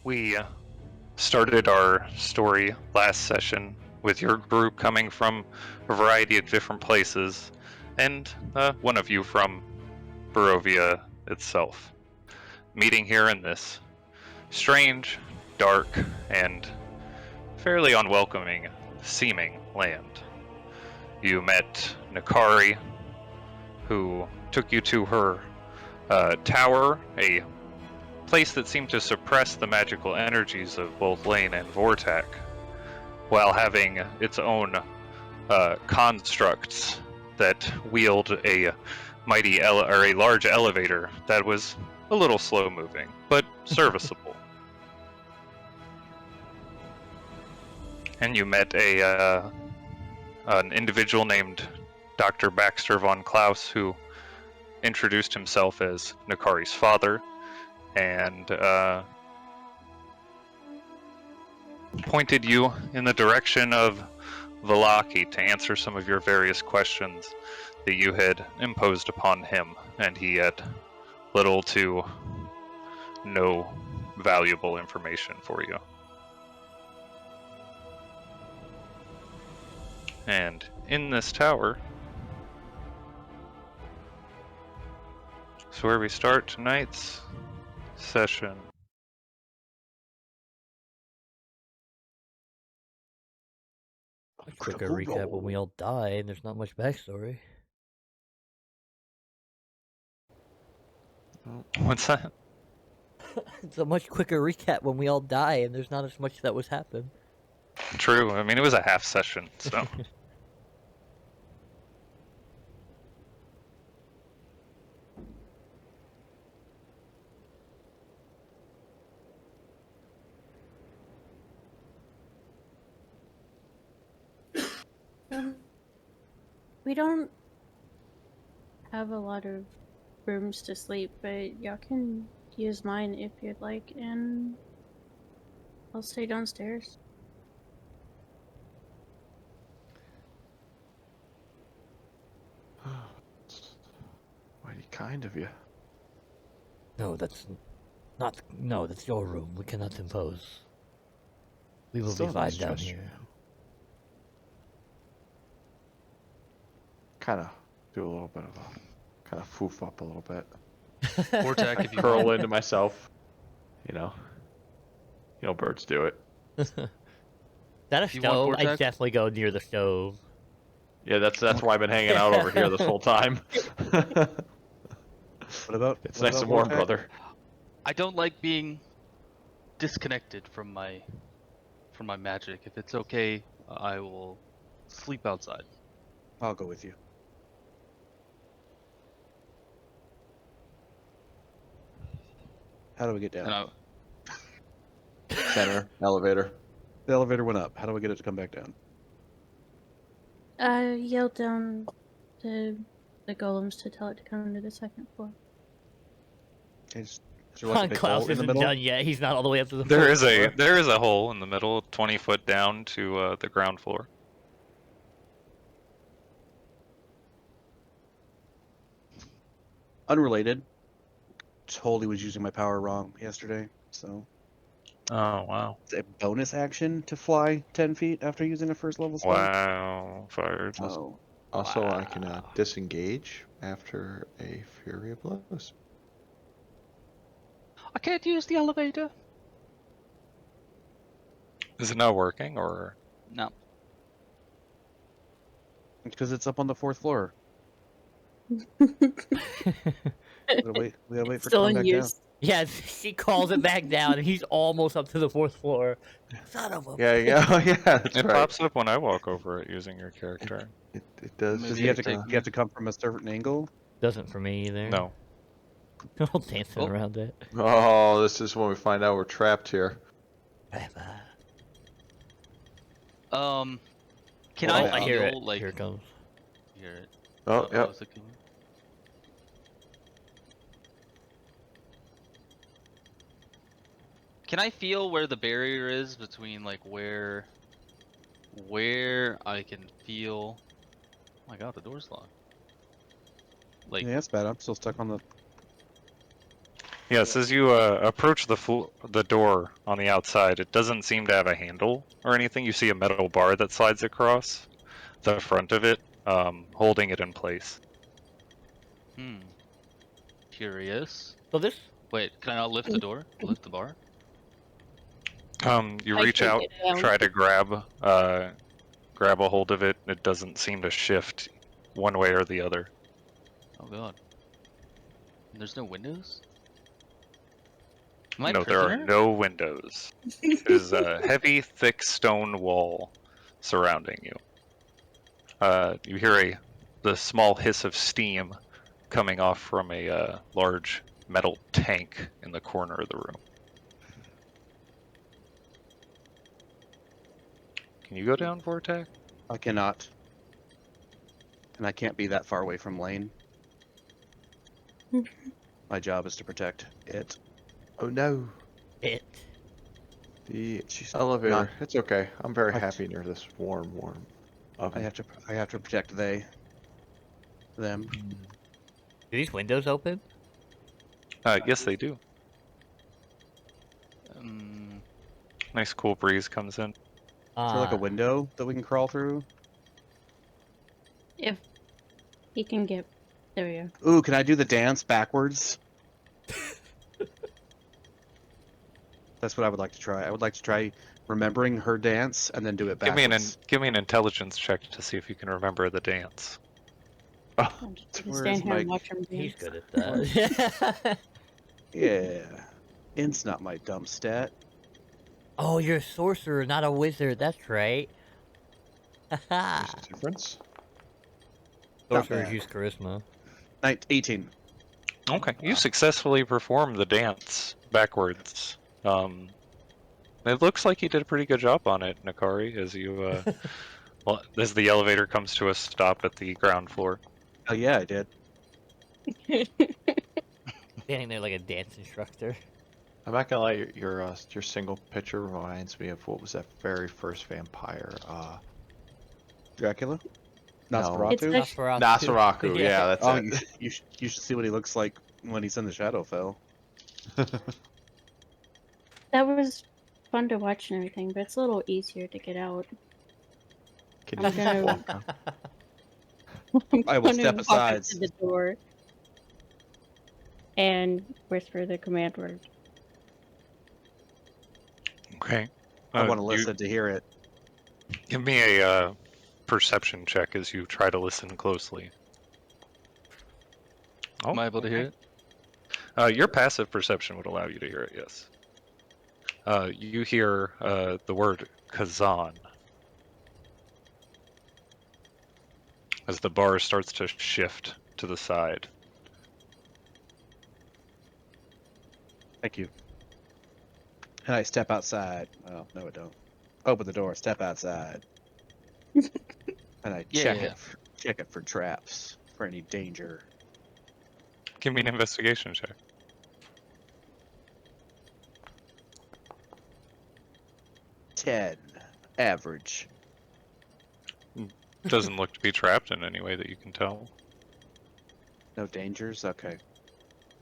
We started our story last session with your group coming from a variety of different places, and one of you from Barovia itself, meeting here in this strange, dark, and fairly unwelcoming seeming land. You met Nakari, who took you to her tower, a place that seemed to suppress the magical energies of both Lane and Vortak, while having its own constructs that wield a or a large elevator that was a little slow moving, but serviceable. And you met an individual named Dr. Baxter von Klaus, who introduced himself as Nakari's father, and pointed you in the direction of Vallaki to answer some of your various questions that you had imposed upon him, and he had little to no valuable information for you. And in this tower is where we start tonight's session. A quicker recap when we all die and there's not much backstory. What's that? It's a much quicker recap when we all die and there's not as much that was happened. True. I mean, it was a half session, so. We don't have a lot of rooms to sleep, but y'all can use mine if you'd like, and I'll stay downstairs. Mighty kind of you. No, that's not. No, that's your room. We cannot impose. We will Still be fine nice down gesture. here. Kind of do a little bit of a kind of foof up a little bit. Vortak, if you Curl want. into myself. You know, birds do it. That a If you want stove? I'd Vortak? definitely go near the stove. Yeah, that's why I've been hanging out over here this whole time. What about It's what nice about and warm, Vortex? brother. I don't like being disconnected from my magic. If it's okay, I will sleep outside. I'll go with you. How do we get down? And Center elevator. The elevator went up. How do we get it to come back down? I yelled down to the golems to tell it to come to the second floor. Okay, is there like a big Klaus hole in the isn't middle? done yet. He's not all the way up to the There fourth is a floor. there is a hole in the middle, 20 foot down to the ground floor. Unrelated. Totally was using my power wrong yesterday, so Oh wow! it's a bonus action to fly 10 feet after using a first level spell. Wow! Fired. Oh, Also, I can wow. disengage after a Fury of Blows. I can't use the elevator. Is it not working, or No. Because it's up on the fourth floor. We gotta wait for it to Still come in back use. Yeah, she calls it back down, and he's almost up to the fourth floor. Son of a... Yeah, yeah, that's it right. pops up when I walk over it using your character? It does. Does Maybe he have you to? take You have to come from a certain angle. Doesn't for me either. No. All dancing Oh. around it. Oh, this is when we find out we're trapped here. Can Oh, I I hear it. feel like Here it comes. hear it? Oh, yep. is it coming? Can I feel where the barrier is between like where I can feel? Oh my god, the door's locked. Like Yeah, that's bad. I'm still stuck on the. Yes, as you approach the door on the outside, it doesn't seem to have a handle or anything. You see a metal bar that slides across the front of it, holding it in place. Hmm. Curious. So this. Wait, can I not lift the door? Lift the bar? You I reach can out, get down. try to grab a hold of it. It doesn't seem to shift one way or the other. Oh god. And there's no windows? Am I a No, there are prisoner? no windows. There's a heavy, thick stone wall surrounding you. You hear the small hiss of steam coming off from a large metal tank in the corner of the room. Can you go down, Vortex? I cannot. And I can't be that far away from Lane. My job is to protect it. Oh no. It. The She's elevator. not- It's okay. I'm very I- happy near this warm oven. I have to protect them. Do these windows open? Yes, they do. Um, Nice cool breeze comes in. Is there like a Ah. window that we can crawl through? If he can get there, we go. Ooh, can I do the dance backwards? That's what I would like to try. I would like to try remembering her dance and then do it Give me backwards. give me an intelligence check to see if you can remember the dance. Oh, I'm just gonna where stand is here my- and watch him He's dance. good at that. yeah. Int's not my dumb stat. Oh, you're a sorcerer, not a wizard. That's right. There's a difference. Not Sorcerers bad. use charisma. 18. Okay, you successfully performed the dance backwards. It looks like you did a pretty good job on it, Nakari, as you well, as the elevator comes to a stop at the ground floor. Oh yeah, I did. Standing there like a dance instructor. I'm not gonna lie. Your single picture reminds me of what was that very first vampire? Dracula? No. Nosferatu? It's like- Nosferatu. Yeah, that's Oh, it. you should see what he looks like when he's in the Shadowfell. That was fun to watch and everything, but it's a little easier to get out. Can I'm you gonna- walk out? I will step Walk up aside. to the door and whisper the command word. Okay. I want to you listen to hear it. Give me a perception check as you try to listen closely. Oh, am I able to hear okay. it? Your passive perception would allow you to hear it, yes. You hear the word Kazan as the bar starts to shift to the side. Thank you. And I step outside. Oh, no, I don't. Open the door, step outside. And I check Yeah. it for traps, for any danger. Give me an investigation check. Ten. Average. Doesn't look to be trapped in any way that you can tell. No dangers? Okay.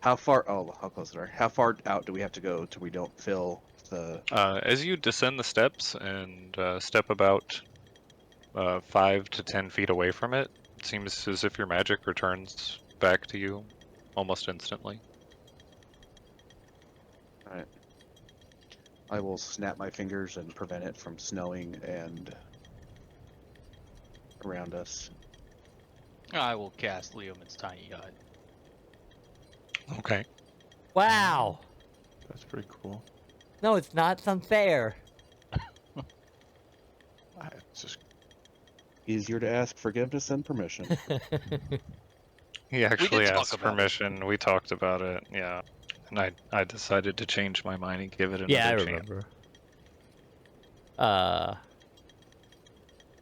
How far? Oh, how close are? How far out do we have to go till we don't fill the? As you descend the steps and step about 5 to 10 feet away from it, it seems as if your magic returns back to you almost instantly. Alright. I will snap my fingers and prevent it from snowing and around us. I will cast Leomund's Tiny Hut. Okay. Wow. That's pretty cool. No, it's not. It's unfair. It's just Easier to ask forgiveness than permission. He actually talk asked about it. permission. We talked about it, yeah. And I decided to change my mind and give it another Yeah, I chance. remember.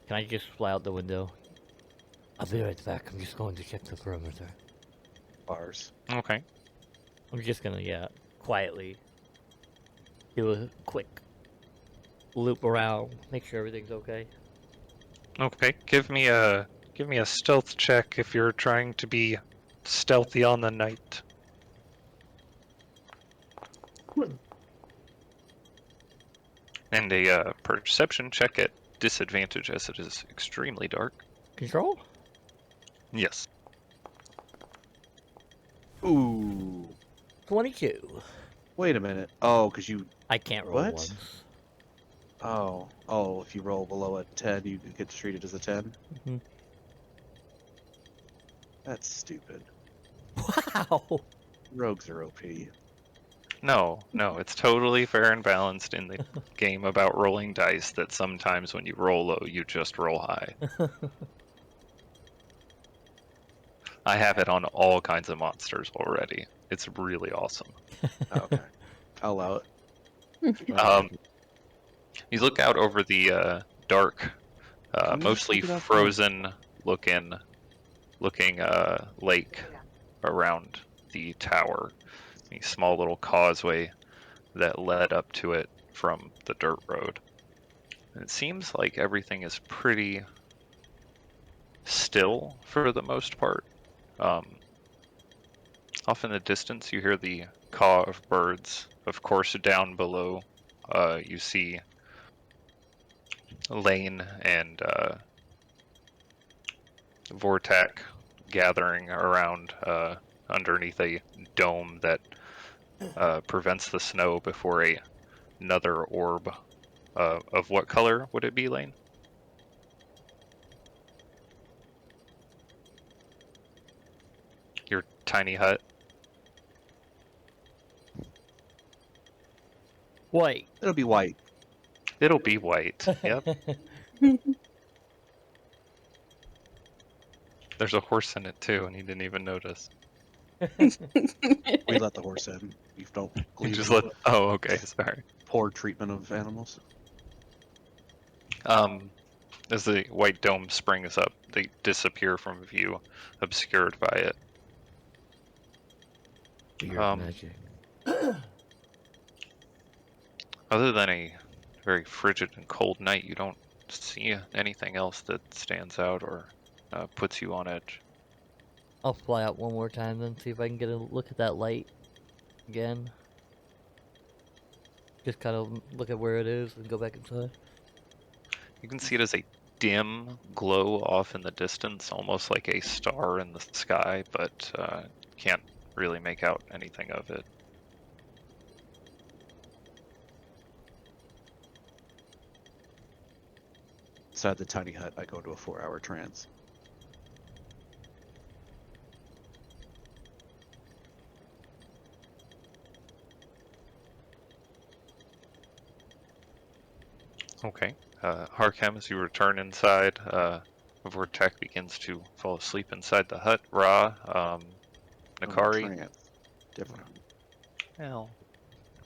Can I just fly out the window? I'll be right back. I'm just going to check the perimeter. Bars. Okay. I'm just gonna, yeah, quietly do a quick loop around, make sure everything's okay. Okay. Give me a stealth check if you're trying to be stealthy on the night. And a perception check at disadvantage as it is extremely dark. Control? Yes. Ooh. 22. Wait a minute. Oh, because you. I can't roll What? ones. Oh, if you roll below a 10, you get treated as a 10? Mhm. That's stupid. Wow. Rogues are OP. No, it's totally fair and balanced in the game about rolling dice that sometimes when you roll low, you just roll high. I have it on all kinds of monsters already. It's really awesome. Okay. I'll allow it. Um, you look out over the dark, Can you just mostly take it off frozen looking lake around the tower. A small little causeway that led up to it from the dirt road. And it seems like everything is pretty still for the most part. Off in the distance, you hear the caw of birds. Of course, down below, you see Lane and Vortak gathering around underneath a dome that prevents the snow before another orb. Of what color would it be, Lane? Your tiny hut? Wait. It'll be white. It'll be white. Yep. There's a horse in it too, and you didn't even notice. We let the horse in. We don't You believe just in let. Oh, okay. Sorry. poor treatment of animals. As the white dome springs up, they disappear from view, obscured by it. Weird magic. Other than a very frigid and cold night, you don't see anything else that stands out or puts you on edge. I'll fly out one more time then, see if I can get a look at that light again. Just kind of look at where it is and go back inside. You can see it as a dim glow off in the distance, almost like a star in the sky, but can't really make out anything of it. Inside the tiny hut, I go into a 4-hour trance. Okay. Harkem, as you return inside, Vortek begins to fall asleep inside the hut. Ra, I'm in a Nakari. trance. Different. Well,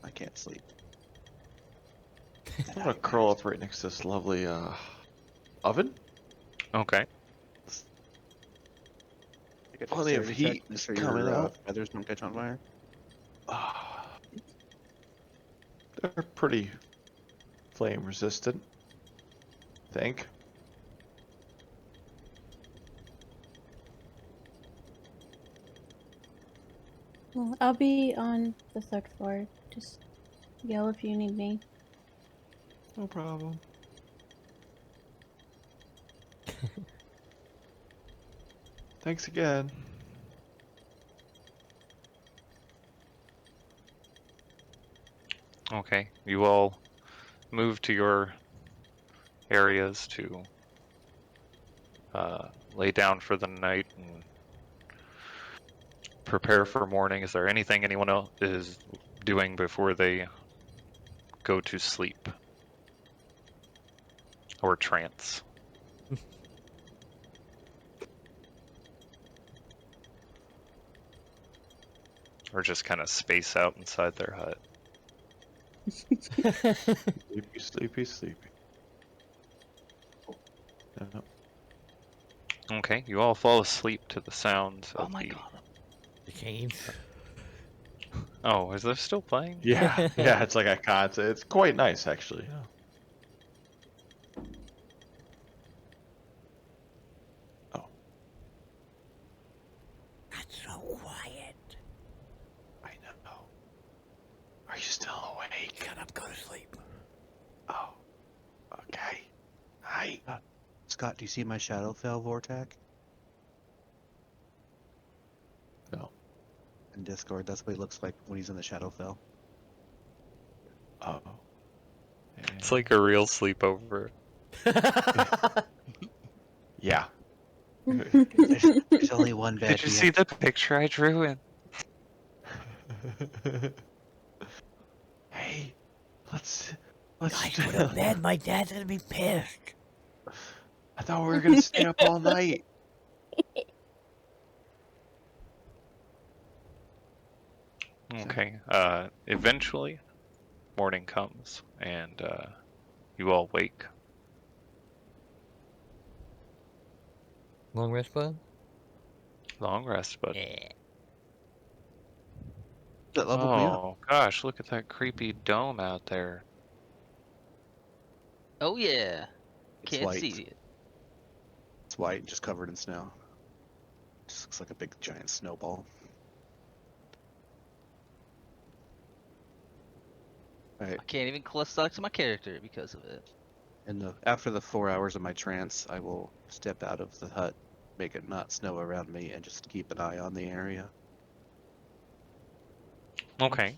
I can't sleep. I'm gonna curl up right next to this lovely oven. okay. Plenty of heat coming out. Feathers don't catch on fire. They're pretty flame resistant, I think. Well, I'll be on the 3rd floor. Just yell if you need me. No problem. Thanks again. Okay. You all move to your areas to lay down for the night and prepare for morning. Is there anything anyone else is doing before they go to sleep? Or trance? Or just kind of space out inside their hut? Sleepy, sleepy, sleepy. No. Okay, you all fall asleep to the sounds Oh of my the... god. The canes. Oh, is this still playing? Yeah, yeah, it's like a concert. It's quite nice, actually. Yeah. Oh, Not so quiet. I know. Are you still awake? Shut up, go to sleep. Oh, okay. Hi. Scott, do you see my Shadowfell Vortex? No. In Discord, that's what he looks like when he's in the Shadowfell. Oh. It's like a real sleepover. Yeah. There's only one bed. Did you see the picture I drew in? Hey, let's Guys, go to bed. My dad's gonna be pissed. I thought we were gonna stay up all night. Okay. Eventually, morning comes, and you all wake. Long rest, bud? Long rest, but Yeah. That leveled me up. oh gosh, look at that creepy dome out there. Oh yeah. It's Can't white. see it. It's white, just covered in snow. Just looks like a big giant snowball. Right. I can't even select my character because of it. After the 4 hours of my trance, I will step out of the hut, make it not snow around me, and just keep an eye on the area. Okay.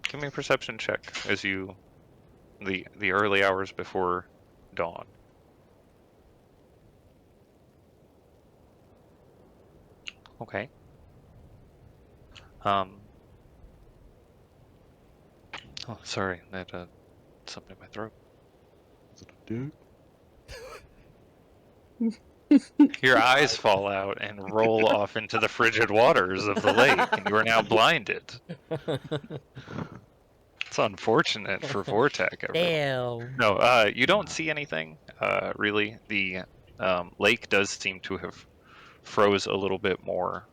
Give me a perception check as you the early hours before dawn. Okay. Oh, sorry, that something in my throat. Is it a dude? Your eyes fall out and roll off into the frigid waters of the lake, and you are now blinded. It's unfortunate for Vortec. Damn. No, you don't see anything, really. The lake does seem to have froze a little bit more,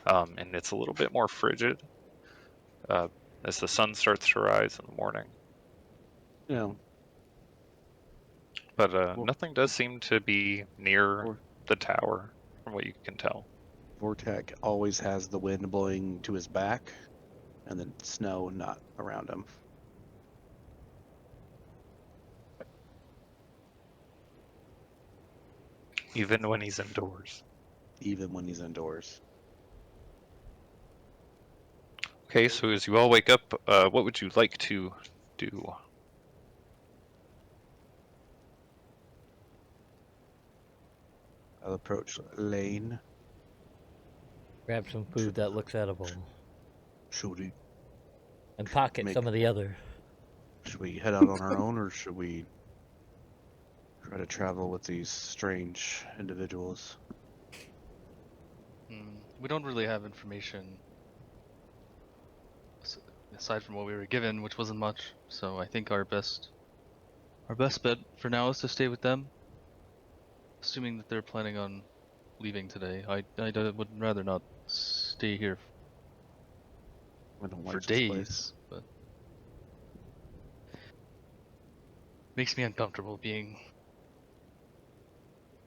and it's a little bit more frigid as the sun starts to rise in the morning. Yeah. But Well- nothing does seem to be near Or- the tower, from what you can tell. Vortec always has the wind blowing to his back, and then snow not around him. Even when he's indoors. Even when he's indoors. Okay, so as you all wake up, what would you like to do? I'll approach Lane. Grab some food that looks edible. Should we, And pocket Make- some of the other. should we head out on our own, or should we try to travel with these strange individuals? We don't really have information aside from what we were given, which wasn't much. So I think our best bet for now is to stay with them, assuming that they're planning on leaving today. I would rather not stay here I don't for like this place. days, but makes me uncomfortable being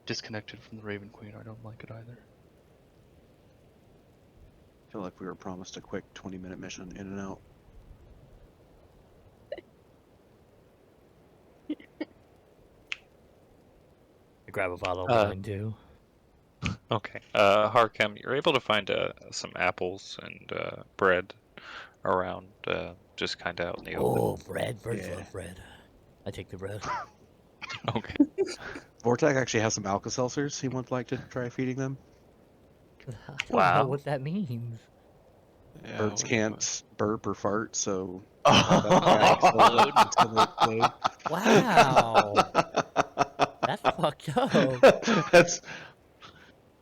disconnected from the Raven Queen. I don't like it either. I feel like we were promised a quick 20-minute mission in and out. I grab a bottle of wine too. Okay. Harkem, you're able to find some apples and bread around, just kind of out in the open. Oh, bread. Birds Yeah. love bread. I take the bread. Okay. Vortec actually has some Alka-Seltzers he would like to try feeding them. I don't know Wow. what that means. Yeah, Birds what can't burp or fart, so Explode. it's gonna explode. Wow. That's fucked up. That's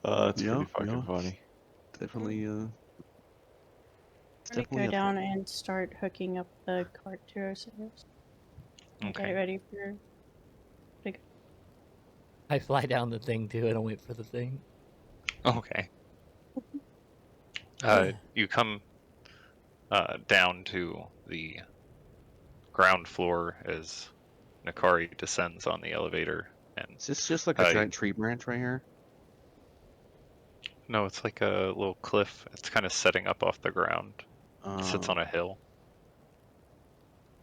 that's Yeah, pretty fucking yeah. funny. Definitely, it's I'm gonna definitely go a down and start hooking up the cart to ourselves. Get it Okay. ready for. I fly down the thing too. I don't wait for the thing. Okay. You come down to the ground floor as Nakari descends on the elevator, and Is this just like a Hi. giant tree branch right here? no, it's like a little cliff. It's kind of setting up off the ground. It sits on a hill.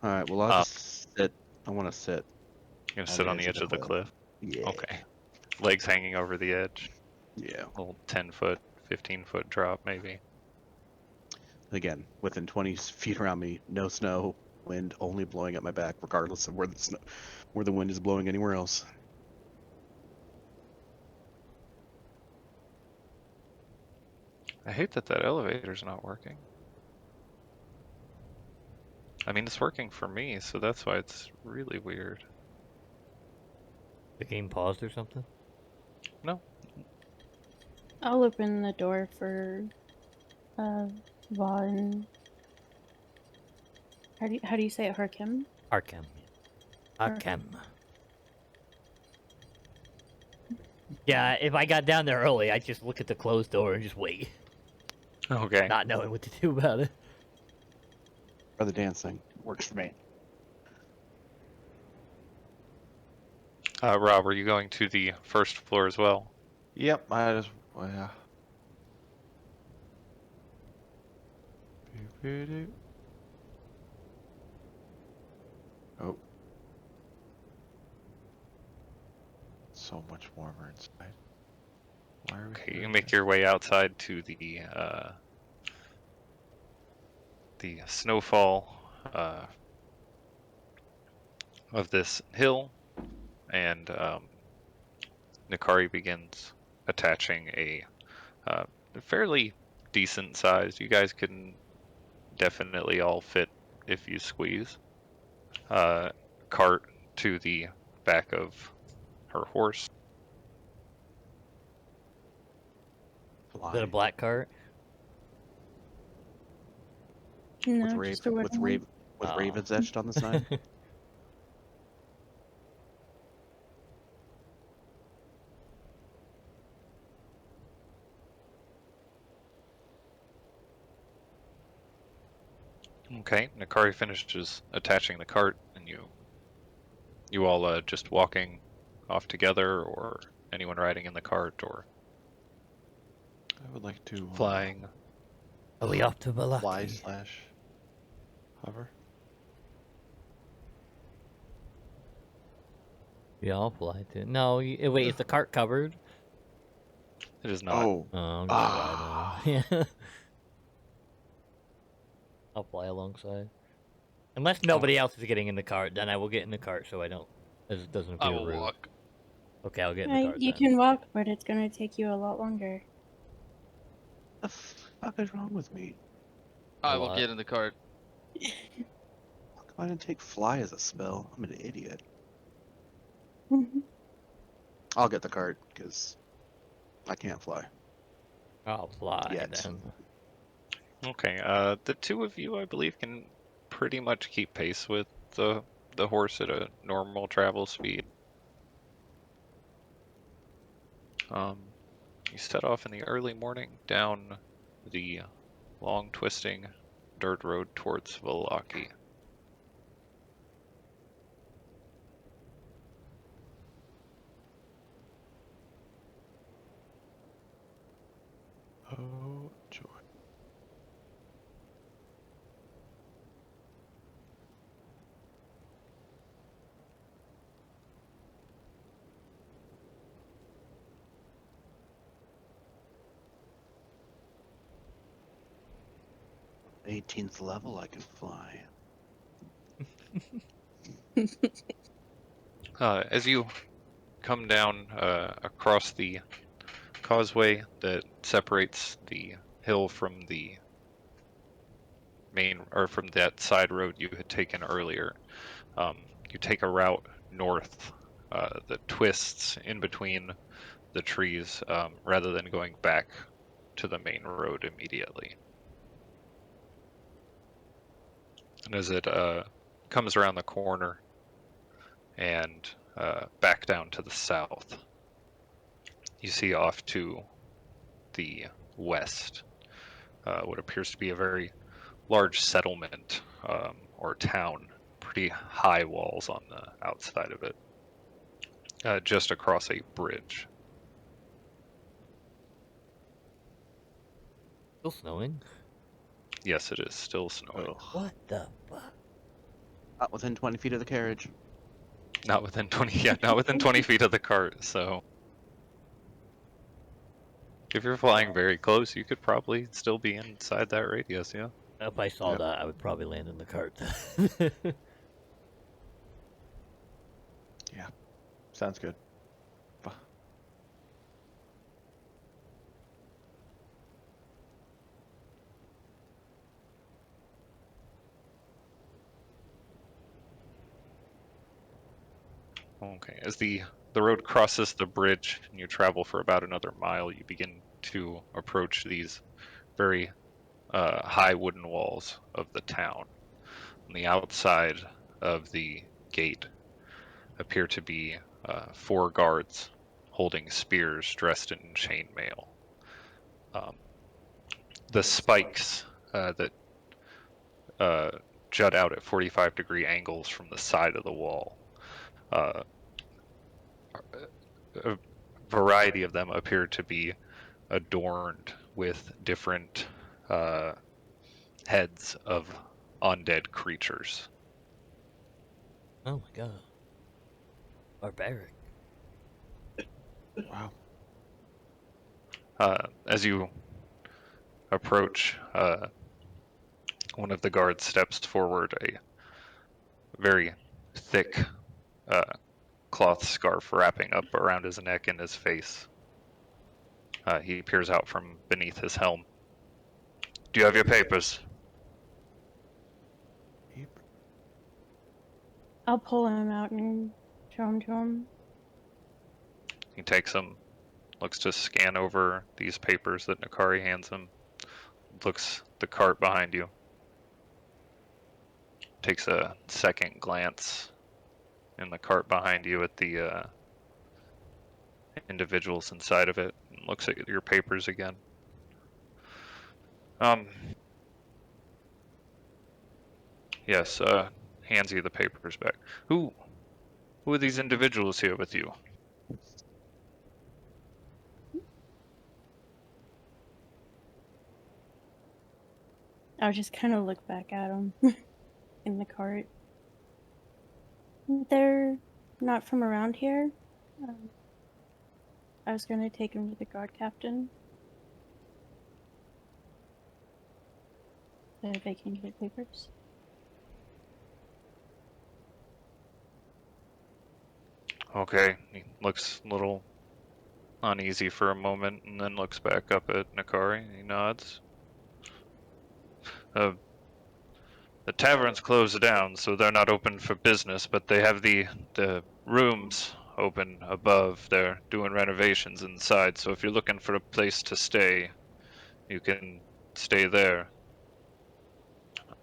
All right. Well, I'll Um, just sit. I want to sit. You're gonna sit on the edge of the cliff. Yeah. Okay. Legs hanging over the edge. Yeah. Little 10-foot, 15-foot drop, maybe. Again, within 20 feet around me, no snow, wind only blowing at my back, regardless of where the wind is blowing anywhere else. I hate that elevator's not working. I mean, it's working for me, so that's why it's really weird. The game paused or something? No. I'll open the door for Vaughn. How do you say it? Harkim? Arkham. Arkham. Yeah, if I got down there early, I'd just look at the closed door and just wait, Okay. not knowing what to do about it. Or the dancing works for me. Rob, are you going to the first floor as well? Yep, I just, well, yeah. Boop-a-doo. Oh. So much warmer inside. Why are we Okay, you doing make this? your way outside to the snowfall of this hill, and Nikari begins attaching a fairly decent sized. You guys can definitely all fit if you squeeze. Cart to the back of her horse. Is that a black cart? No, with just a wooden one. Oh. ravens etched on the side. Okay, Nikari finishes attaching the cart, and you all just walking off together, or anyone riding in the cart, or I would like to flying. Are we off to fly Vallaki? slash hover. Yeah, I'll fly too. No, wait, is the cart covered? It is not. Oh. Oh, I'm just Ah. flying. Yeah. I'll fly alongside. Unless nobody else is getting in the cart, then I will get in the cart so it doesn't I appear will rude. walk. Okay, I'll get in the cart You then. can walk, but it's gonna take you a lot longer. The fuck is wrong with me? I A will lot. get in the cart. How come I didn't take fly as a spell? I'm an idiot. I'll get the cart, because I can't fly. I'll fly Yet. then. Okay, the two of you, I believe, can pretty much keep pace with the horse at a normal travel speed. You set off in the early morning down the long twisting dirt road towards Vallaki. Oh, joy. '18th level, I can fly. As you come down across the causeway that separates the hill from the main, or from that side road you had taken earlier, you take a route north that twists in between the trees rather than going back to the main road immediately. And as it comes around the corner and back down to the south, you see off to the west what appears to be a very large settlement or town, pretty high walls on the outside of it, just across a bridge. Still snowing? Yes, it is still snowing. Ugh. What the fuck? Not within 20 feet of the carriage. Not within 20. Yeah, not within 20 feet of the cart. So if you're flying very close, you could probably still be inside that radius. Yeah. If I saw Yep. that, I would probably land in the cart. Yeah, sounds good. Okay. As the road crosses the bridge and you travel for about another mile, you begin to approach these very high wooden walls of the town. On the outside of the gate appear to be 4 guards holding spears dressed in chainmail. The spikes that jut out at 45-degree angles from the side of the wall. A variety of them appear to be adorned with different heads of undead creatures. Oh my god. Barbaric. Wow. As you approach, one of the guards steps forward, a very thick cloth scarf wrapping up around his neck and his face. He peers out from beneath his helm. Do you have your papers? I'll pull him out and show him to him. He takes them, looks to scan over these papers that Nakari hands him, looks at the cart behind you, takes a second glance in the cart behind you at the individuals inside of it, and looks at your papers again. Yes, hands you the papers back. Who are these individuals here with you? I'll just kind of look back at him in the cart. They're not from around here. I was gonna take him to the guard captain. So they can get papers. Okay, he looks a little uneasy for a moment and then looks back up at Nakari. He nods. The tavern's closed down, so they're not open for business, but they have the rooms open above. They're doing renovations inside, so if you're looking for a place to stay, you can stay there.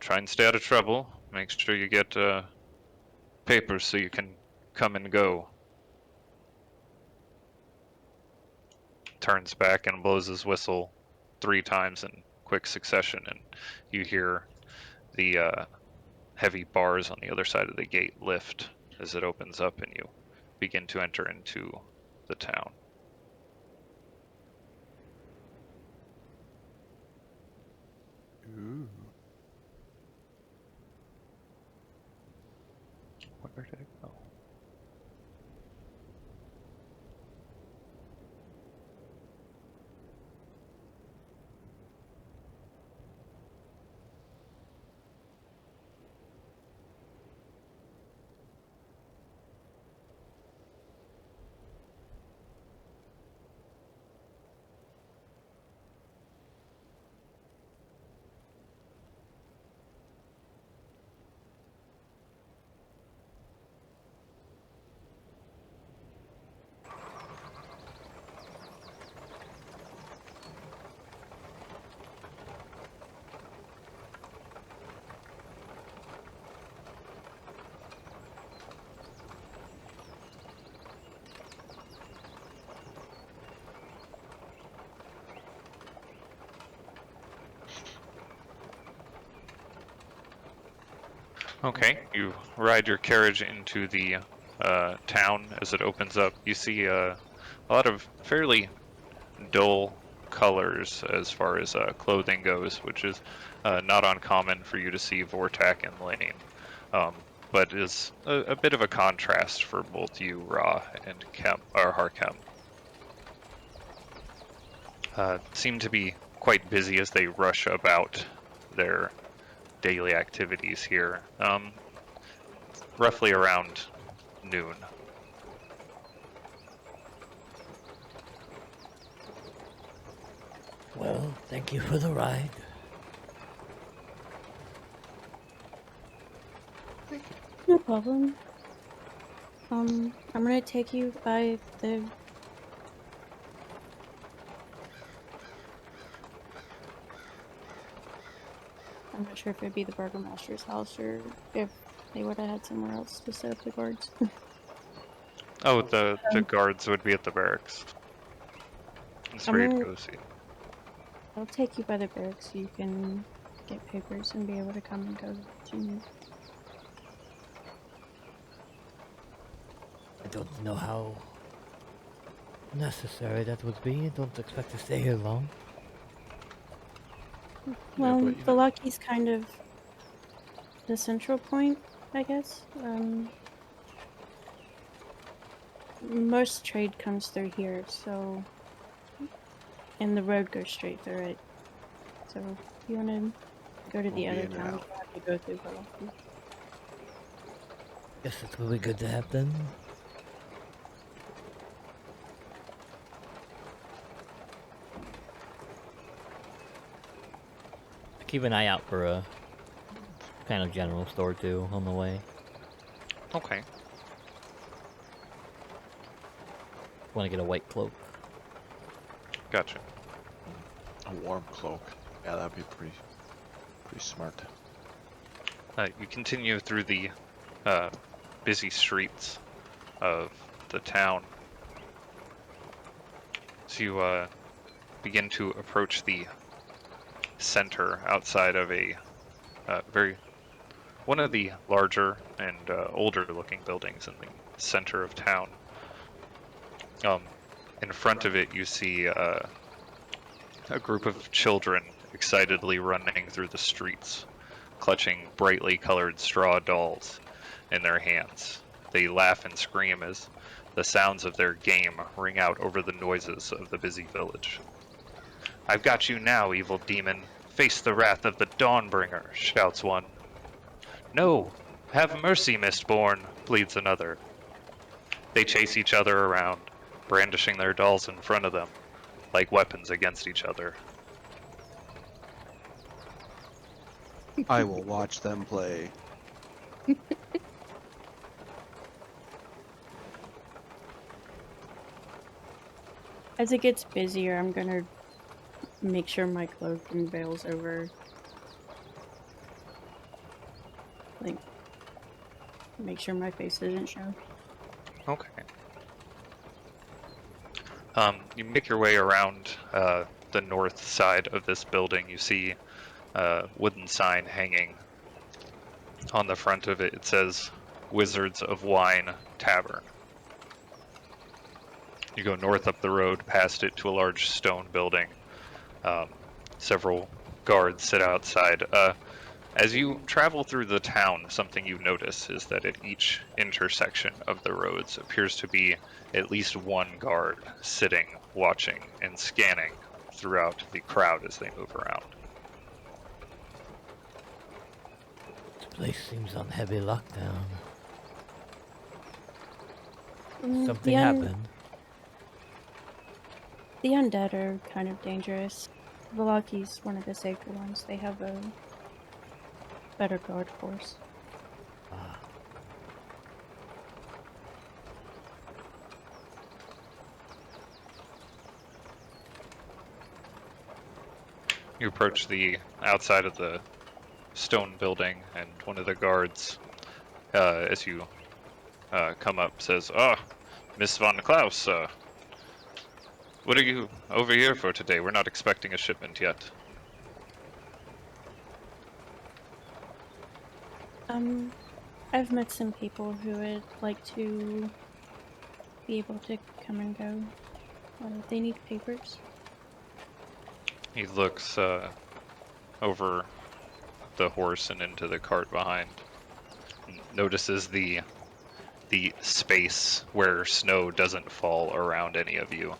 Try and stay out of trouble. Make sure you get papers so you can come and go. Turns back and blows his whistle 3 times in quick succession, and you hear the heavy bars on the other side of the gate lift as it opens up and you begin to enter into the town. Ooh. Where did it go? Okay, you ride your carriage into the town as it opens up. You see a lot of fairly dull colors as far as clothing goes, which is not uncommon for you to see Vortak and Lane. but is a bit of a contrast for both you, Ra, and Harkem. Seem to be quite busy as they rush about their daily activities here. Roughly around noon. Well, thank you for the ride. No problem. I'm gonna take you by the. I'm not sure if it'd be the burgomaster's house or if they would have had somewhere else to set up the guards. Oh, the guards would be at the barracks. That's where you'd go see. I'll take you by the barracks so you can get papers and be able to come and go to you. I don't know how necessary that would be. I don't expect to stay here long. Well, but you know- Vallaki's kind of the central point, I guess. Most trade comes through here, so. And the road goes straight through it. So if you want to go to the We'll be other in and town, out. you have to go through Vallaki. Guess that will be good to have then. Keep an eye out for a kind of general store too on the way. Okay. Want to get a white cloak. Gotcha. A warm cloak. Yeah, that'd be pretty smart. You continue through the busy streets of the town. So you begin to approach the center outside of a one of the larger and older looking buildings in the center of town. In front of it you see a group of children excitedly running through the streets, clutching brightly colored straw dolls in their hands. They laugh and scream as the sounds of their game ring out over the noises of the busy village. "I've got you now, evil demon. Face the wrath of the Dawnbringer," shouts one. "No, have mercy, Mistborn," pleads another. They chase each other around, brandishing their dolls in front of them, like weapons against each other. I will watch them play. As it gets busier, I'm gonna make sure my cloak and veil's over. Like, make sure my face doesn't show. Okay. You make your way around the north side of this building. You see a wooden sign hanging on the front of it. It says Wizards of Wine Tavern. You go north up the road past it to a large stone building. Several guards sit outside. As you travel through the town, something you notice is that at each intersection of the roads appears to be at least one guard sitting, watching, and scanning throughout the crowd as they move around. This place seems on heavy lockdown. Something The happened. The undead are kind of dangerous. Vallaki's one of the safer ones. They have a better guard force. Ah, You approach the outside of the stone building, and one of the guards, as you come up, says, "Ah, Miss von Klaus, what are you over here for today? We're not expecting a shipment yet." I've met some people who would like to be able to come and go. They need papers. He looks over the horse and into the cart behind. notices the space where snow doesn't fall around any of you.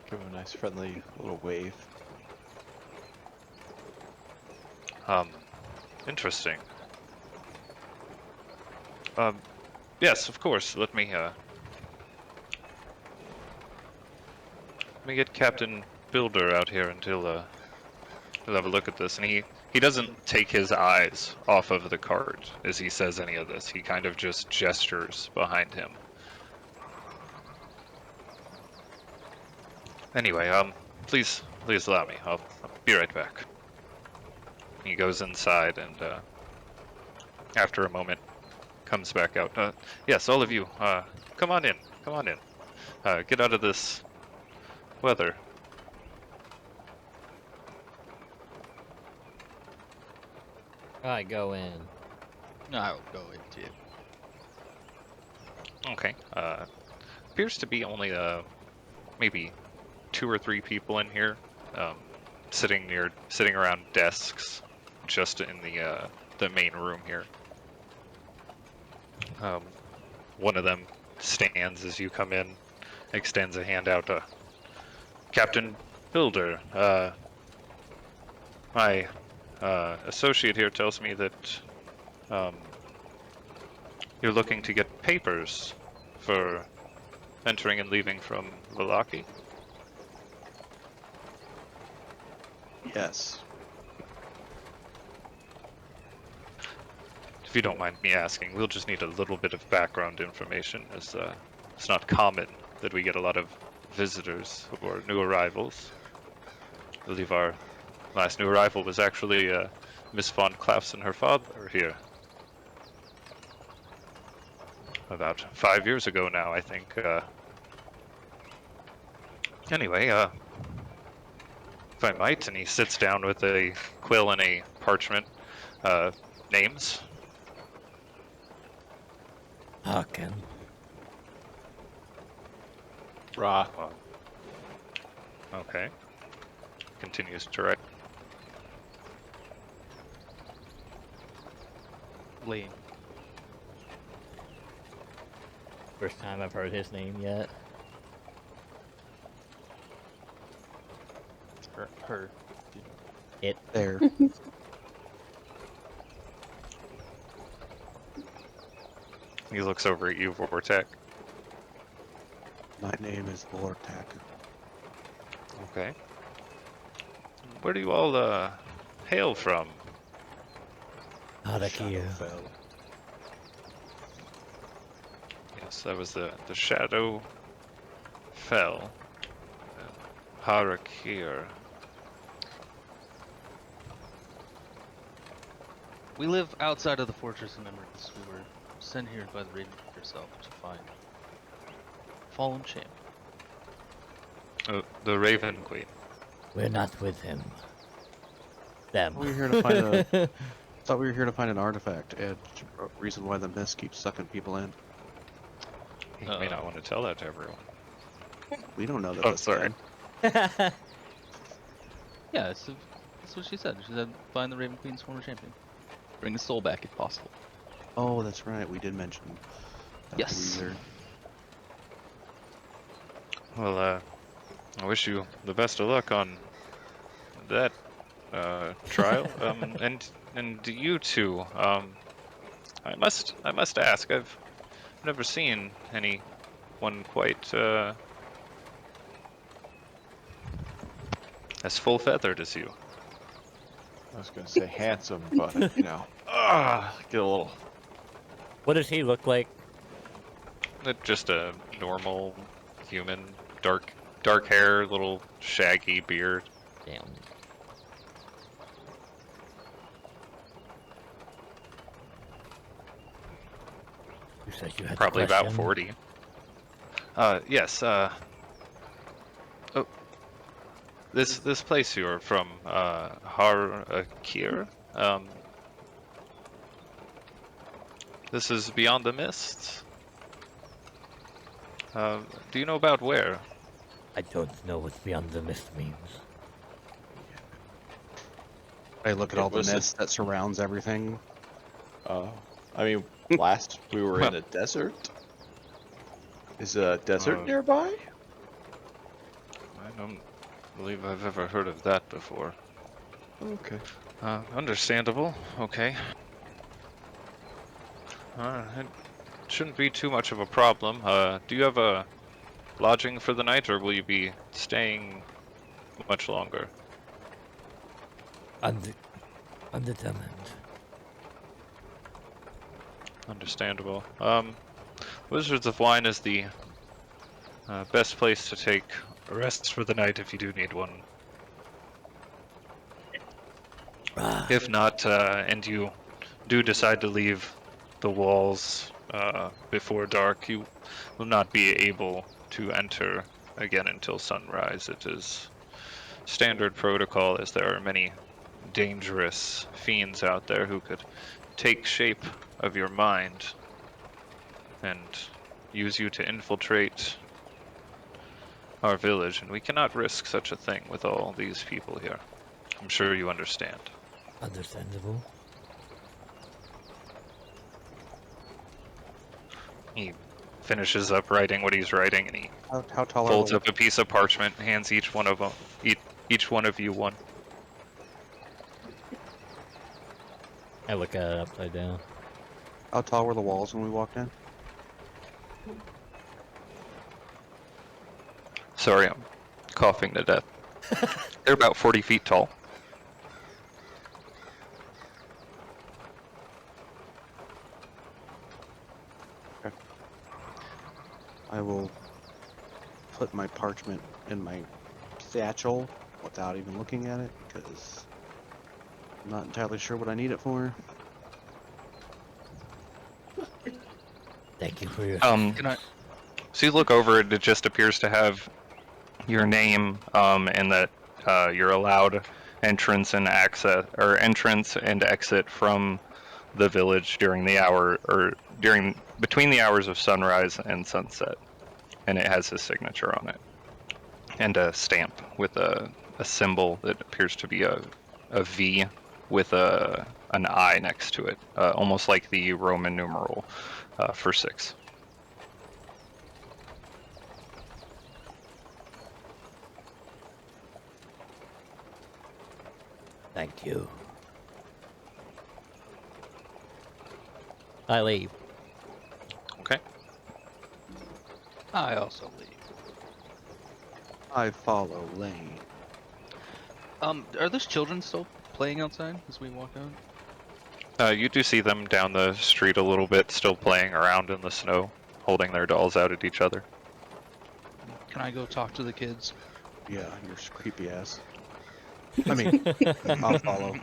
Give him a nice friendly little wave. Interesting. Yes, of course. Let me get Captain Builder out here until he'll have a look at this. And he doesn't take his eyes off of the card as he says any of this. He kind of just gestures behind him. Anyway, please allow me. I'll be right back. He goes inside and after a moment comes back out. Yes, all of you, come on in. Come on in. Get out of this weather. I go in. I'll go into it. Okay. Appears to be only maybe 2 or 3 people in here, sitting around desks, just in the main room here. One of them stands as you come in, extends a hand out. Captain Builder, my associate here tells me that you're looking to get papers for entering and leaving from Vallaki. Yes. If you don't mind me asking, we'll just need a little bit of background information, as it's not common that we get a lot of visitors or new arrivals. I believe our last new arrival was actually Miss von Klaus and her father here. About 5 years ago now, I think. Anyway, if I might, and he sits down with a quill and a parchment. Names? Haken. Ra. Okay. Continues to write. Lee. First time I've heard his name yet. Her. It. There. He looks over at you, Vortek. My name is Vortak. Okay. Where do you all hail from? Harakir. Shadowfell. Yes, that was the Shadow Fell. Harakir. We live outside of the Fortress of Memories. We were sent here by the Raven herself to find fallen champion. The Raven Queen. We're not with him. Them. We were here to find a. Thought we were here to find an artifact, and a reason why the mist keeps sucking people in. You may not want to tell that to everyone. We don't know that. Oh, this sorry. time. Yeah, that's what she said. She said find the Raven Queen's former champion. Bring the soul back if possible. Oh, that's right. We did mention. Dr. Yes. Weezer. Well, I wish you the best of luck on that trial. And you two. I must ask. I've never seen anyone quite as full feathered as you. I was gonna say handsome, but you know, get a little. What does he look like? Just a normal human, dark hair, little shaggy beard. Damn. You said you had a Probably about question? 40. Yes. Oh, this place you're from, Harakir. This is beyond the mists. Do you know about where? I don't know what beyond the mist means. I look at It all the was a- mist that surrounds everything. I mean, Last we were in a desert. Is a desert nearby? I don't believe I've ever heard of that before. Okay. Understandable. Okay. It shouldn't be too much of a problem. Do you have a lodging for the night, or will you be staying much longer? Undetermined. Understandable. Wizards of Wine is the best place to take a rest for the night if you do need one. If not, and you do decide to leave the walls before dark, you will not be able to enter again until sunrise. It is standard protocol, as there are many dangerous fiends out there who could take shape of your mind and use you to infiltrate our village, and we cannot risk such a thing with all these people here. I'm sure you understand. Understandable. He finishes up writing what he's writing, and he How tall folds are up a piece of parchment, hands each one of them, each one of you one. I look at it upside down. How tall were the walls when we walked in? Sorry, I'm coughing to death. They're about 40 feet tall. I will put my parchment in my satchel without even looking at it, because I'm not entirely sure what I need it for. Thank you for your. Can I? So you look over it, it just appears to have your name, and that you're allowed entrance and access, or entrance and exit from the village during the hour, or between the hours of sunrise and sunset. And it has his signature on it. And a stamp with a symbol that appears to be a V with an I next to it, almost like the Roman numeral for 6. Thank you. I leave. Okay. I also leave. I follow Lane. Are those children still playing outside as we walk out? You do see them down the street a little bit, still playing around in the snow, holding their dolls out at each other. Can I go talk to the kids? Yeah, you're creepy ass. I mean, I'll follow.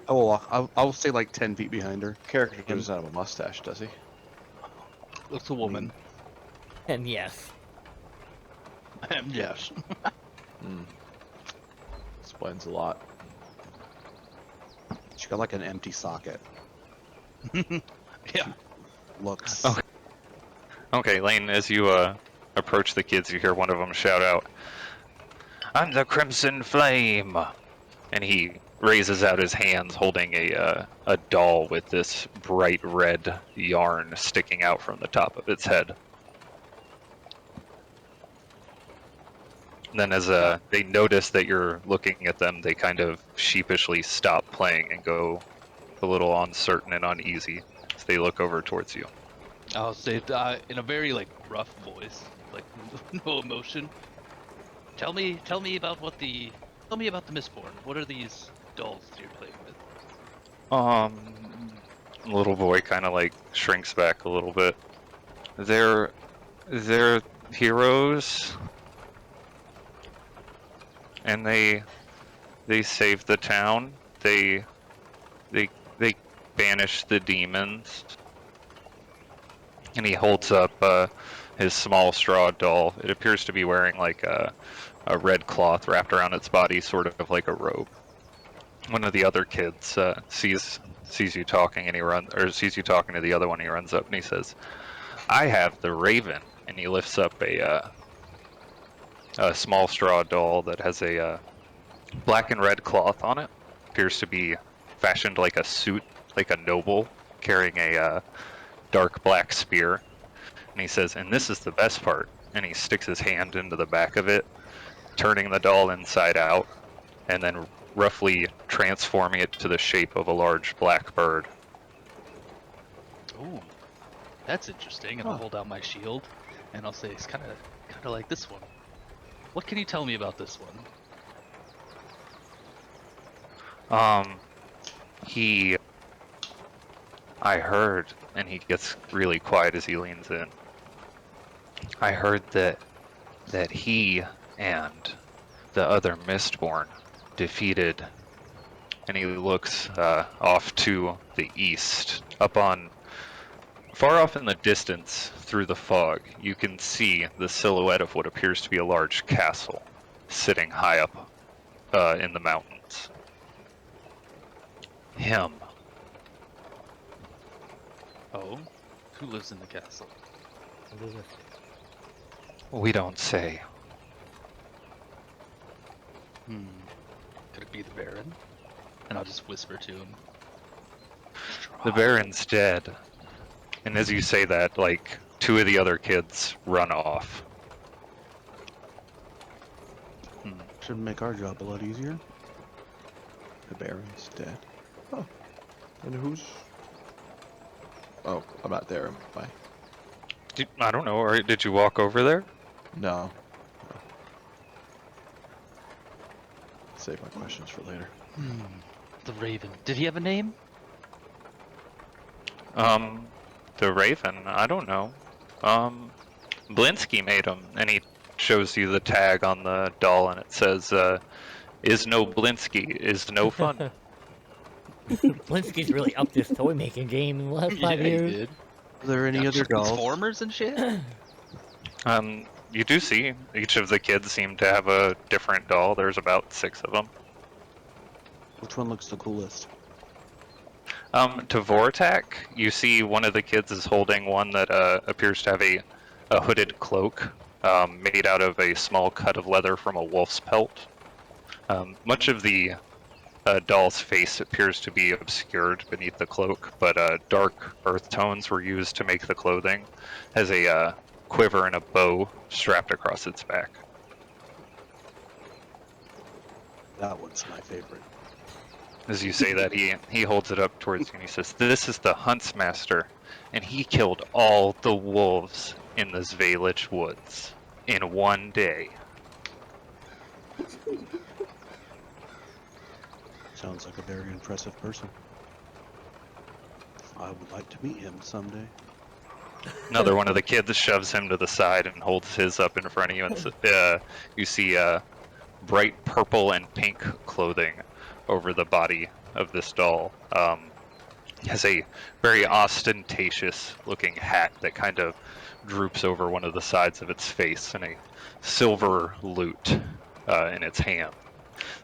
I'll walk. I'll stay like 10 feet behind her. Character doesn't have a mustache, does he? Looks a woman. And yes. Yes. Explains a lot. She got like an empty socket. Yeah. Looks. Okay. Okay, Lane, as you approach the kids, you hear one of them shout out, "I'm the Crimson Flame!" And he raises out his hands holding a doll with this bright red yarn sticking out from the top of its head. And then as they notice that you're looking at them, they kind of sheepishly stop playing and go a little uncertain and uneasy as they look over towards you. I'll say in a very rough voice, no emotion. Tell me about the Mistborn. What are these dolls you're playing with? Little boy kind of shrinks back a little bit. They're heroes, and they saved the town. They banished the demons. And he holds up his small straw doll. It appears to be wearing a red cloth wrapped around its body, sort of like a robe. One of the other kids sees you talking, and sees you talking to the other one. He runs up and he says, "I have the Raven," and he lifts up a small straw doll that has a black and red cloth on it. Appears to be fashioned like a suit, like a noble carrying a dark black spear. And he says, and this is the best part. And he sticks his hand into the back of it, turning the doll inside out, and then roughly transforming it to the shape of a large black bird. Ooh, that's interesting. And I'll Huh. hold out my shield, and I'll say it's kind of like this one. What can you tell me about this one? I heard, and he gets really quiet as he leans in. I heard that he and the other Mistborn defeated, and he looks off to the east, far off in the distance through the fog. You can see the silhouette of what appears to be a large castle sitting high up in the mountains. Him. Oh, who lives in the castle? We don't say. Could it be the Baron? And I'll just whisper to him. The Baron's dead. And as you say that, like, two of the other kids run off. Should make our job a lot easier. The Baron's dead. Oh. And who's... Oh, I'm not there, am I? I don't know, or did you walk over there? No. Save my questions for later. The Raven. Did he have a name? The Raven, I don't know. Blinsky made him, and he shows you the tag on the doll, and it says, is no Blinsky, is no fun. Blinsky's really upped his toy making game in the last 5 Yeah, he years. did. Are there any other dolls? Transformers and shit? You do see each of the kids seem to have a different doll. There's about 6 of them. Which one looks the coolest? To Vortak, you see one of the kids is holding one that appears to have a hooded cloak made out of a small cut of leather from a wolf's pelt. Much of the doll's face appears to be obscured beneath the cloak, but dark earth tones were used to make the clothing. Has a quiver and a bow strapped across its back. That one's my favorite. As you say that, he holds it up towards you and he says, "This is the Huntsmaster, and he killed all the wolves in the Zvalich woods in one day." Sounds like a very impressive person. I would like to meet him someday. Another one of the kids shoves him to the side and holds his up in front of you, and you see bright purple and pink clothing over the body of this doll. Has a very ostentatious looking hat that kind of droops over one of the sides of its face, and a silver lute in its hand.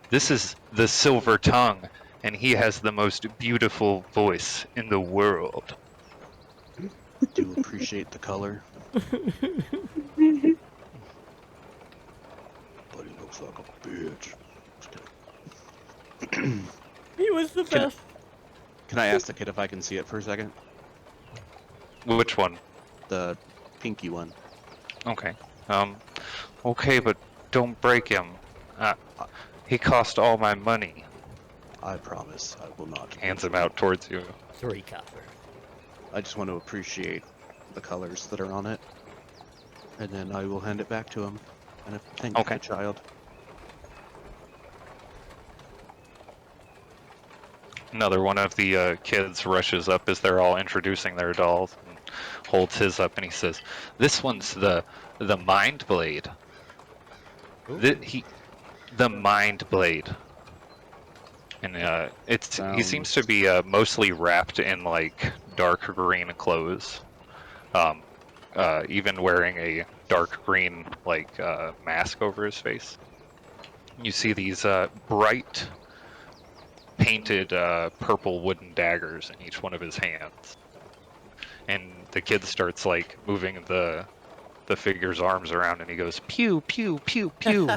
This is the Silver Tongue, and he has the most beautiful voice in the world. Do appreciate the color. But he looks like a bitch. Just kidding. He was the Can I- best. Can I ask the kid if I can see it for a second? Which one? The pinky one. Okay. Okay, but don't break him. He cost all my money. I promise I will not. Hands him out towards you. 3 copper. I just want to appreciate the colors that are on it. And then I will hand it back to him. And thank Okay. the child. Another one of the kids rushes up as they're all introducing their dolls and holds his up, and he says, "This one's the Mind Blade. The Mind Blade." And he seems to be mostly wrapped in like dark green clothes, even wearing a dark green like mask over his face. You see these bright painted purple wooden daggers in each one of his hands, and the kid starts like moving the figure's arms around, and he goes pew pew pew pew.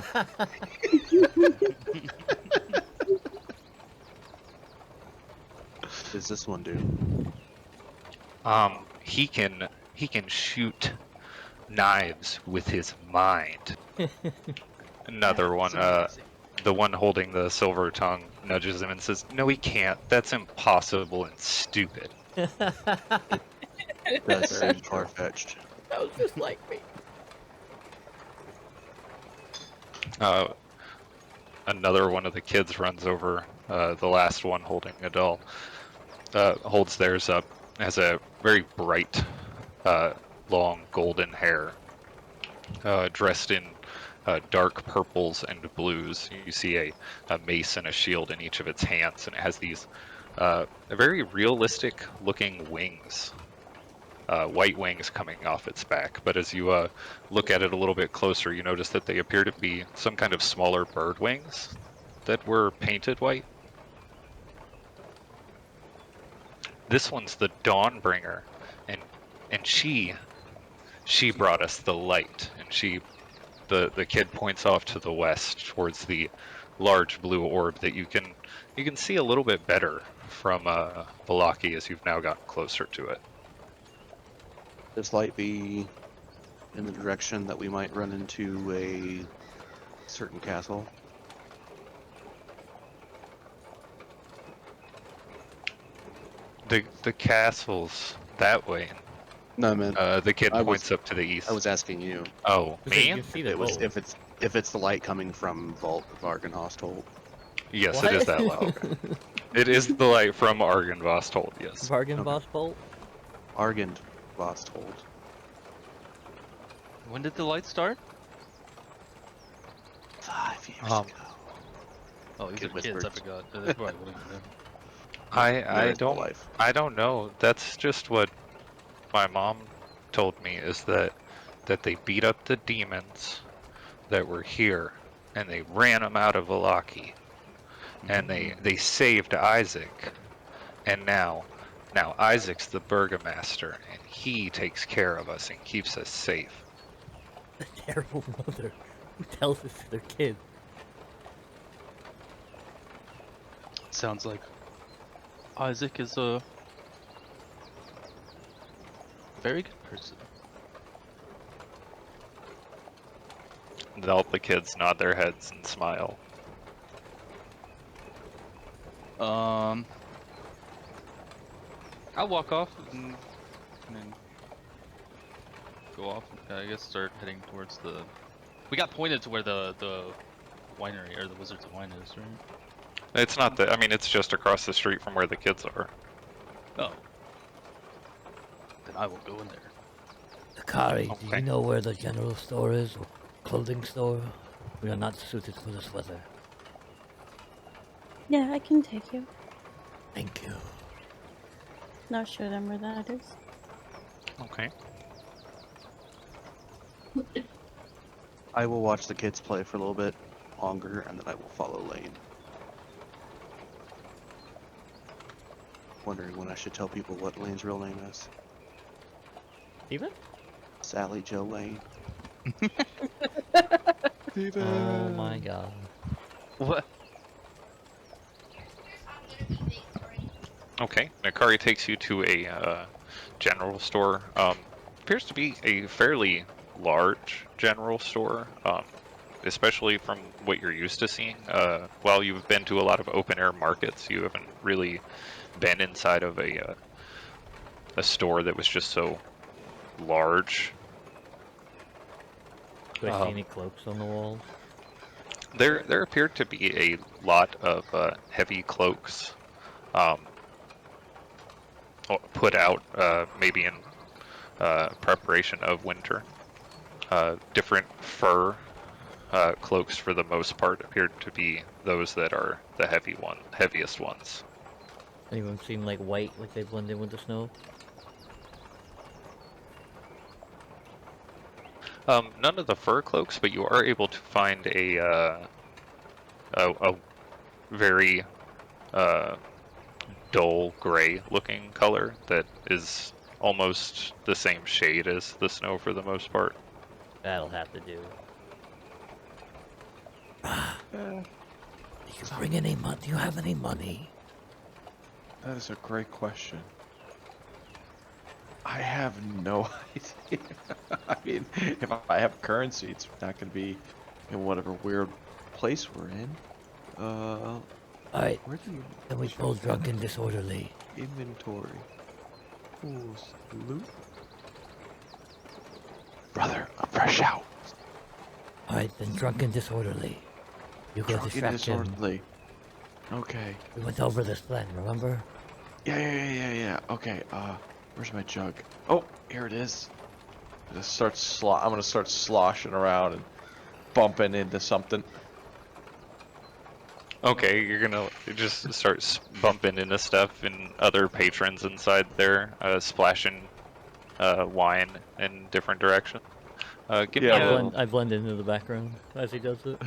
What does this one do? he can shoot knives with his mind. Another one, the one holding the silver tongue nudges him and says, "No, he can't. That's impossible and stupid." That Very seems true. far-fetched. That was just like me. Another one of the kids runs over. The last one holding a doll holds theirs up. Has a very bright, long golden hair, dressed in dark purples and blues. You see a mace and a shield in each of its hands, and it has these very realistic looking wings, white wings coming off its back. But as you look at it a little bit closer, you notice that they appear to be some kind of smaller bird wings that were painted white. This one's the Dawnbringer, and she brought us the light, and the kid points off to the west towards the large blue orb that you can see a little bit better from Vallaki as you've now gotten closer to it. This light be in the direction that we might run into a certain castle? The castle's that way. No, man. The kid I points up to the east. I was asking you. Oh, So you me? can see If the it was bowl. if it's the light coming from Vault of Argynhosthold. Yes, What? it is that light. It is the light from Argynvosthold, yes. Bargain Okay. boss bolt. Argynvosthold. When did the light start? 5 years Um, ago. Oh, these Kid are kids. I whispers. forgot. They probably wouldn't know. I There is no don't life. I don't know. That's just what my mom told me, is that they beat up the demons that were here, and they ran them out of Vallaki, and they saved Isaac, and now Isaac's the burgomaster, and he takes care of us and keeps us safe. A terrible mother who tells this to their kid. Sounds like Isaac is a very good person. All the kids nod their heads and smile. I'll walk off and then go off. I guess start heading towards the. We got pointed to where the winery or the Wizard's Wine is, right? It's not I mean, it's just across the street from where the kids are. Oh. Then I will go in there. Akari, do Okay. you know where the general store is, or clothing store? We are not suited for this weather. Yeah, I can take you. Thank you. Not show them where that is. Okay. I will watch the kids play for a little bit longer, and then I will follow Lane. Wondering when I should tell people what Lane's real name is. Steven? Sally Joe Lane. Oh my god. What? Okay. Nakari takes you to a general store. Appears to be a fairly large general store, especially from what you're used to seeing. While you've been to a lot of open air markets, you haven't really been inside of a store that was just so large. Do I see any cloaks on the walls? There appeared to be a lot of heavy cloaks put out, maybe in preparation of winter. Different fur cloaks, for the most part, appeared to be those that are the heaviest ones. Any of them seem like white, like they blend in with the snow? None of the fur cloaks, but you are able to find a very dull gray looking color that is almost the same shade as the snow for the most part. That'll have to do. Do you bring any money? Do you have any money? That is a great question. I have no idea. I mean, if I have currency, it's not going to be in whatever weird place we're in. Alright, Where do you then we pull drunk and disorderly. inventory? Pools, loot. Brother, a fresh out. Alright, then drunk and disorderly. You go Drunk and distract him. disorderly. Okay. We went over this then, remember? Yeah. Okay. Where's my jug? Oh, here it is. I'm gonna start sloshing around and bumping into something. Okay, you're gonna just start bumping into stuff and other patrons inside there, splashing wine in different directions. Give Yeah, me well- I blend into the background as he does it.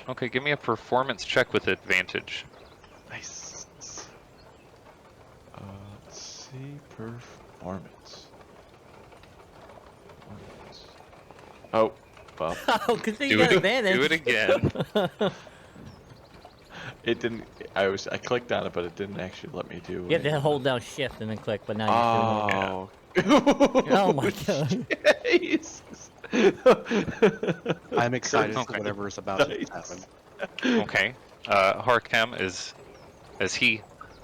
okay. Give me a performance check with advantage. Nice. Let's see, performance. Oh, well, Oh, good thing you Do got it, advantage. do it again. it didn't. I clicked on it, but it didn't actually let me do. You have to hold down shift and then click, but now you're doing it. Oh. Oh my god. Jesus. I'm excited for Okay. whatever is about to Nice. happen. Okay. Harkham is as he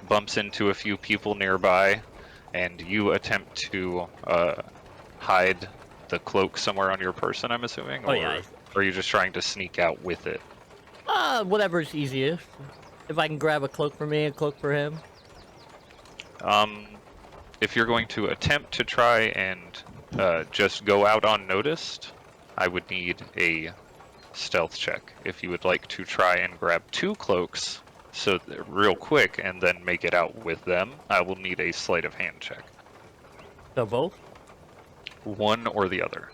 bumps into a few people nearby, and you attempt to hide the cloak somewhere on your person. I'm assuming. Oh, yeah. Or are you just trying to sneak out with it? Whatever's easiest. If I can grab a cloak for me, a cloak for him. If you're going to attempt to try and just go out unnoticed, I would need a stealth check. If you would like to try and grab 2 cloaks, real quick, and then make it out with them, I will need a sleight of hand check. So both? One or the other.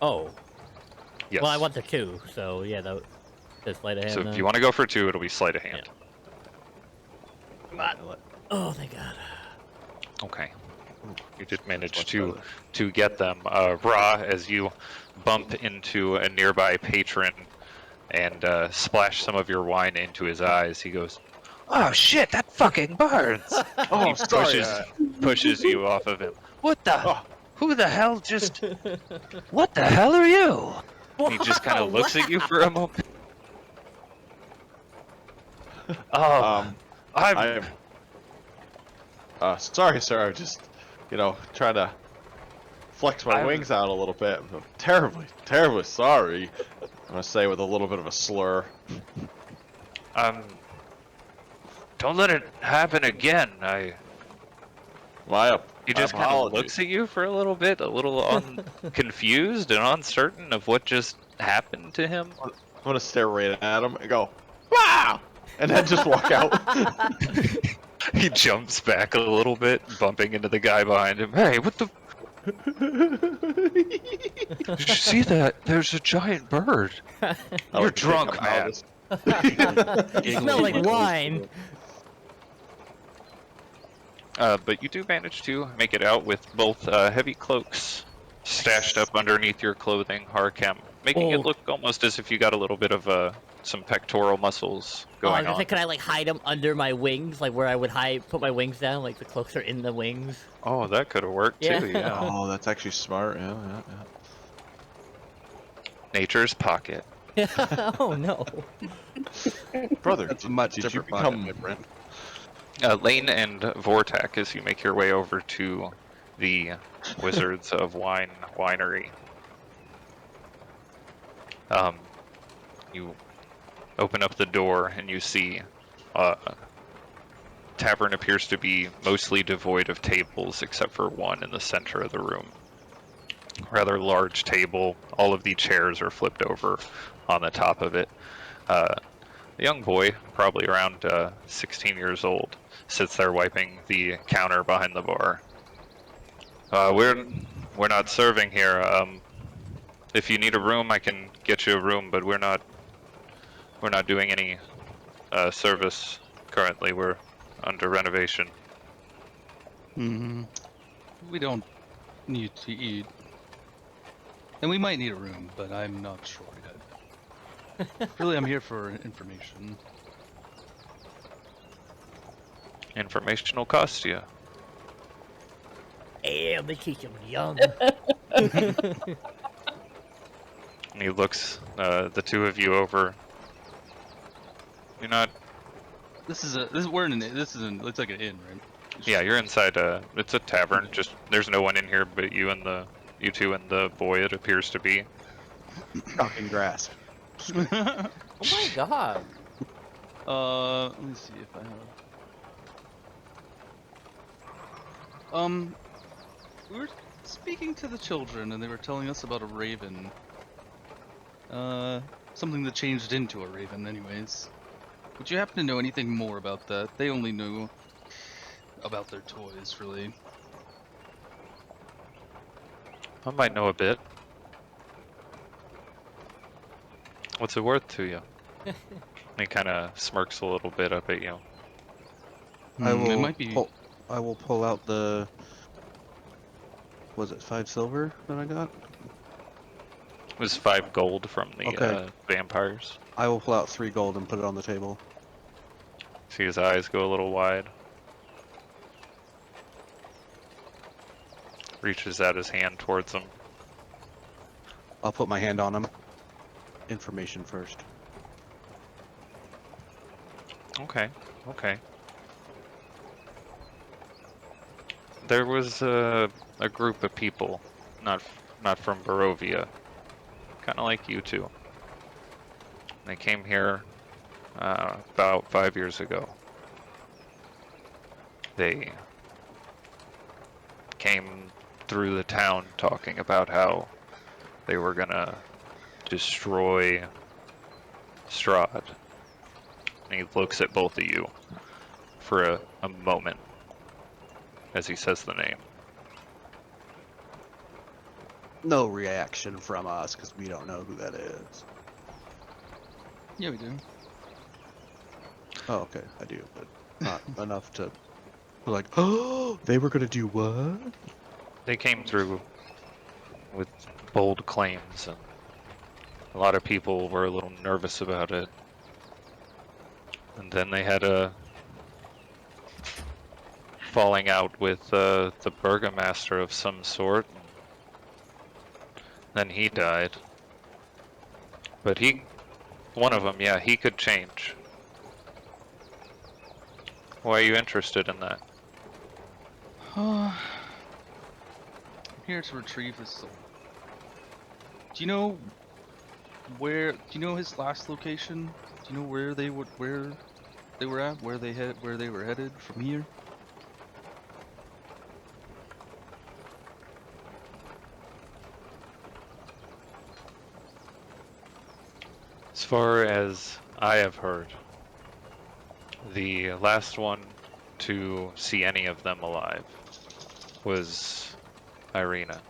Oh. Yes. Well, I want the 2, so yeah, that just sleight of hand. So then. if you want to go for 2, it'll be sleight of hand. Oh, thank god. Okay. You did manage much to get them. Ra, as you bump into a nearby patron and splash some of your wine into his eyes, he goes, "Oh shit, that fucking burns!" Oh, He sorry. pushes you off of him. What the? Oh. Who the hell just? What the hell are you? And he just kind of looks at you for a moment. Oh, I am. Sorry, sir. I'm just, trying to flex my wings out a little bit. I'm terribly sorry. I'm gonna say with a little bit of a slur. Don't let it happen again. He just kind of looks at you for a little bit, a little confused and uncertain of what just happened to him. I'm gonna stare right at him and go, "Wow!" and then just walk out. He jumps back a little bit, bumping into the guy behind him. Hey, what the? Did you see that? There's a giant bird. You're drunk, man. You smell like wine. But you do manage to make it out with both heavy cloaks stashed up underneath your clothing, Harkham, making it Oh. look almost as if you got a little bit of some pectoral muscles going on. Could I like hide them under my wings, like where I would put my wings down, like the cloaks are in the wings? Oh, that could have worked Yeah. too. Yeah. Oh, that's actually smart. Yeah. Nature's pocket. Oh no. Brother, That's a much did you different pocket, become my friend. Lane and Vortak, as you make your way over to the Wizards of Wine winery. You open up the door and you see tavern appears to be mostly devoid of tables except for one in the center of the room. Rather large table. All of the chairs are flipped over on the top of it. A young boy, probably around 16 years old, sits there wiping the counter behind the bar. We're not serving here. If you need a room, I can get you a room, but we're not doing any service currently. We're under renovation. Mm-hmm. We don't need to eat. And we might need a room, but I'm not sure yet. Really, I'm here for information. Information will cost you. Damn, they keep him young. And he looks the two of you over. You're not. Looks like an inn, right? Yeah, you're inside it's a tavern. Okay. Just there's no one in here but you two and the boy. It appears to be. Talking grass. Oh my god. Let me see if I have. We were speaking to the children, and they were telling us about a raven. Something that changed into a raven, anyways. Would you happen to know anything more about that? They only knew about their toys, really. I might know a bit. What's it worth to you? And he kind of smirks a little bit up at you. I It will might be. I will pull out the. Was it 5 silver that I got? It was 5 gold from the Okay. vampires. I will pull out 3 gold and put it on the table. See his eyes go a little wide. Reaches out his hand towards him. I'll put my hand on him. Information first. Okay, okay. There was a group of people, not from Barovia, kind of like you two. They came here about 5 years ago. They came through the town talking about how they were gonna destroy Strahd. And he looks at both of you for a moment as he says the name. No reaction from us because we don't know who that is. Yeah, we do. Oh, okay, I do, but not enough to be like, oh, they were gonna do what? They came through with bold claims, and a lot of people were a little nervous about it. And then they had a falling out with the burgomaster of some sort. Then he died. But one of them, yeah, he could change. Why are you interested in that? I'm here to retrieve his soul. Do you know where? Do you know his last location? Do you know where they were at? Where they were headed from here? As far as I have heard, the last one to see any of them alive was Irina.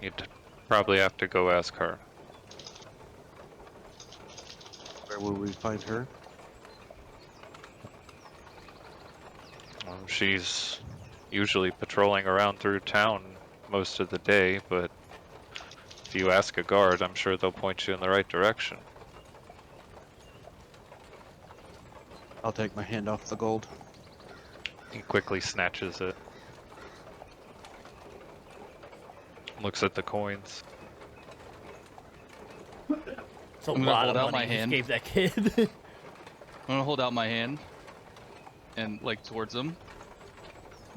You'd probably have to go ask her. Where will we find her? She's usually patrolling around through town most of the day, but if you ask a guard, I'm sure they'll point you in the right direction. I'll take my hand off the gold. He quickly snatches it. Looks at the coins. It's a I'm gonna lot hold of out money my you just hand. gave that kid. I'm gonna hold out my hand and like towards him,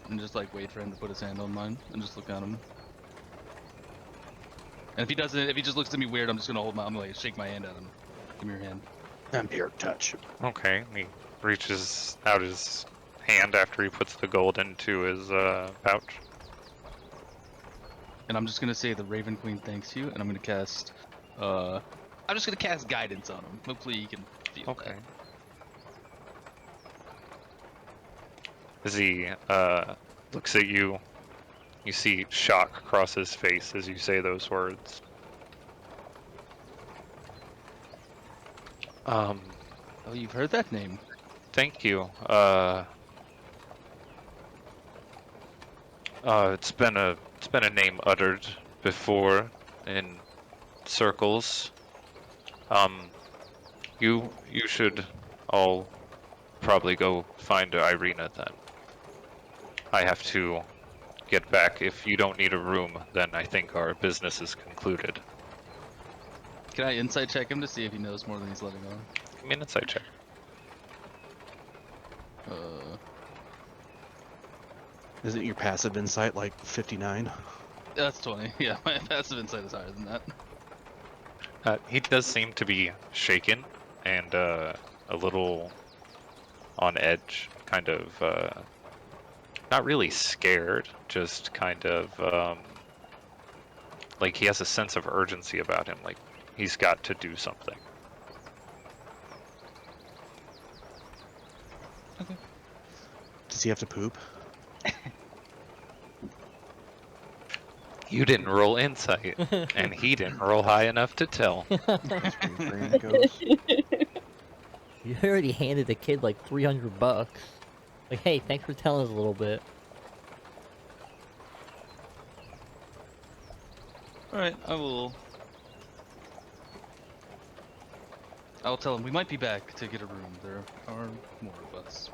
and just like wait for him to put his hand on mine, and just look at him. And if he doesn't, if he just looks at me weird, I'm just gonna I'm gonna like shake my hand at him. Give me your hand. Vampire touch. Okay, he reaches out his hand after he puts the gold into his pouch. And I'm just gonna say the Raven Queen thanks you, and I'm gonna cast. I'm just gonna cast guidance on him. Hopefully he can feel Okay. that. As he looks at you, you see shock cross his face as you say those words. Oh, you've heard that name. Thank you. It's been a name uttered before in circles. You should all probably go find Irina then. I have to get back. If you don't need a room, then I think our business is concluded. Can I insight check him to see if he knows more than he's letting on? Give me an insight check. Isn't your passive insight like 59? That's 20. Yeah, my passive insight is higher than that. He does seem to be shaken and a little on edge, kind of not really scared, just kind of like he has a sense of urgency about him, like he's got to do something. Does he have to poop? You didn't roll insight, and he didn't roll high enough to tell. That's where your brain goes. You already handed the kid like $300. Like, hey, thanks for telling us a little bit. Alright, I'll tell him we might be back to get a room. There are more of us.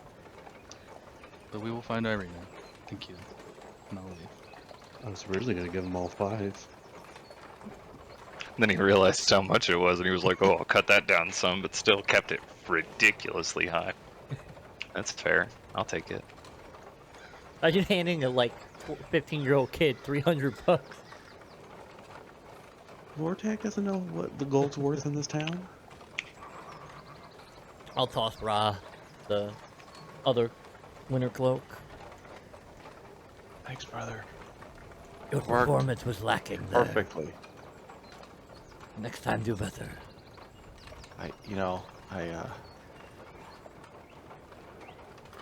But we will find Irina. Thank you. And I'll leave. I was originally going to give them all 5. And then he realized how much it was, and he was like, "Oh, I'll cut that down some," but still kept it ridiculously high. That's fair. I'll take it. Imagine handing a like 15-year-old kid $300. Vortec doesn't know what the gold's worth in this town? I'll toss Ra the other winter cloak. Thanks, brother. Your Worked performance was lacking there. Perfectly. Next time, do better.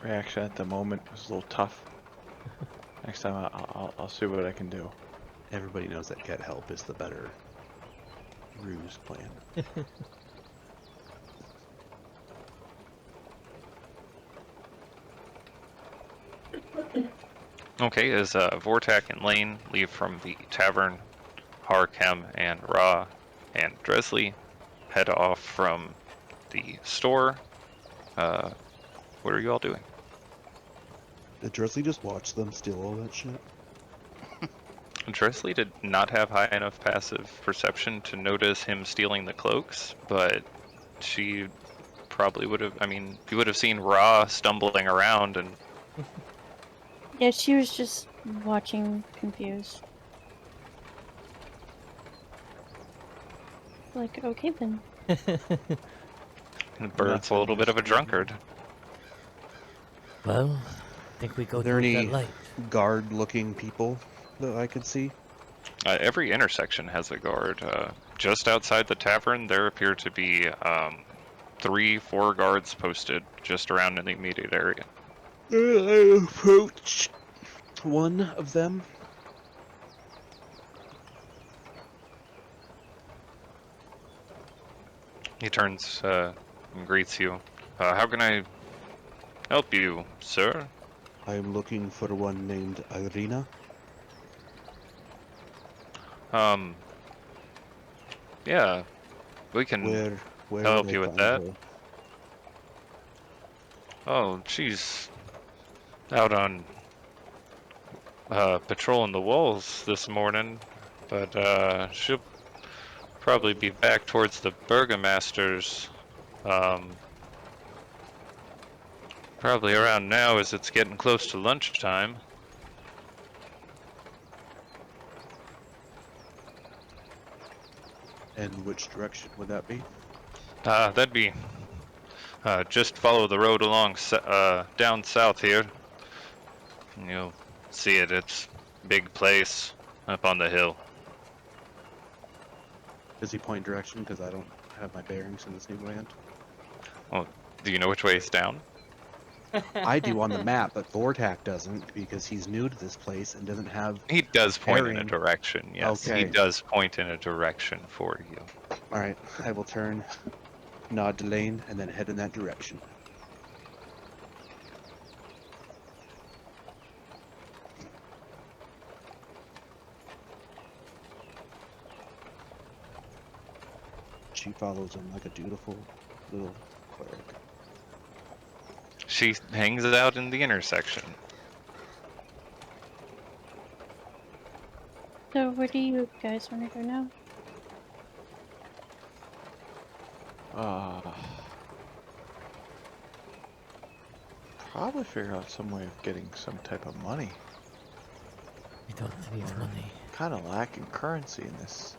Reaction at the moment was a little tough. Next time I'll see what I can do. Everybody knows that get help is the better ruse plan. Okay, as Vortak and Lane leave from the tavern, Harkem and Ra and Dresley head off from the store. What are you all doing? Did Dresley just watch them steal all that shit? Dresley did not have high enough passive perception to notice him stealing the cloaks, but she probably would have. I mean, you would have seen Ra stumbling around, and Yeah, she was just watching, confused. Like, okay then. the bird's a little bit of a drunkard. Well, I think we go Are there towards any that light. guard-looking people that I could see? Every intersection has a guard. Just outside the tavern, there appear to be 3-4 guards posted just around in the immediate area. I approach one of them. He turns and greets you. How can I help you, sir? I am looking for one named Irina. Yeah, we can Where help would I you with find that. her? Oh, she's out on patrolling the walls this morning, but she'll probably be back towards the Burgomaster's probably around now as it's getting close to lunchtime. And which direction would that be? That'd be just follow the road along down south here. And you'll see it. It's a big place up on the hill. Does he point direction? Because I don't have my bearings in this new land. Do you know which way is down? I do on the map, but Vortak doesn't because he's new to this place and doesn't have. He does point in a Bearing. direction, yes. He Okay. does point in a direction for you. All right, I will turn, nod to Lane, and then head in that direction. She follows him like a dutiful little cleric. She hangs out in the intersection. So where do you guys want to go now? Probably figure out some way of getting some type of money. We don't need money. Kind of lacking currency in this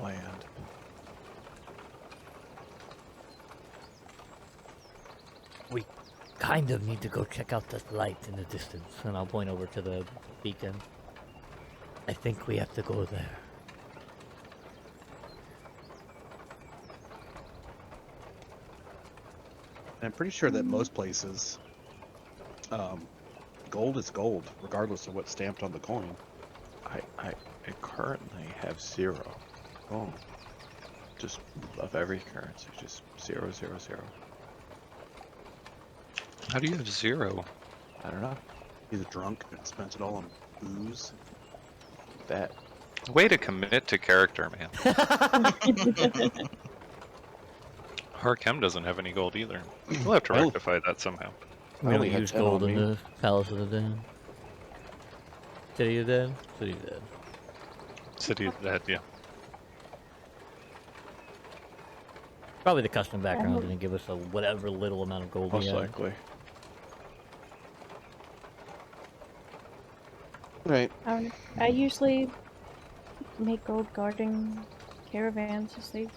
land. We kind of need to go check out that light in the distance, and I'll point over to the beacon. I think we have to go there. I'm pretty sure that most places, gold is gold, regardless of what's stamped on the coin. I currently have 0. Oh, Just of every currency, just 0, 0, 0. How do you have 0? I don't know. he's a drunk and spent it all on booze. That Way to commit to character, man. Harkem doesn't have any gold either. We'll have to Oh. rectify that somehow. We I don't only had use 10 gold on in me. the Palace of the Dead. City of the Dead? City of the Dead. City of the Dead, yeah. Probably the custom background didn't give us a whatever little amount of gold we most had. likely. Right. I usually make gold guarding caravans as they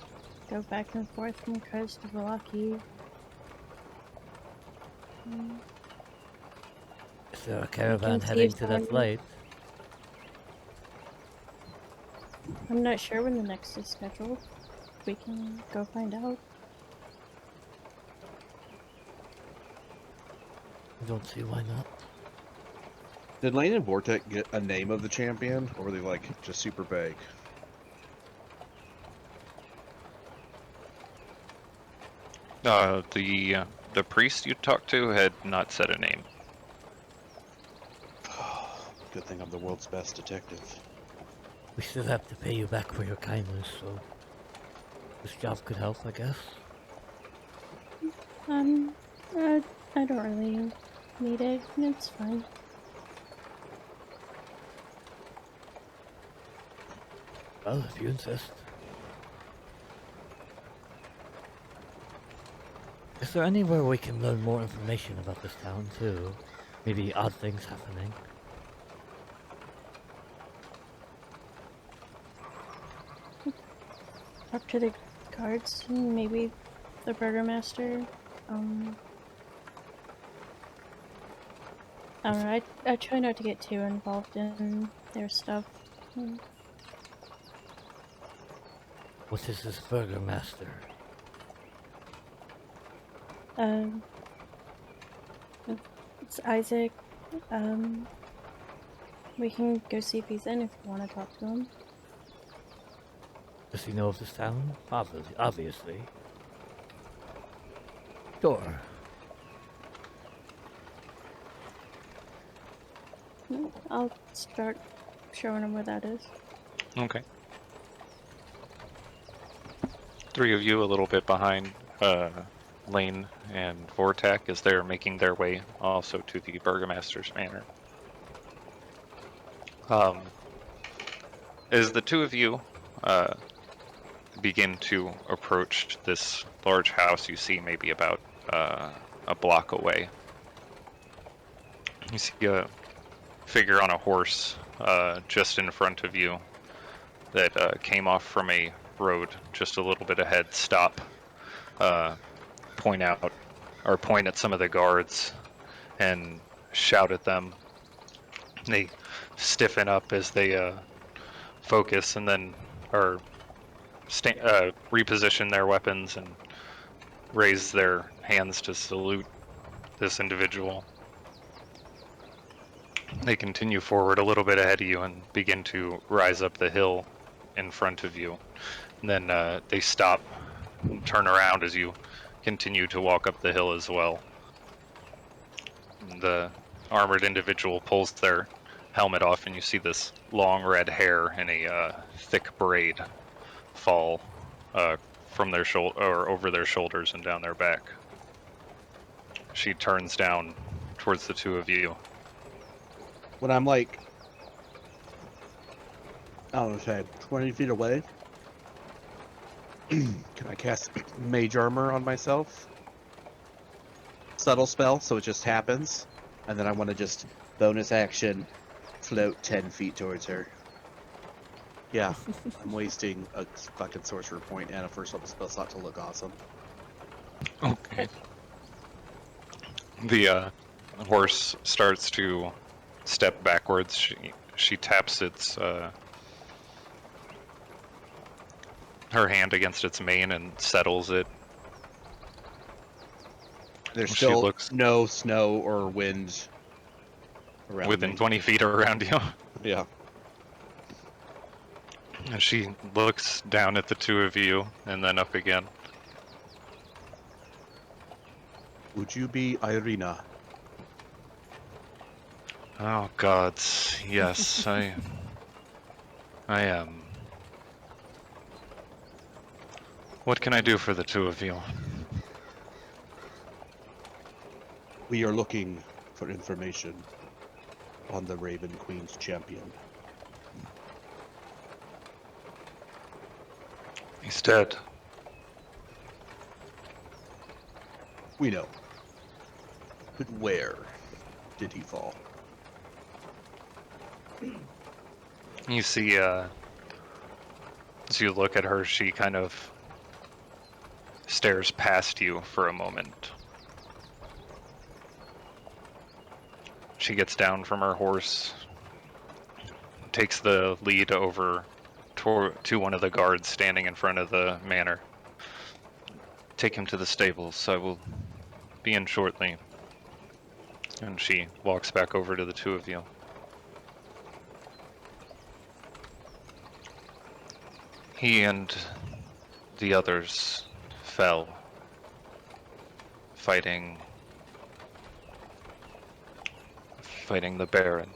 go back and forth from coast to Vallaki. Is there a caravan see heading if to that someone- flight? I'm not sure when the next is scheduled. We can go find out. I don't see why not. Did Lane and Vortek get a name of the champion, or were they like just super vague? The priest you talked to had not said a name. Good thing I'm the world's best detective. We still have to pay you back for your kindness, so this job could help, I guess. I don't really need it. It's fine. Well, if you insist. Is there anywhere we can learn more information about this town, too? Maybe odd things happening? Up to the guards, and maybe the burgomaster. I don't know. I try not to get too involved in their stuff. What is this burgomaster? It's Isaac. We can go see if he's in if you want to talk to him. Does he know of this town? Obviously. Sure. I'll start showing him where that is. Okay. 3 of you a little bit behind Lane and Vortek as they're making their way also to the Burgomaster's Manor. As the 2 of you begin to approach this large house, you see maybe about a block away. You see a figure on a horse just in front of you that came off from a road just a little bit ahead, stop, point at some of the guards and shout at them. They stiffen up as they focus and then reposition their weapons and raise their hands to salute this individual. They continue forward a little bit ahead of you and begin to rise up the hill in front of you. And then they stop and turn around as you continue to walk up the hill as well. The armored individual pulls their helmet off and you see this long red hair in a thick braid fall from their shoulder or over their shoulders and down their back. She turns down towards the two of you. When I'm like, I don't know, say 20 feet away, can I cast Mage Armor on myself? Subtle spell, so it just happens. And then I want to just bonus action float 10 feet towards her. Yeah, I'm wasting a fucking sorcerer point and a first level spell slot to look awesome. Okay. The horse starts to step backwards. She taps its her hand against its mane and settles it. There's She still looks no snow or wind around within me. 20 feet around you. Yeah. And she looks down at the two of you and then up again. Would you be Irina? Oh gods, yes, I am. What can I do for the two of you? We are looking for information on the Raven Queen's champion. He's dead. We know. But where did he fall? You see, as you look at her, she kind of stares past you for a moment. She gets down from her horse, takes the lead over to one of the guards standing in front of the manor. Take him to the stables. I will be in shortly. And she walks back over to the two of you. He and the others fell, fighting the Baron.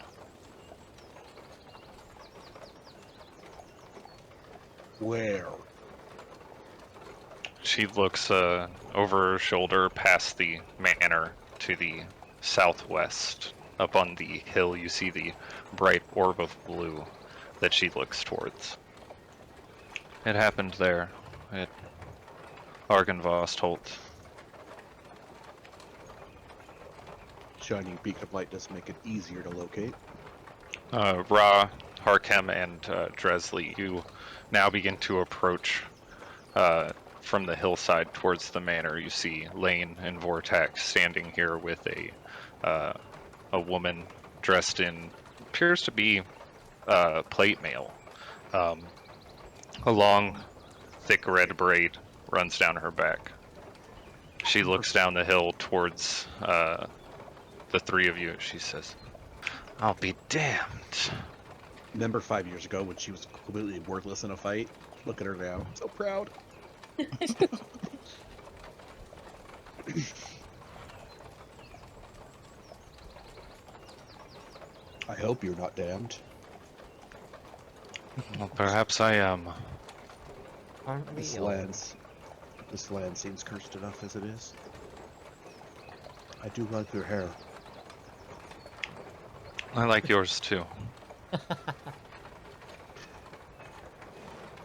Where? She looks over her shoulder past the manor to the southwest. Up on the hill, you see the bright orb of blue that she looks towards. It happened there, at Argynvost Holt. Shining beacon of light does make it easier to locate. Ra, Harkem, and Dresley, you now begin to approach from the hillside towards the manor. You see Lane and Vortax standing here with a woman dressed in appears to be plate mail. A long, thick red braid runs down her back. She looks down the hill towards the three of you. She says, "I'll be damned." Remember 5 years ago when she was completely worthless in a fight? Look at her now. So proud. I hope you're not damned. Well, perhaps I am. Aren't we This all? land seems cursed enough as it is. I do like your hair. I like yours too.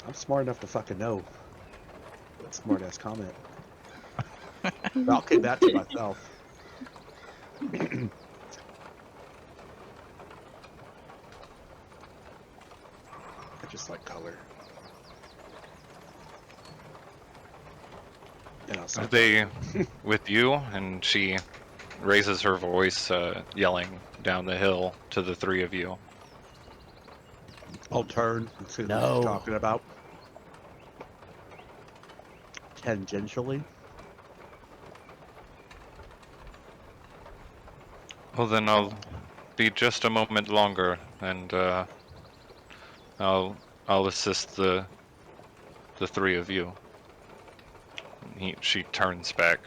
I'm smart enough to fucking know. Smart ass comment. I'll keep that to myself. I just like color. And I'll Are stop. they with you? And she raises her voice, yelling down the hill to the three of you. I'll turn and see what No. she's talking about. Tangentially. Well, then I'll be just a moment longer, and I'll assist the three of you. She turns back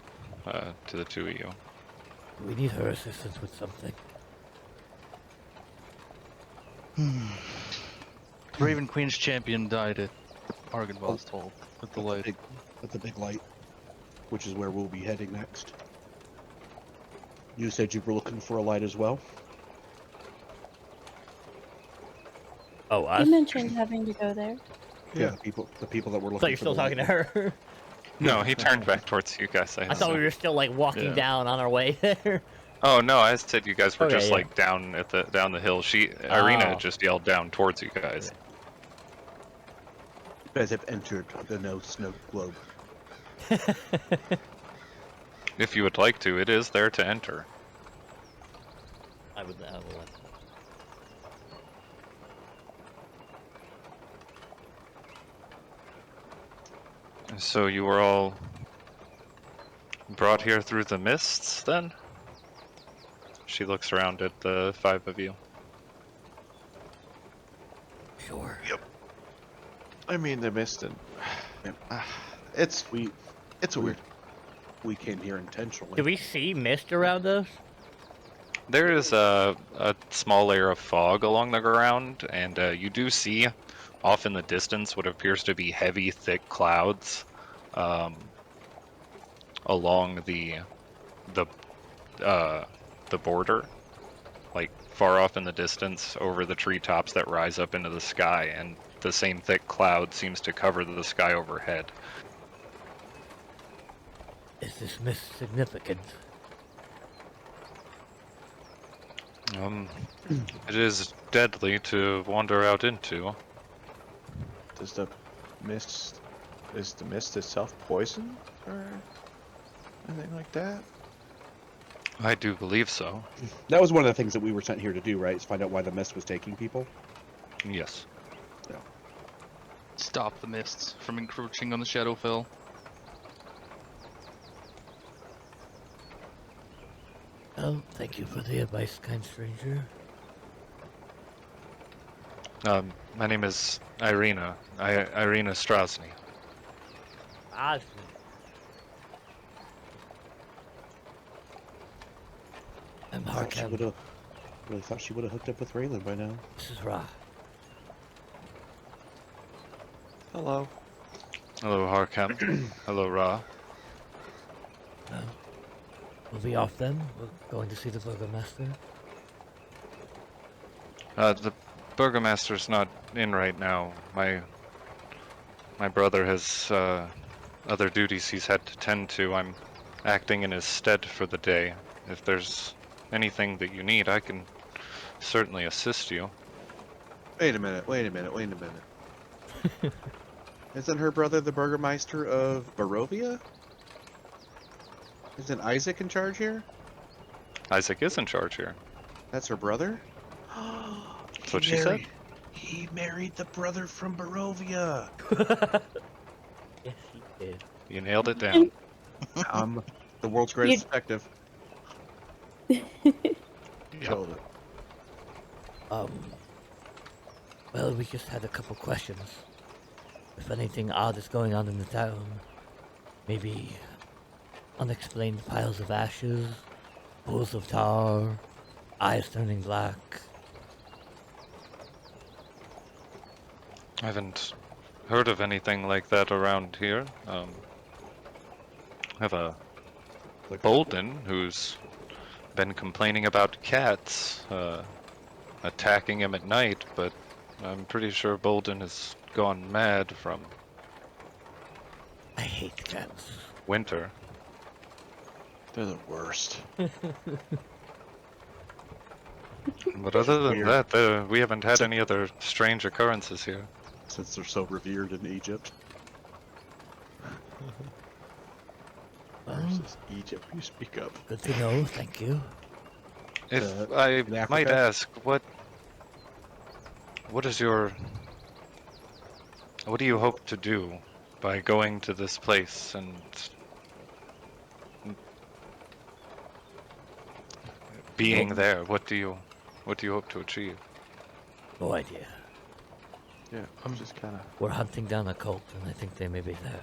to the two of you. We need her assistance with something. Raven Queen's champion died at Argynvost Holt with the light. at the big light, which is where we'll be heading next. You said you were looking for a light as well? Oh, You us? mentioned having to go there. Yeah, the people that were looking So you're for still the talking to light. her? No, he turned back towards you guys. I thought we were still like walking Yeah. down on our way there. Oh no, I said you guys were Okay, just yeah. like down the hill. Irina Oh. just yelled down towards you guys. You guys have entered the no snow globe. If you would like to, it is there to enter. I will let. So you were all brought here through the mists, then? She looks around at the 5 of you. Sure. I mean, the mist and it's weird. We came here intentionally. Do we see mist around us? There is a small layer of fog along the ground, and you do see off in the distance what appears to be heavy, thick clouds along the border, like far off in the distance over the treetops that rise up into the sky, and the same thick cloud seems to cover the sky overhead. Is this mist significant? It is deadly to wander out into. Is the mist itself poison or anything like that? I do believe so. That was one of the things that we were sent here to do, right? Is find out why the mist was taking people. Yes. Stop the mists from encroaching on the Shadowfell. Oh, thank you for the advice, kind stranger. My name is Irina. Irina Strasny. Ah, I'm Thought she Harkem. really thought she would have hooked up with Raylan by now. This is Ra. Hello. Hello, Harkem. Hello, Ra. Well, we'll be off then. We're going to see the Burgomaster. The Burgomaster's not in right now. My brother has other duties he's had to tend to. I'm acting in his stead for the day. If there's anything that you need, I can certainly assist you. Wait a minute. Isn't her brother the Burgermeister of Barovia? Isn't Isaac in charge here? Isaac is in charge here. That's her brother? That's what she said. He married the brother from Barovia. Yes, he did. You nailed it down. The world's greatest detective. Killed it. Well, we just had a couple questions. If anything odd is going on in the town, maybe unexplained piles of ashes, pools of tar, eyes turning black. I haven't heard of anything like that around here. I have a Bolden who's been complaining about cats attacking him at night, but I'm pretty sure Bolden has gone mad from I hate cats. winter. They're the worst. But other than Weird. that, we haven't had any other strange occurrences here. Since they're so revered in Egypt. Well, Versus Egypt, you speak up. good to know, thank you. If I I in might Africa? ask, what is your... What do you hope to do by going to this place and being there? What do you hope to achieve? No idea. Yeah, I'm just kind of. We're hunting down a cult, and I think they may be there.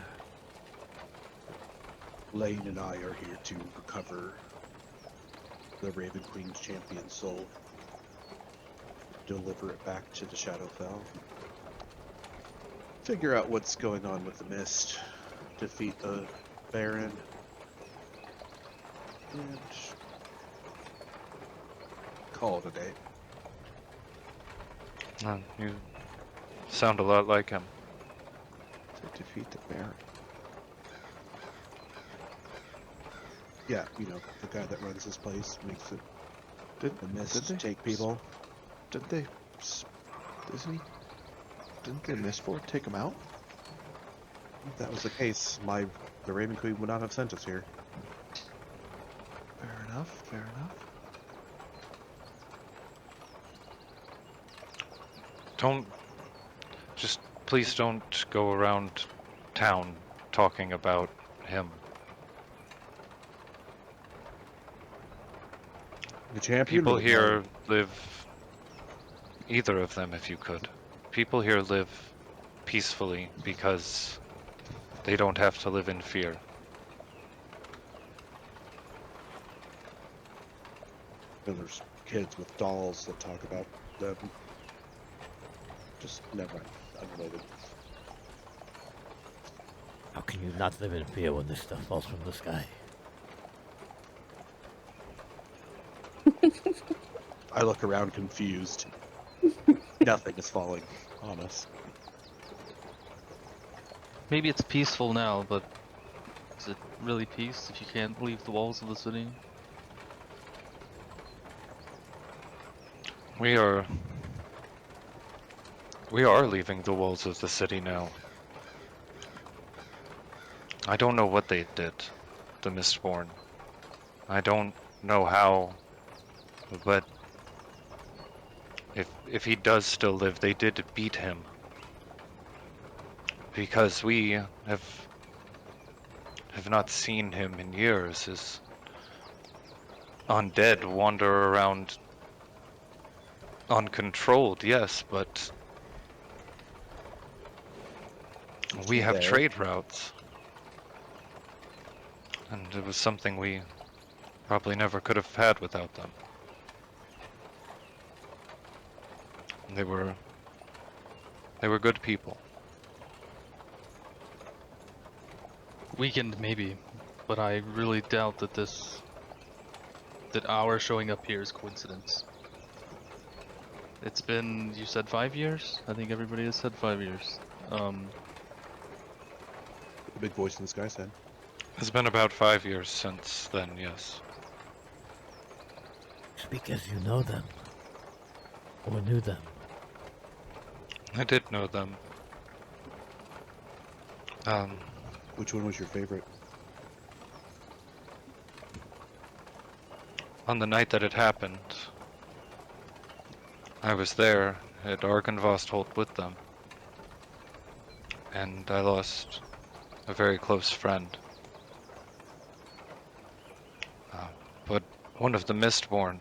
Lane and I are here to recover the Raven Queen's champion soul. Deliver it back to the Shadowfell. Figure out what's going on with the mist. defeat the Baron. And call it a day. You sound a lot like him. To defeat the Baron. Yeah, you know, the guy that runs this place makes it Did the mist they take people. Didn't they? Didn't the Mistborn take him out? If that was the case, the Raven Queen would not have sent us here. Fair enough. Fair enough. Please don't go around town talking about him. The champion. People or the here Baron? live, either of them if you could. People here live peacefully because they don't have to live in fear. There's kids with dolls that talk about them. Just never mind. Unrelated. How can you not live in fear when this stuff falls from the sky? I look around confused. Nothing is falling on us. Maybe it's peaceful now, but is it really peace if you can't leave the walls of the city? We are leaving the walls of the city now. I don't know what they did, the Mistborn. I don't know how, but if he does still live, they did beat him. Because we have not seen him in years. His undead wander around uncontrolled, yes, but we have There. trade routes. And it was something we probably never could have had without them. They were good people. Weakened maybe, but I really doubt that that our showing up here is coincidence. It's been, you said 5 years? I think everybody has said 5 years. The big voice in the sky said. It's been about 5 years since then, yes. Speak as you know them. Or knew them. I did know them. Which one was your favorite? On the night that it happened, I was there at Argynvostholt with them. And I lost a very close friend. But one of the Mistborn,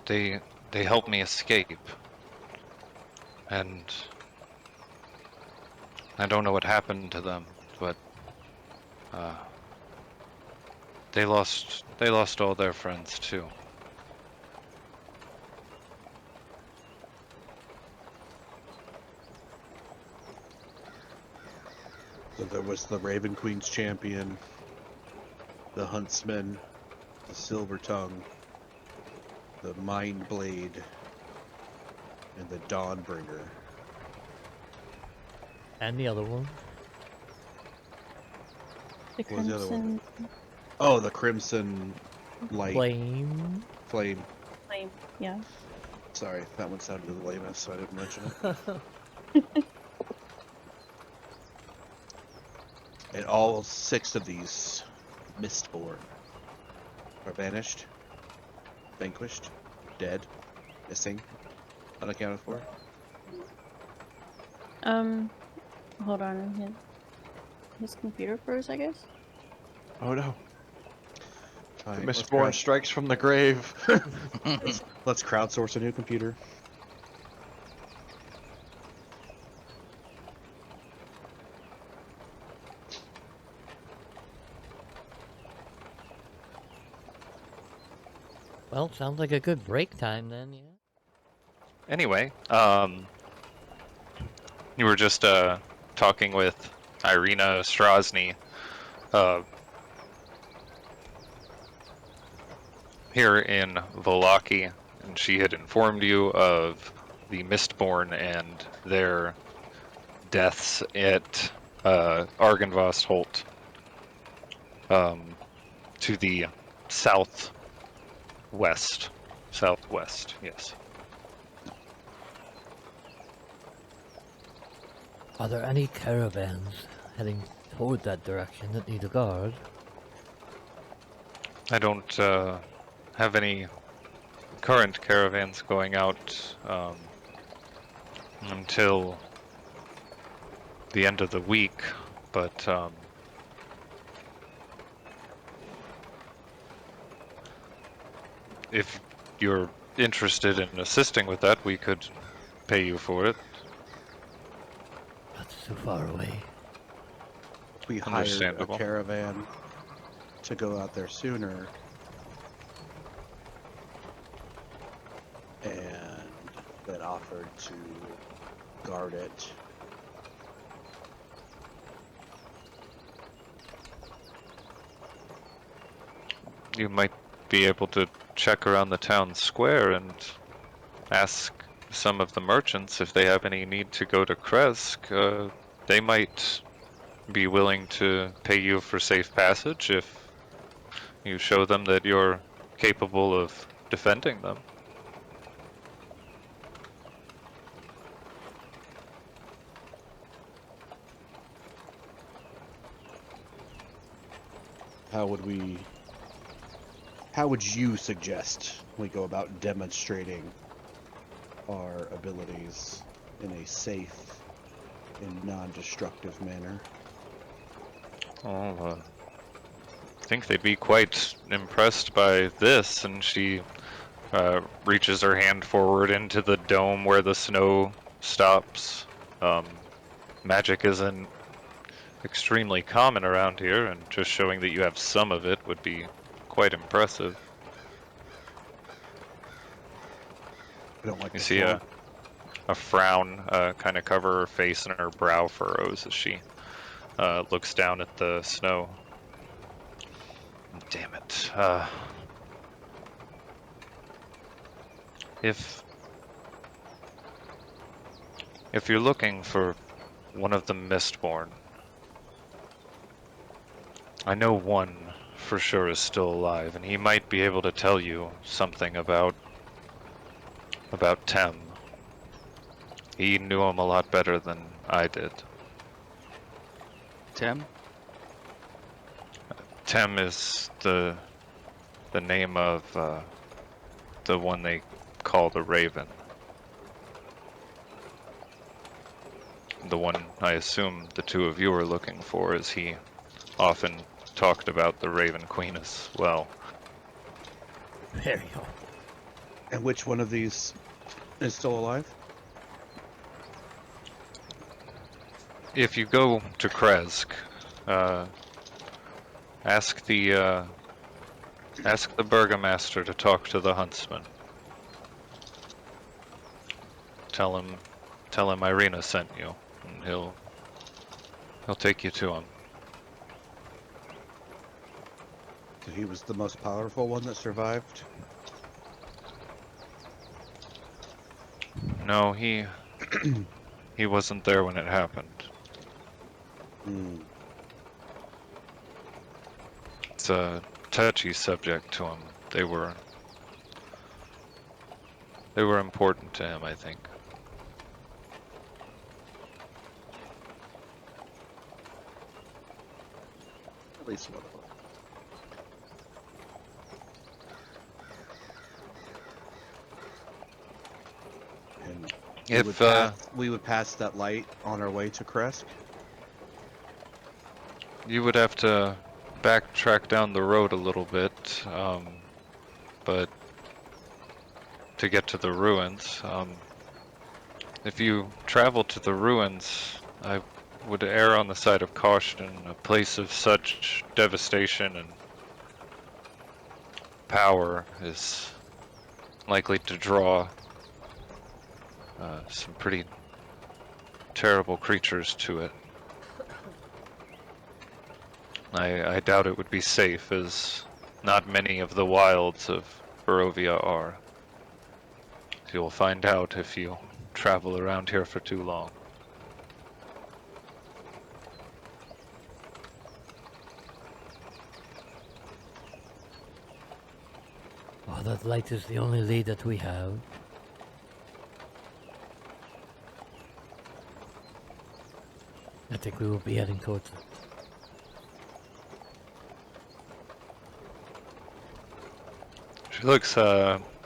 they helped me escape. And I don't know what happened to them, but they lost all their friends too. So there was the Raven Queen's champion, the Huntsman, the Silver Tongue, the Mind Blade, and the Dawnbringer. And the other one. The What was the other one? Crimson Oh, the Crimson Light Flame. Flame. Flame. Yeah. Sorry, that one sounded the lamest, so I didn't mention it. And all 6 of these Mistborn are vanished, vanquished, dead, missing, unaccounted for. Hold on. His computer froze, I guess. Oh no. All The right, let's Mistborn strikes from the grave. let's crowdsource a new computer. Well, sounds like a good break time then, yeah. Anyway, you were just talking with Irina Strasny, here in Vallaki, and she had informed you of the Mistborn and their deaths at Argynvost Holt, to the southwest. Southwest, yes. Are there any caravans heading toward that direction that need a guard? I don't have any current caravans going out until the end of the week, but if you're interested in assisting with that, we could pay you for it. That's too far away. We hired a Understandable. caravan to go out there sooner, and that offered to guard it. You might be able to check around the town square and ask some of the merchants if they have any need to go to Kresk. They might be willing to pay you for safe passage if you show them that you're capable of defending them. How would you suggest we go about demonstrating our abilities in a safe and non-destructive manner? Oh, I think they'd be quite impressed by this, and she reaches her hand forward into the dome where the snow stops. Magic isn't extremely common around here, and just showing that you have some of it would be quite impressive. I don't like You the see thought. a frown kind of cover her face, and her brow furrows as she looks down at the snow. Damn it. If you're looking for one of the Mistborn, I know one for sure is still alive, and he might be able to tell you something about Tem. He knew him a lot better than I did. Tem? Tem is the name of the one they call the Raven. The one I assume the two of you are looking for, as he often talked about the Raven Queen as well. There you go. And which one of these is still alive? If you go to Kresk, ask the Burgomaster to talk to the huntsman. Tell him Irina sent you, and he'll take you to him. So he was the most powerful one that survived? No, he wasn't there when it happened. Hmm. It's a touchy subject to him. They were important to him, I think. At least one of them. And If we would pass that light on our way to Kresk. you would have to backtrack down the road a little bit, but to get to the ruins. If you travel to the ruins, I would err on the side of caution. A place of such devastation and power is likely to draw some pretty terrible creatures to it. I doubt it would be safe, as not many of the wilds of Barovia are. You'll find out if you travel around here for too long. Well, that light is the only lead that we have. I think we will be heading towards it. She looks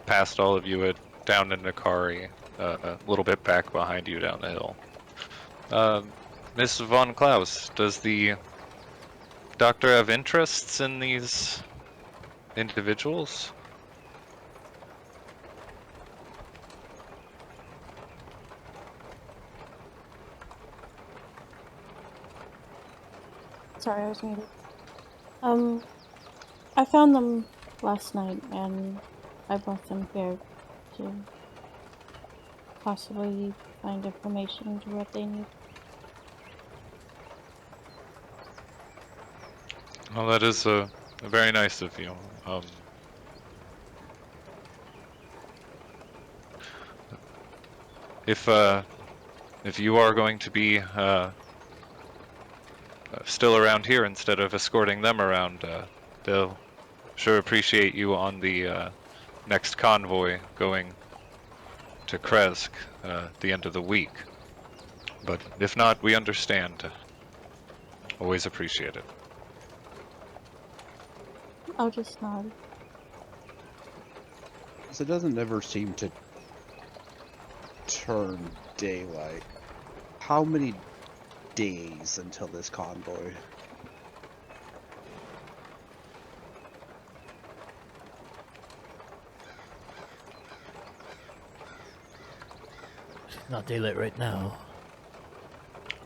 past all of you down in Nakari, a little bit back behind you down the hill. Miss Von Klaus, does the doctor have interests in these individuals? Sorry, I was muted. I found them last night, and I brought them here to possibly find information into what they need. Well, that is very nice of you. If you are going to be still around here instead of escorting them around, they'll sure appreciate you on the next convoy going to Kresk the end of the week. But if not, we understand. Always appreciate it. I'll just nod. So it doesn't ever seem to turn daylight. How many days until this convoy? It's not daylight right now.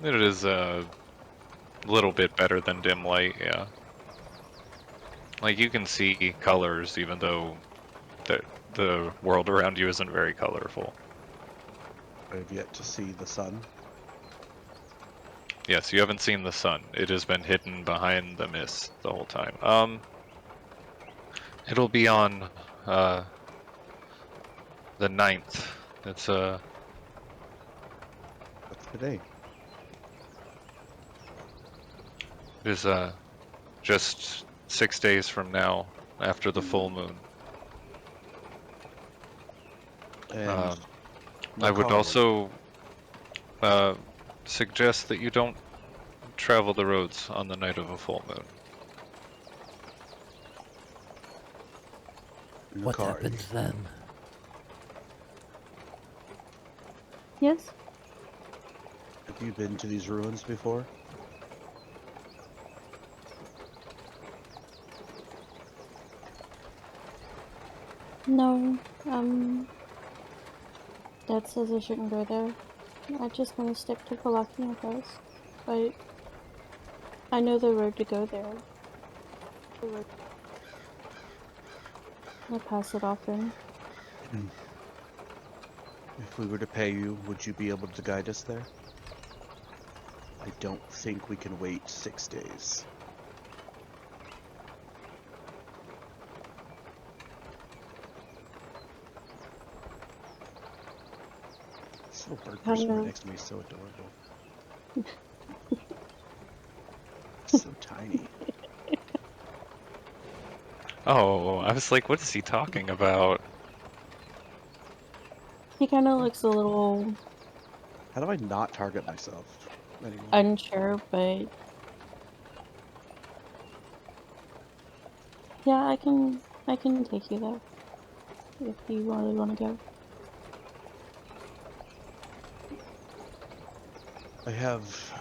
It is a little bit better than dim light, yeah. Like, you can see colors even though the world around you isn't very colorful. I have yet to see the sun. Yes, you haven't seen the sun. It has been hidden behind the mist the whole time. It'll be on the 9th. It's What's today? it is just 6 days from now, after the full moon. And I would Nakari. also suggest that you don't travel the roads on the night of a full moon. What Nakari. happens then? Yes? Have you been to these ruins before? No, Dad says I shouldn't go there. I'm just gonna stick to Vallaki, I guess. But I know the road to go there. I pass it often. If we were to pay you, would you be able to guide us there? I don't think we can wait 6 days. This little bird person right next to me is so adorable. So tiny. Oh, I was like, what is he talking about? He kind of looks a little How do I not target myself anymore? unsure, but yeah, I can take you there if you really want to go. I have...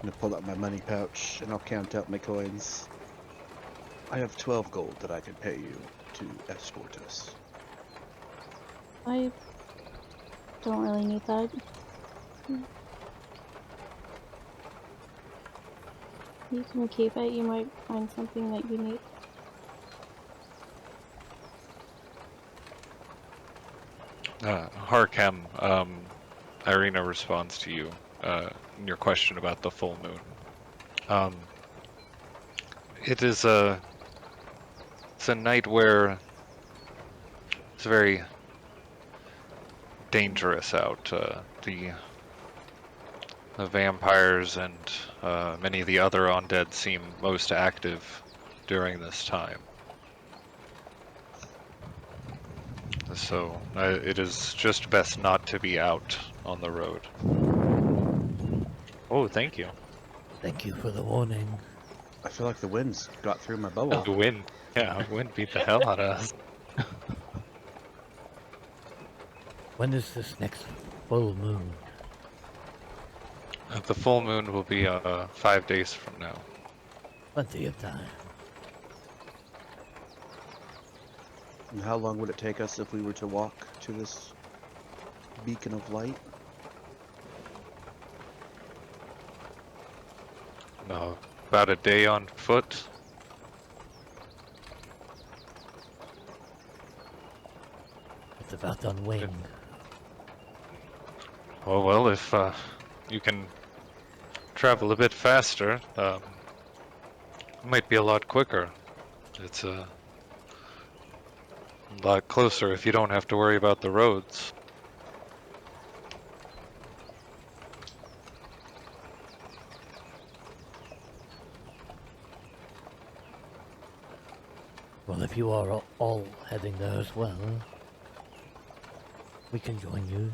I'm gonna pull out my money pouch and I'll count out my coins. I have 12 gold that I can pay you to escort us. I don't really need that. You can keep it, you might find something that you need. Harkem, Irina responds to you. your question about the full moon. It is a night where it's very dangerous out. The vampires and many of the other undead seem most active during this time. So it is just best not to be out on the road. Oh, thank you. Thank you for the warning. I feel like the winds got through my bubble. The wind. Yeah, the wind beat the hell out of us. When is this next full moon? The full moon will be 5 days from now. Plenty of time. And how long would it take us if we were to walk to this beacon of light? No, about a day on foot. It's about on wing. Oh well, if you can travel a bit faster, it might be a lot quicker. It's a lot closer if you don't have to worry about the roads. Well, if you are all heading there as well, we can join you.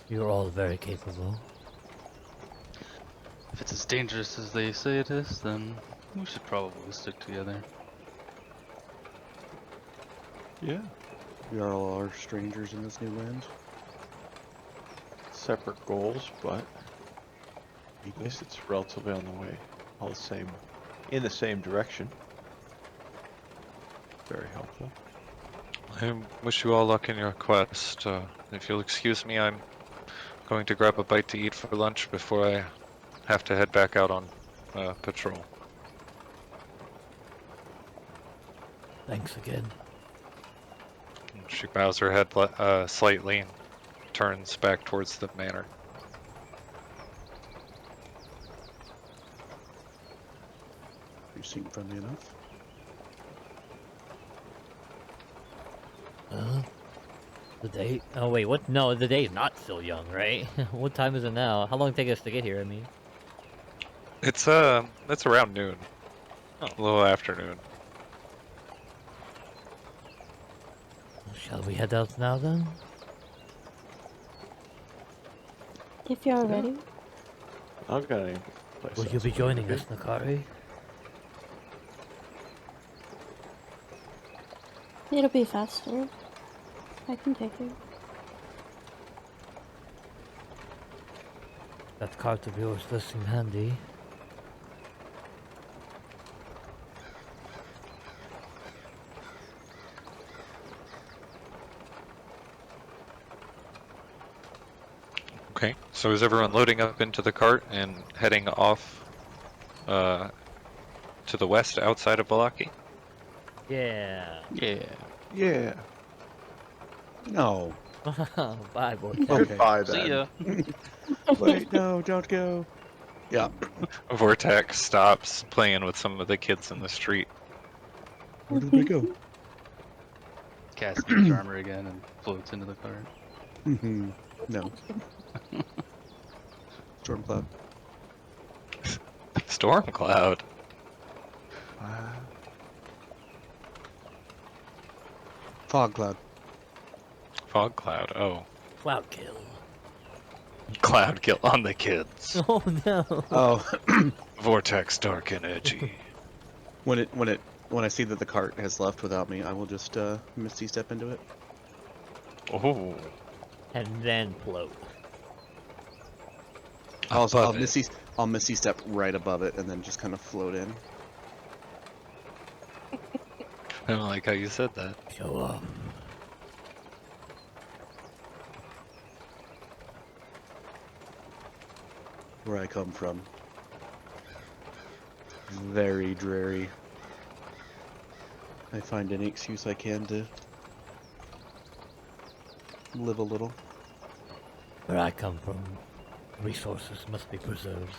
You're all very capable. If it's as dangerous as they say it is, then we should probably stick together. Yeah. We are all are strangers in this new land. Separate goals, but at least it's relatively on the way. All the same, in the same direction. Very helpful. I wish you all luck in your quest. If you'll excuse me, I'm going to grab a bite to eat for lunch before I have to head back out on patrol. Thanks again. She bows her head slightly and turns back towards the manor. You seem friendly enough. The day? Oh wait, what? No, the day's not still young, right? What time is it now? How long did it take us to get here? I mean, It's around noon. Oh. A little afternoon. shall we head out now then? If you're ready. I've got any place Will you else be for joining to us, Nakari? It'll be faster. I can take it. That cart of yours does seem handy. Okay, so is everyone loading up into the cart and heading off to the west outside of Vallaki? Yeah. Yeah. Yeah. No. Bye, boy. Okay. Goodbye then. See ya. Wait, no, don't go. Yeah. Vortex stops playing with some of the kids in the street. Where did they go? Casts Mage Armor again and floats into the cart. No. Stormcloud. Stormcloud. Fog cloud. Fog cloud. Oh, Cloud kill. cloud kill on the kids. Oh no. Oh, Vortex dark and edgy. when I see that the cart has left without me, I will just misty step into it. Oh, And then float. I'll above it. misty step right above it and then just kind of float in. I don't like how you said that. Show off. Where I come from. Very dreary. I find any excuse I can to live a little. Where I come from, resources must be preserved.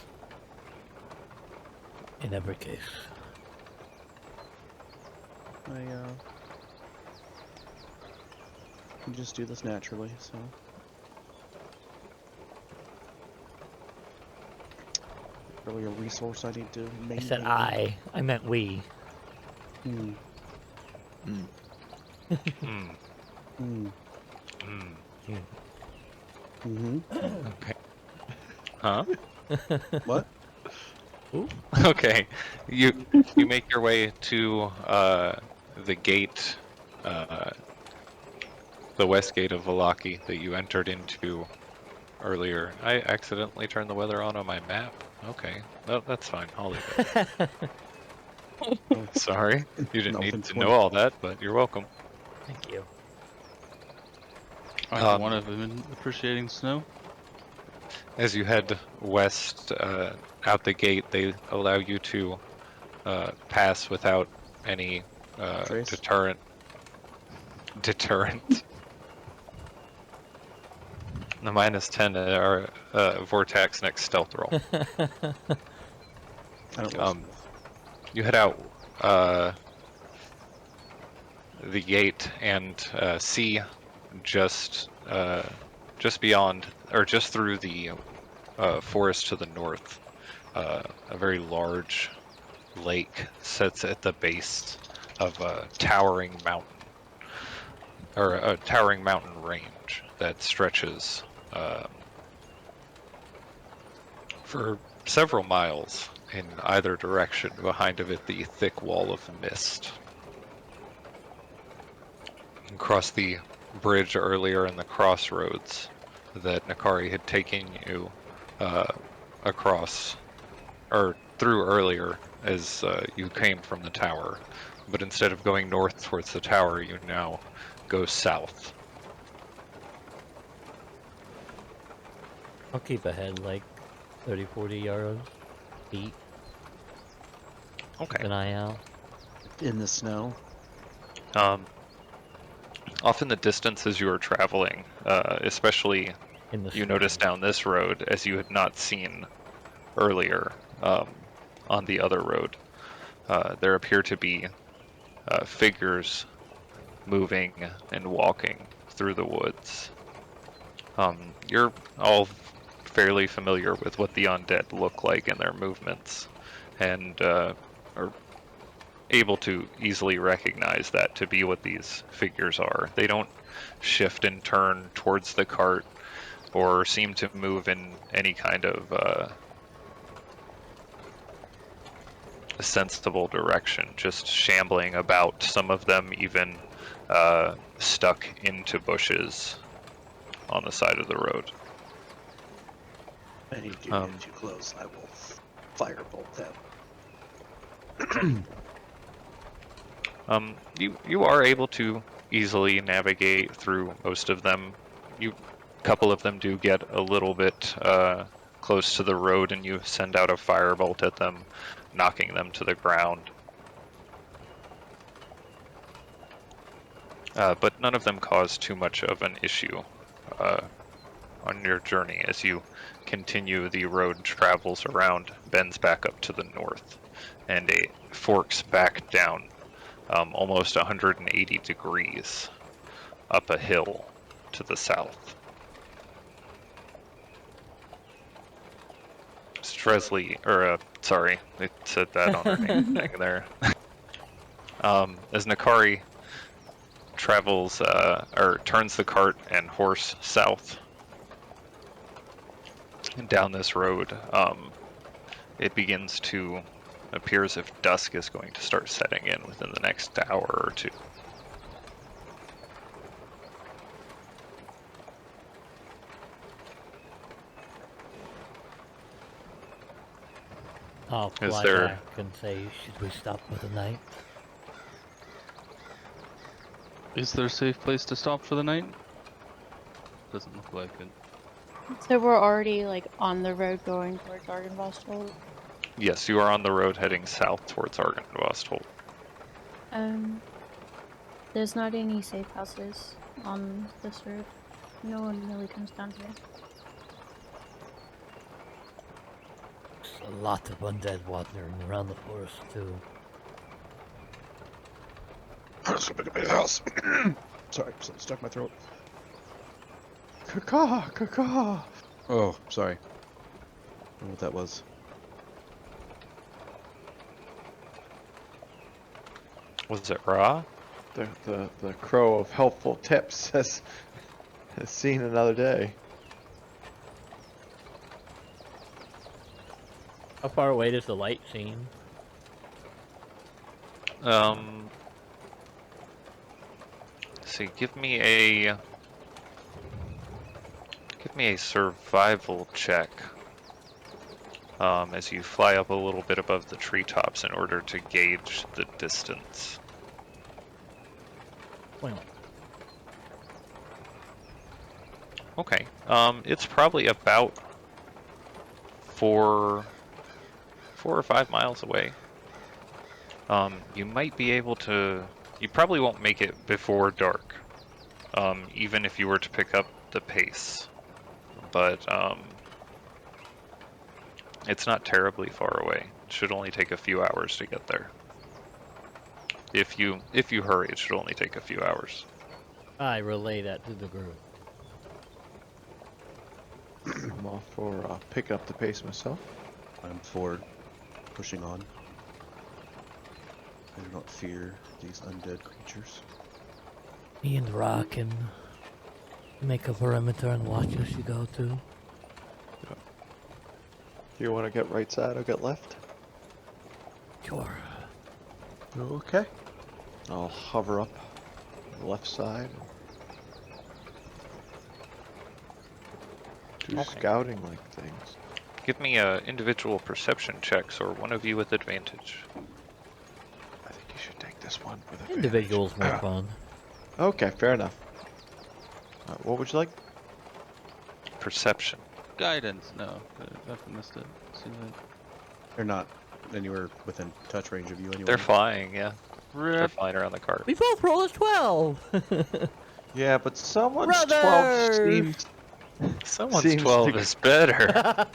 In every case. I can just do this naturally, so. Really a resource I need to maintain. I said I meant we. Hmm. Hmm. Hmm. Hmm. Mm-hmm. Okay. Huh? What? Ooh. Okay. You make your way to the gate, the west gate of Vallaki that you entered into earlier. I accidentally turned the weather on my map. Okay. No, that's fine. I'll leave it. Oh, Sorry. You didn't need nothing to point. know all that, but you're welcome. Thank you. I for one have been appreciating snow. As you head west out the gate, they allow you to pass without any Trace? deterrent. The -10 are Vortex next stealth roll. I don't know. You head out the gate and see just beyond, or just through the forest to the north, a very large lake sits at the base of a towering mountain, or a towering mountain range that stretches for several miles in either direction. Behind of it, the thick wall of mist. Across the bridge earlier in the crossroads that Nakari had taken you across, or through earlier as you came from the tower. But instead of going north towards the tower, you now go south. I'll keep ahead like 30, 40 yards, feet. Keep Okay. an eye out. In the snow. Off in the distance as you are traveling, especially In the you snow. notice down this road as you had not seen earlier on the other road, there appear to be figures moving and walking through the woods. You're all fairly familiar with what the undead look like in their movements, and are able to easily recognize that to be what these figures are. They don't shift and turn towards the cart or seem to move in any kind of a sensible direction, just shambling about, some of them even stuck into bushes on the side of the road. If you do get too close, I will firebolt them. You are able to easily navigate through most of them. A couple of them do get a little bit close to the road, and you send out a firebolt at them, knocking them to the ground. But none of them cause too much of an issue on your journey. As you continue, the road travels around, bends back up to the north, and it forks back down almost 180 degrees up a hill to the south. Stresley, or sorry, it said that on her name thing there. As Nakari travels, or turns the cart and horse south and down this road, it begins to appear as if dusk is going to start setting in within the next hour or two. I'll Is fly there- back and say, should we stop for the night? Is there a safe place to stop for the night? Doesn't look like it. So we're already like on the road going towards Argynvostholt. Yes, you are on the road heading south towards Argynvostholt. There's not any safe houses on this road. No one really comes down here. a lot of undead wandering around the forest too. Something in my house. Sorry, something stuck in my throat. Caw, caw. Oh, sorry. I don't know what that was. Was it raw? The crow of helpful tips has seen another day. How far away does the light seem? See, give me a survival check. As you fly up a little bit above the treetops in order to gauge the distance. Well, Okay. It's probably about 4 or 5 miles away. You might be able to. You probably won't make it before dark, even if you were to pick up the pace. But it's not terribly far away. It should only take a few hours to get there. If you hurry, it should only take a few hours. I relay that to the group. I'm off for picking up the pace myself. I'm for pushing on. I do not fear these undead creatures. Me and Ra can make a perimeter and watch as you go too. Do you want to get right side or get left? Sure. Okay. I'll hover up on the left side. Do Okay. scouting like things. Give me individual perception checks, or one of you with advantage. I think you should take this one with advantage. Individuals more fun. Okay, fair enough. What would you like? Perception. Guidance, no. I missed it. Seems like... They're not anywhere within touch range of you anyway. They're flying, yeah. They're Rip. flying around the cart. We both roll a 12! Yeah, but someone's 12 Brothers! seems... Someone's Seems 12 to- is better.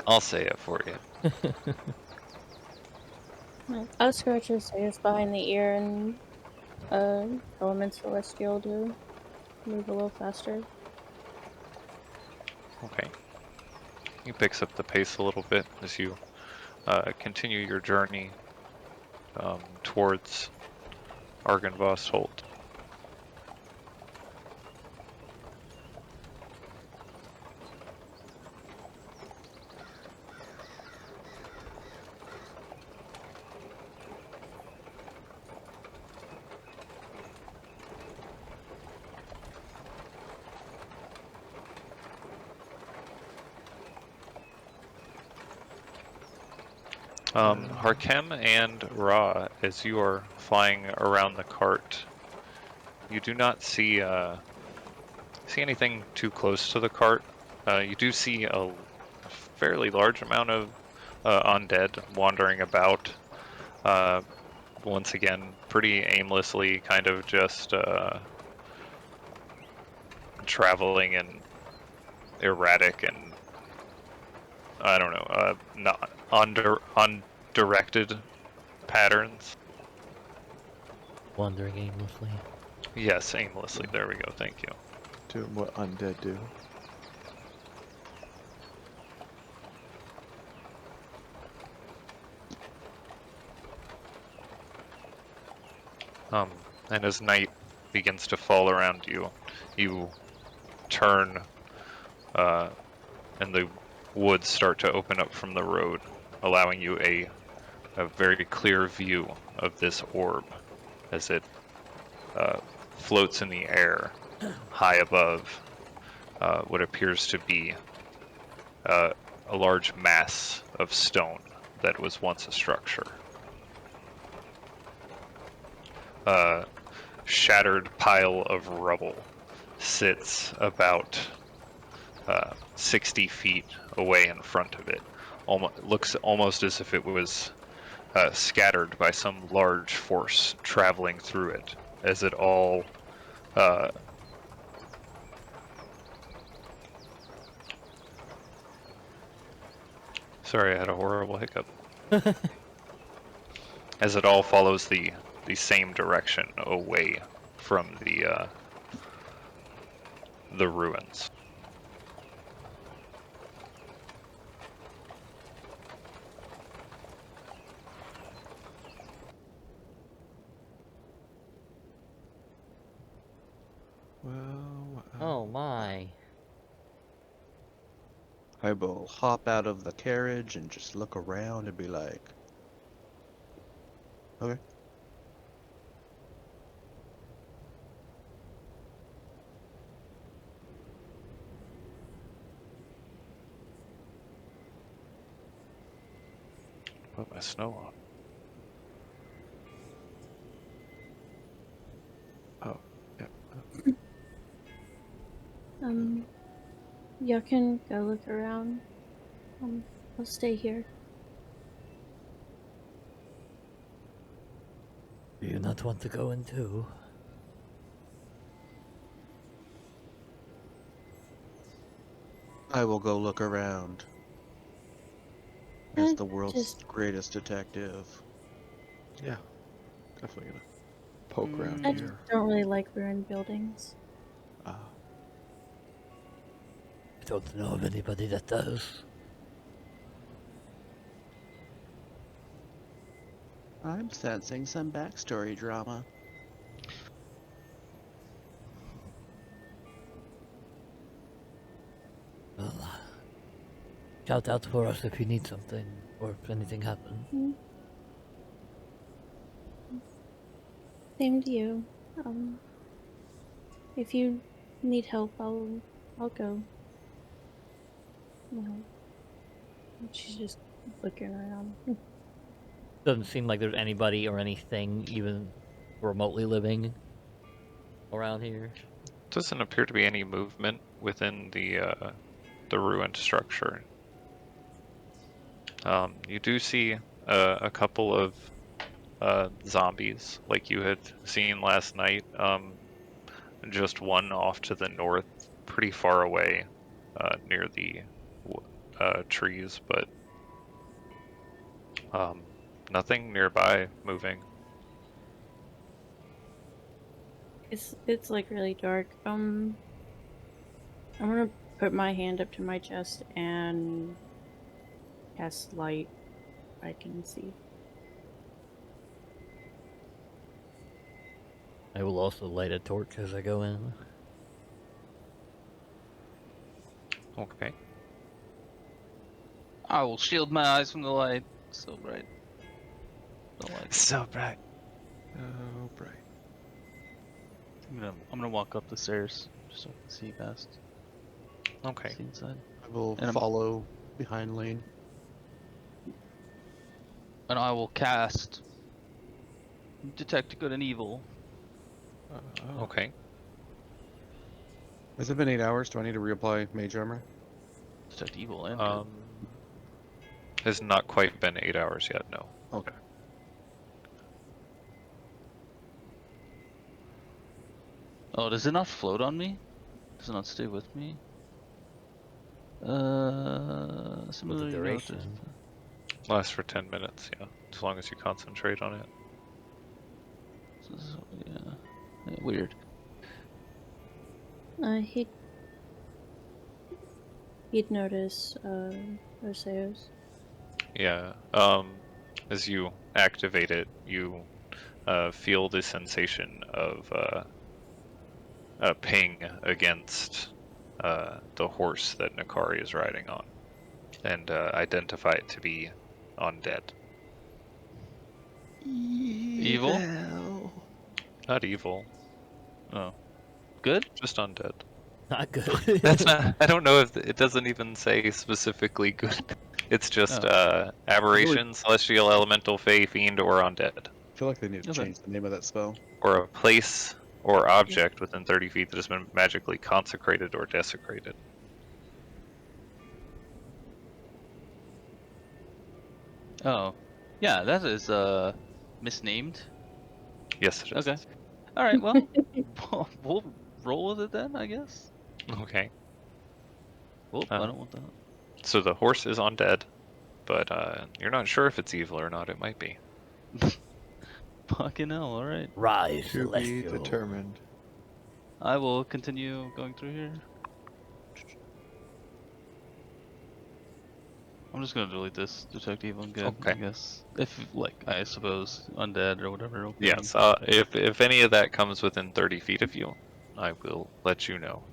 I'll say it for you. Oscar stays behind the ear and Element Celestial to move a little faster. Okay. He picks up the pace a little bit as you continue your journey towards Argynvost Holt. Harkem and Ra, as you are flying around the cart, you do not see anything too close to the cart. You do see a fairly large amount of undead wandering about. Once again, pretty aimlessly, kind of just traveling and erratic and I don't know, not undirected patterns. Wandering aimlessly. Yes, aimlessly. There we go. Thank you. Doing what undead do. And as night begins to fall around you, you turn, and the woods start to open up from the road, allowing you a very clear view of this orb as it floats in the air high above what appears to be a large mass of stone that was once a structure. A shattered pile of rubble sits about 60 feet away in front of it. Looks almost as if it was scattered by some large force traveling through it, as it all Sorry, I had a horrible hiccup. As it all follows the same direction away from the ruins. Well, Oh my. I will hop out of the carriage and just look around and be like, okay. Put my snow on. Oh, yeah. Y'all can go look around. I'll stay here. Do you not want to go in too? I will go look around. As the world's Just greatest detective. Yeah, definitely gonna poke around I here. don't really like ruined buildings. I don't know of anybody that does. I'm sensing some backstory drama. Well, shout out for us if you need something, or if anything happens. Same to you. If you need help, I'll go. No. She's just looking around. Doesn't seem like there's anybody or anything even remotely living around here. Doesn't appear to be any movement within the ruined structure. You do see a couple of zombies, like you had seen last night. Just one off to the north, pretty far away, near the trees, but nothing nearby moving. It's like really dark. I'm gonna put my hand up to my chest and cast light. I can see. I will also light a torch as I go in. Okay. I will shield my eyes from the light. So bright. Don't like it. So bright. Oh, bright. I'm gonna walk up the stairs just so I can see past. Okay. See inside. I will And I'm- follow behind Lane. And I will cast Detect Good and Evil. Okay. Has it been 8 hours? Do I need to reapply mage armor? Detect Evil and Good. Has not quite been 8 hours yet. No. Okay. Oh, does it not float on me? Does it not stay with me? Similarly, duration. Lasts for 10 minutes. Yeah, as long as you concentrate on it. Yeah. Weird. He'd notice Oseos. Yeah. As you activate it, you feel the sensation of a ping against the horse that Nakari is riding on, and identify it to be undead. Evil? Not evil, Oh. Good? just undead. Not good. That's not. I don't know if it doesn't even say specifically good. It's just aberration, celestial, elemental, fey, fiend, or undead, I feel like they need to Okay. change the name of that spell. or a place or object within 30 feet that has been magically consecrated or desecrated. Oh. Yeah, that is misnamed. Yes, it is. Okay. Alright, well, we'll roll with it then, I guess. Okay. Whoop, I don't want that. So the horse is undead, but you're not sure if it's evil or not. It might be. Fucking hell, alright. Rise, To be Celestial. determined. I will continue going through here. I'm just gonna delete this detect evil and good, Okay. I guess. If, like, I suppose undead or whatever. Okay. Yes. If any of that comes within 30 feet of you, I will let you know.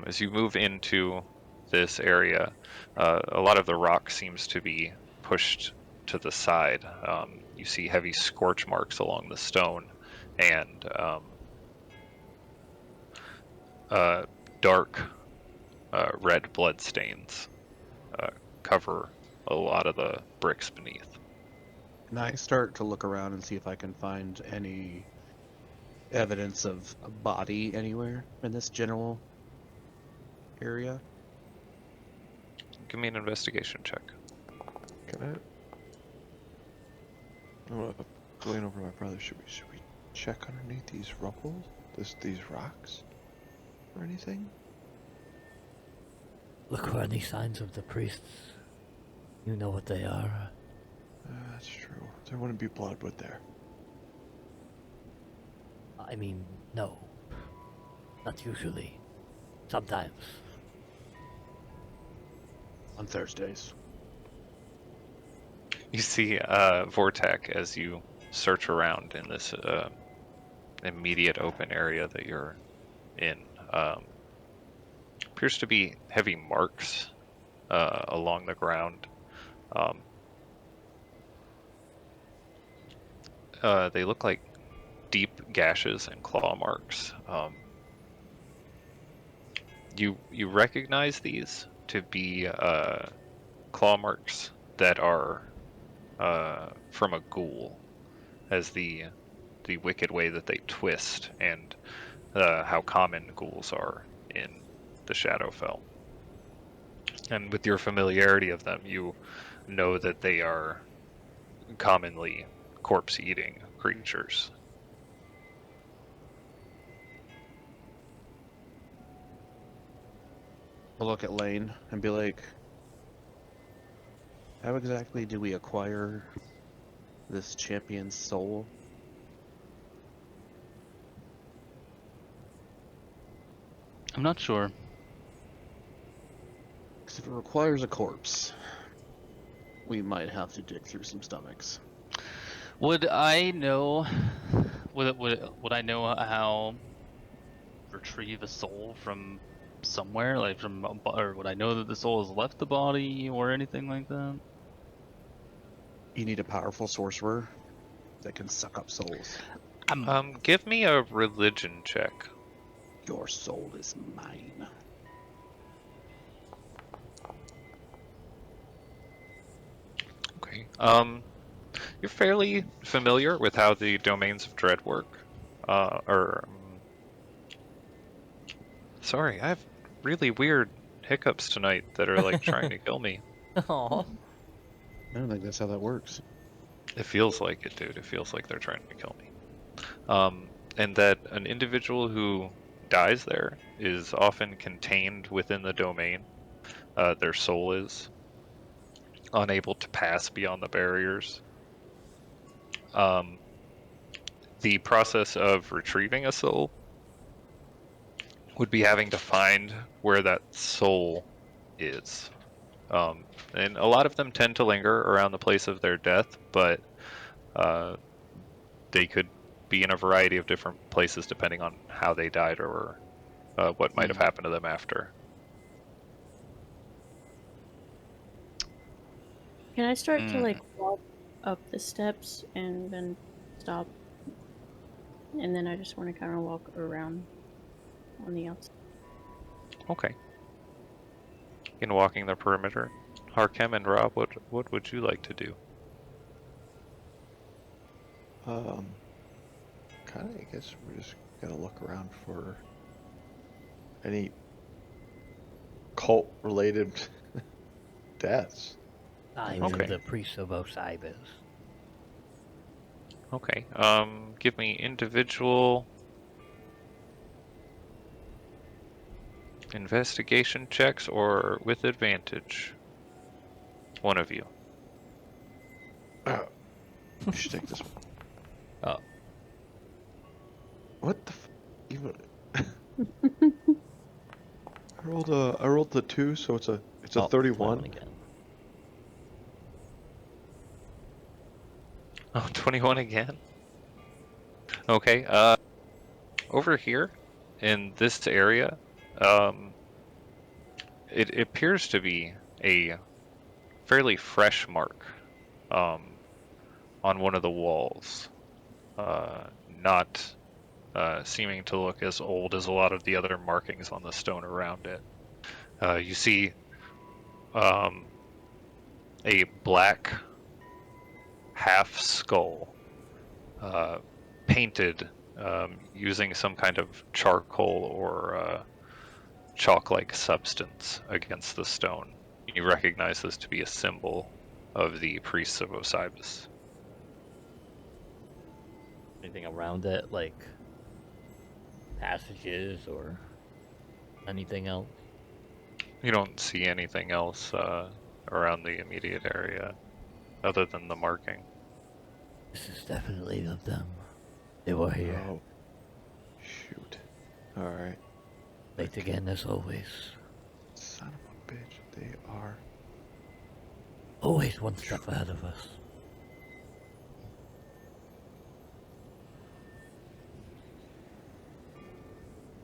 As you move into this area, a lot of the rock seems to be pushed to the side. You see heavy scorch marks along the stone, and dark red blood stains cover a lot of the bricks beneath. And I start to look around and see if I can find any evidence of a body anywhere in this general area. Give me an investigation check. Can I? I'm going over to my brother. Should we check underneath these rubble, these rocks, or anything? Look for any signs of the priests. You know what they are. That's true. There wouldn't be blood, would there? I mean, no. Not usually. Sometimes. On Thursdays. You see Vortek as you search around in this immediate open area that you're in. Appears to be heavy marks along the ground. They look like deep gashes and claw marks. You recognize these to be claw marks that are from a ghoul, as the wicked way that they twist and how common ghouls are in the Shadowfell. And with your familiarity of them, you know that they are commonly corpse-eating creatures. I'll look at Lane and be like, how exactly do we acquire this champion's soul? I'm not sure. Because if it requires a corpse, we might have to dig through some stomachs. Would I know? Would I know how retrieve a soul from somewhere, like from, or would I know that the soul has left the body or anything like that? You need a powerful sorcerer that can suck up souls. Give me a religion check. Your soul is mine. Okay. You're fairly familiar with how the domains of dread work. Sorry, I have really weird hiccups tonight that are like trying to kill me. Aww. I don't think that's how that works. It feels like it, dude. It feels like they're trying to kill me. And that an individual who dies there is often contained within the domain. Their soul is unable to pass beyond the barriers. The process of retrieving a soul would be having to find where that soul is. And a lot of them tend to linger around the place of their death, but they could be in a variety of different places depending on how they died or what might have happened to them after. Can I start to like walk up the steps and then stop? And then I just want to kind of walk around on the outside. Okay. In walking the perimeter, Harkem and Rob, what would you like to do? Kind of. I guess we're just gonna look around for any cult-related deaths. Signs Okay. of the priests of Osiris. Okay. Give me individual investigation checks or with advantage. one of you. You should take this one. Oh. What the even? I rolled the 2, so it's a Oh, 31. again. Oh, 21 again? Okay, over here, in this area, it appears to be a fairly fresh mark, on one of the walls. Not seeming to look as old as a lot of the other markings on the stone around it. You see a black half skull painted using some kind of charcoal or chalk-like substance against the stone. You recognize this to be a symbol of the priests of Osiris. Anything around it, like passages or anything else? You don't see anything else around the immediate area other than the marking. This is definitely of them. They were here. Oh, shoot. All right. Late again as always. Son of a bitch, they are. Always one step ahead of us.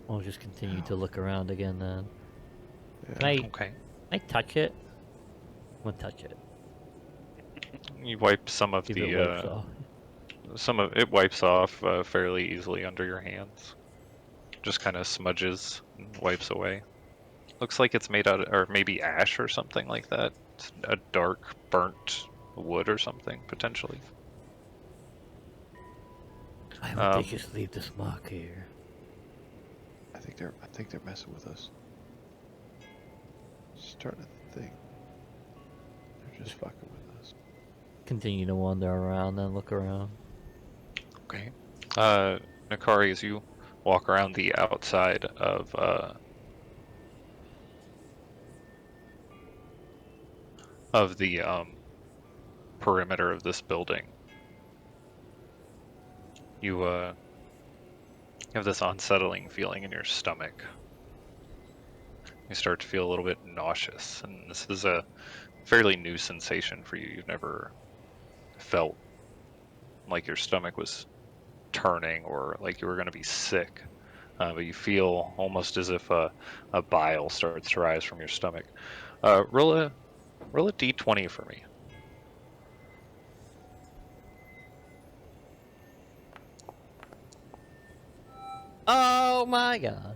We'll just continue to look around again then. Can I touch it? I'm gonna touch it. You wipe some of See if it wipes off. some of it wipes off fairly easily under your hands. Just kind of smudges and wipes away. Looks like it's made out of, or maybe ash or something like that. It's a dark, burnt wood or something potentially. Why would they just leave this mark here? I think they're messing with us. Starting to think they're just fucking with us. Continue to wander around and look around. Okay. Nakari, as you walk around the outside of the perimeter of this building, you have this unsettling feeling in your stomach. You start to feel a little bit nauseous, and this is a fairly new sensation for you. You've never felt like your stomach was turning or like you were going to be sick, but you feel almost as if a bile starts to rise from your stomach. Roll a d20 for me. Oh my god.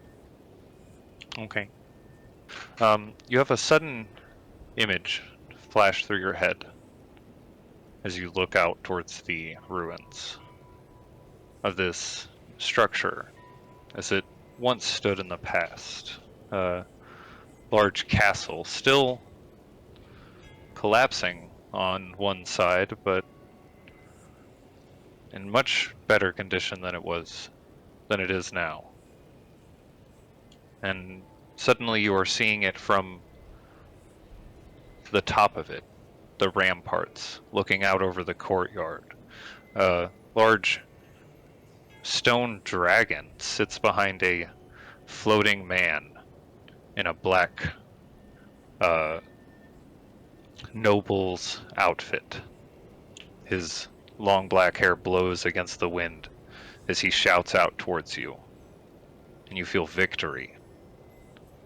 Okay. You have a sudden image flash through your head as you look out towards the ruins of this structure as it once stood in the past. A large castle, still collapsing on one side, but in much better condition than it is now. And suddenly you are seeing it from the top of it, the ramparts, looking out over the courtyard. A large stone dragon sits behind a floating man in a black noble's outfit. His long black hair blows against the wind as he shouts out towards you, and you feel victory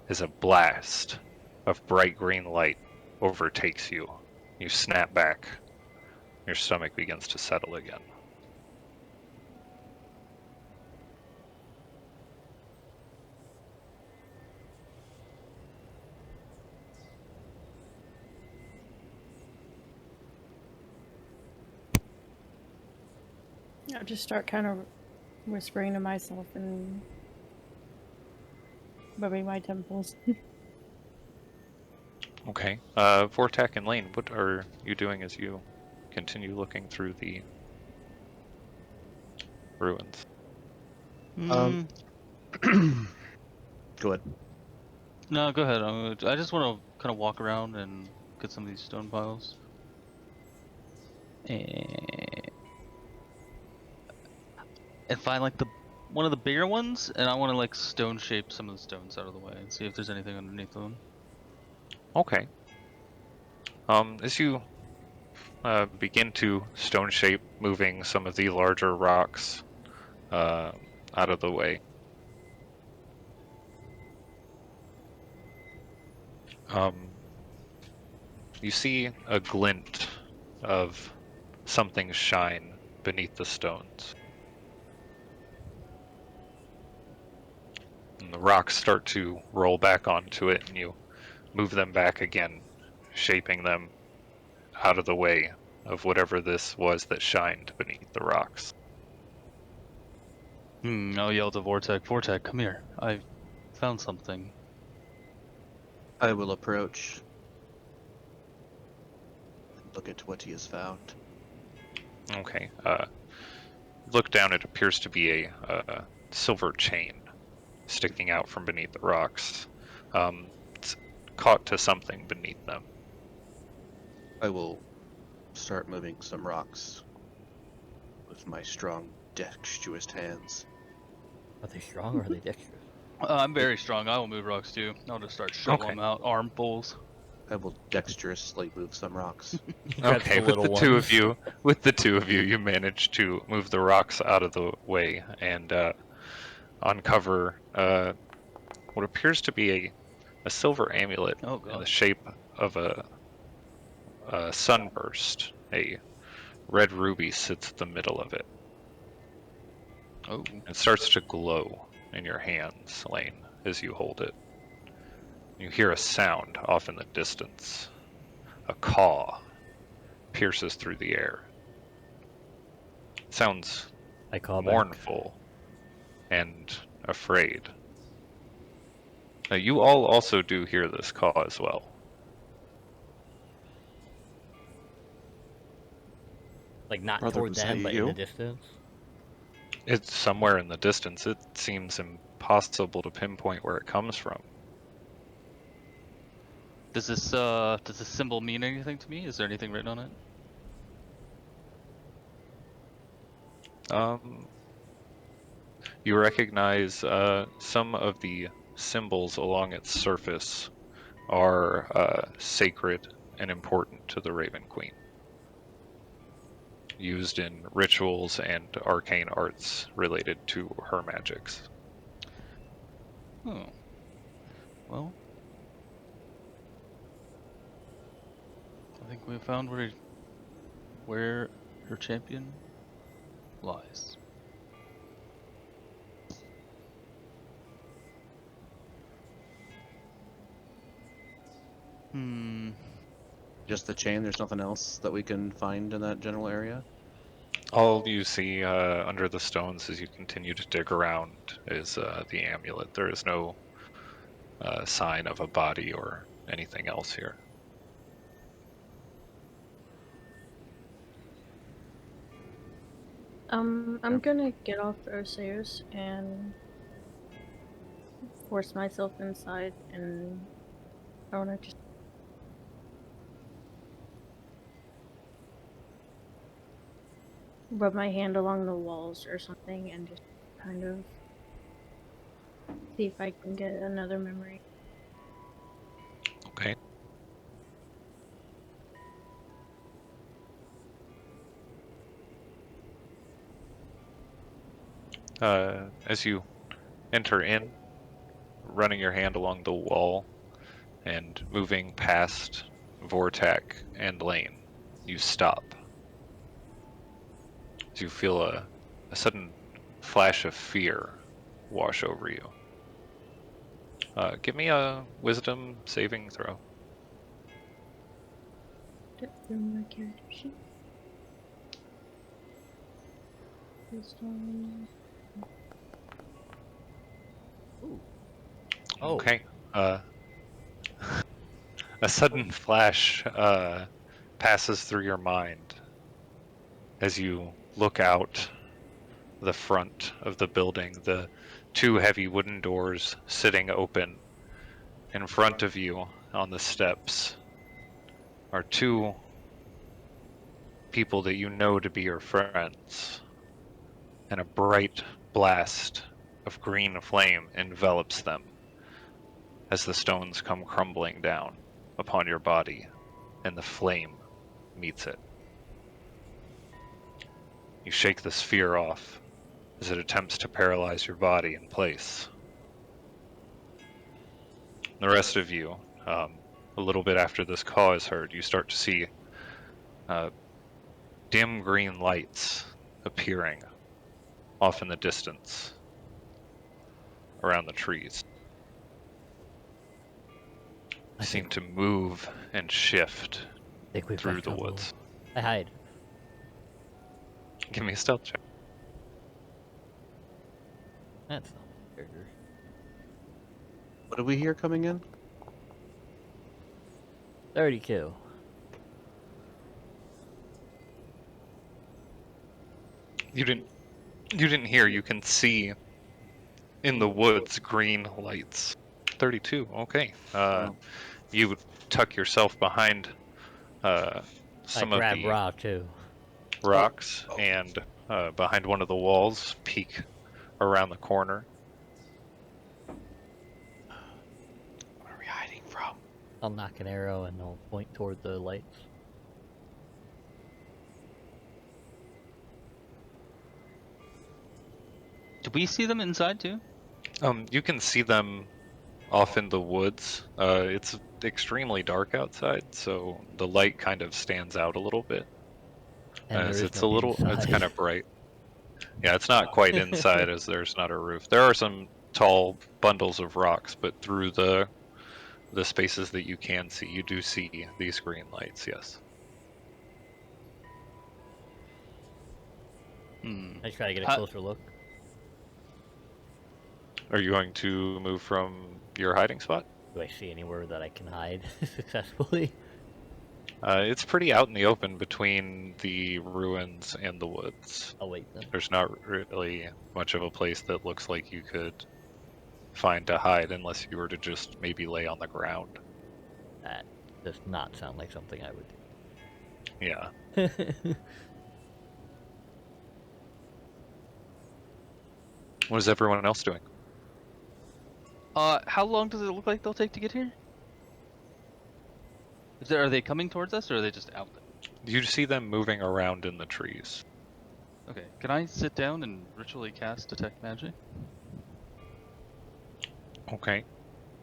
as a blast of bright green light overtakes you. You snap back. Your stomach begins to settle again. I'll just start kind of whispering to myself and rubbing my temples. Okay. Vortak and Lane, what are you doing as you continue looking through the ruins? Go ahead. No, go ahead. I just want to kind of walk around and at some of these stone piles. And find like one of the bigger ones, and I want to like stone shape some of the stones out of the way and see if there's anything underneath them. Okay. As you begin to stone shape, moving some of the larger rocks out of the way. You see a glint of something shine beneath the stones. And the rocks start to roll back onto it, and you move them back again, shaping them out of the way of whatever this was that shined beneath the rocks. I'll yell to Vortek, Vortek, come here. I found something. I will approach and look at what he has found. Okay. Look down, it appears to be a silver chain sticking out from beneath the rocks. It's caught to something beneath them. I will start moving some rocks with my strong, dexterous hands. Are they strong or are they dexterous? I'm very strong. I will move rocks too. I'll just start shoveling them out, armfuls. I will dexterously move some rocks. Grabs Okay, the with little the two ones. of you, you manage to move the rocks out of the way and uncover what appears to be a silver amulet Oh in the god. shape of a sunburst. A red ruby sits at the middle of it. Oh. It starts to glow in your hands, Lane, as you hold it. You hear a sound off in the distance. A caw pierces through the air. It sounds I call back. mournful and afraid. Now, you all also do hear this caw as well. Like not Brother, toward was that them, but in you? the distance. It's somewhere in the distance. It seems impossible to pinpoint where it comes from. Does this symbol mean anything to me? Is there anything written on it? You recognize some of the symbols along its surface are sacred and important to the Raven Queen, used in rituals and arcane arts related to her magics. Oh. Well. I think we found where her champion lies. Just the chain, there's nothing else that we can find in that general area? All you see under the stones as you continue to dig around is the amulet. There is no sign of a body or anything else here. I'm gonna get off the stairs and force myself inside, and I wanna just rub my hand along the walls or something and just kind of see if I can get another memory. Okay. As you enter in, running your hand along the wall and moving past Vortak and Lane, you stop. As you feel a sudden flash of fear wash over you. Give me a wisdom saving throw. From my character sheet. Wisdom. Oh. Okay. A sudden flash passes through your mind as you look out the front of the building, the two heavy wooden doors sitting open in front of you on the steps. are two people that you know to be your friends, and a bright blast of green flame envelops them as the stones come crumbling down upon your body, and the flame meets it. You shake the sphere off as it attempts to paralyze your body in place. The rest of you, a little bit after this call is heard, you start to see dim green lights appearing off in the distance around the trees. I Seem to move and shift think we've through got the trouble. woods. I hide. Give me a stealth check. That's not character. What do we hear coming in? 32. You didn't hear. You can see in the woods green lights. 32. Okay. You tuck yourself behind I some of grab the rock too. rocks and behind one of the walls, peek around the corner. Where are we hiding from? I'll knock an arrow and I'll point toward the lights. Do we see them inside too? You can see them off in the woods. It's extremely dark outside, so the light kind of stands out a little bit. And there As is it's no it's inside. kind of bright. Yeah, it's not quite inside as there's not a roof. There are some tall bundles of rocks, but through the spaces that you can see, you do see these green lights, yes. I try to get a How- closer look. Are you going to move from your hiding spot? Do I see anywhere that I can hide successfully? It's pretty out in the open between the ruins and the woods. I'll wait then. There's not really much of a place that looks like you could find to hide unless you were to just maybe lay on the ground. That does not sound like something I would Yeah. do. What is everyone else doing? How long does it look like they'll take to get here? Are they coming towards us, or are they just out there? You see them moving around in the trees. Okay, can I sit down and ritually cast Detect Magic? Okay.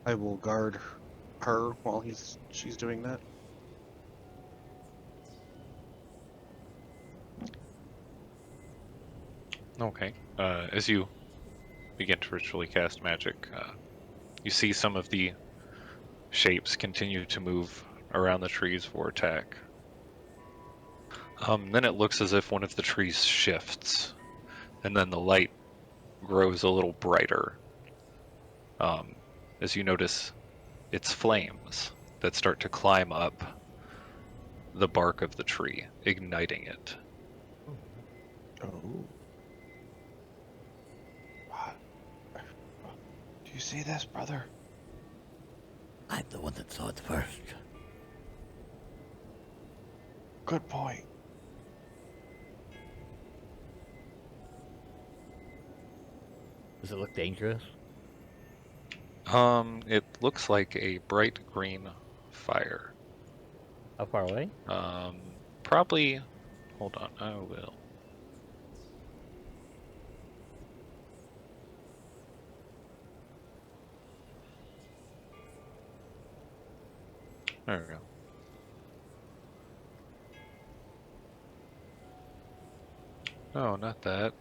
I will guard her while she's doing that. Okay. As you begin to ritually cast magic, you see some of the shapes continue to move around the trees for attack. Then it looks as if one of the trees shifts, and then the light grows a little brighter. As you notice, it's flames that start to climb up the bark of the tree, igniting it. Oh. What? Do you see this, brother? I'm the one that saw it first. Good point. Does it look dangerous? It looks like a bright green fire. How far away? Probably. Hold on, I will. There we go. Oh, not that.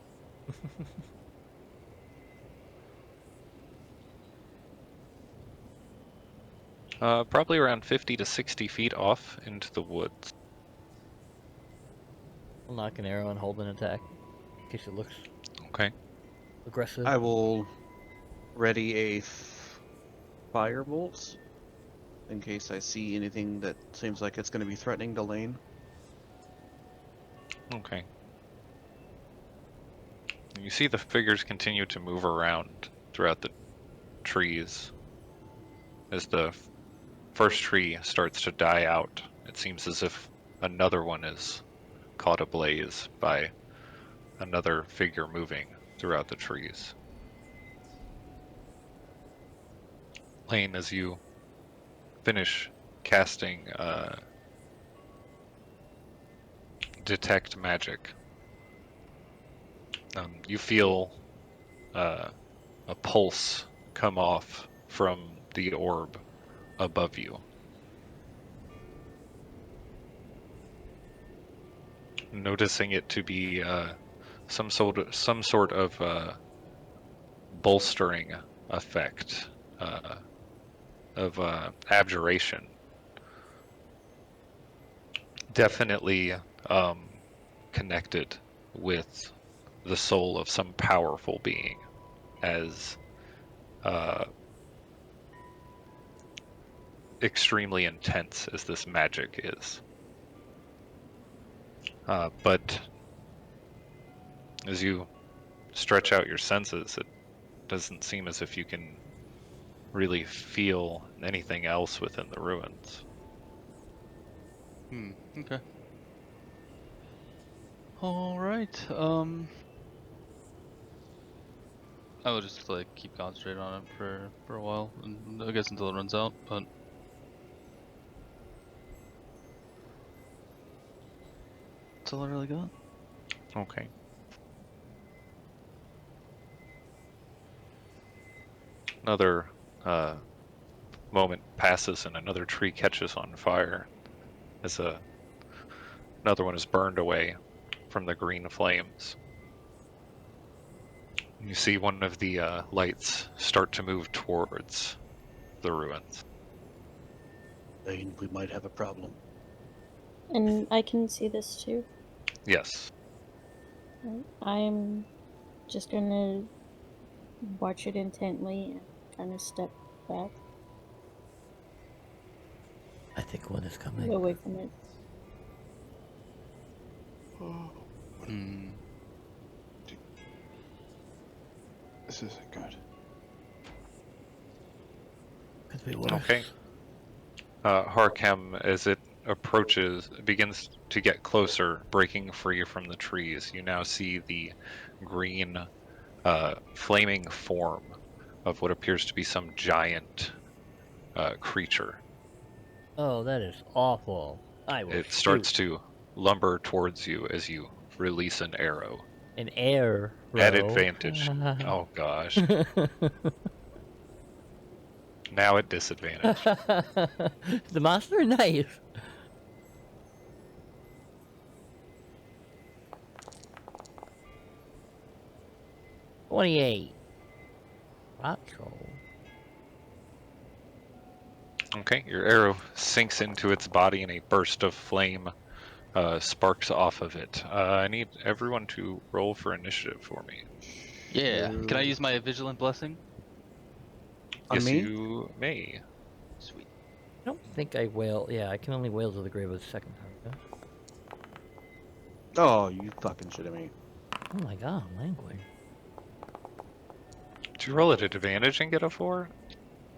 Probably around 50 to 60 feet off into the woods. I'll knock an arrow and hold an attack. In case it looks Okay. aggressive. I will ready a firebolt in case I see anything that seems like it's going to be threatening to Lane. Okay. You see the figures continue to move around throughout the trees as the first tree starts to die out it seems as if another one is caught ablaze by another figure moving throughout the trees. Lane, as you finish casting Detect Magic, you feel a pulse come off from the orb above you. Noticing it to be some sort of bolstering effect of abjuration. Definitely connected with the soul of some powerful being, as extremely intense as this magic is. But as you stretch out your senses, it doesn't seem as if you can really feel anything else within the ruins. Okay. Alright, I will just like keep concentrating on it for a while, and I guess until it runs out, but that's all I really got. Okay. Another moment passes and another tree catches on fire as another one is burned away from the green flames. You see one of the lights start to move towards the ruins. Lane, we might have a problem. And I can see this too. Yes. I'm just gonna watch it intently and kind of step back I think one is coming. away from it. Hmm. This isn't good. Could be worse. Okay. Harkem, as it begins to get closer, breaking free from the trees, you now see the green, flaming form of what appears to be some giant creature. Oh, that is awful. I will It starts shoot. to lumber towards you as you release an arrow. An arrow. At advantage. Oh gosh. Now at disadvantage. The monster knife. $28. Rock troll. Okay, your arrow sinks into its body and a burst of flame sparks off of it. I need everyone to roll for initiative for me. Yeah. Can I use my vigilant blessing? On Yes, me? you may. Sweet. I don't think I wail. Yeah, I can only wail to the grave of the second time. Oh, you fucking shitting me. Oh my god, language. Did you roll at advantage and get a 4?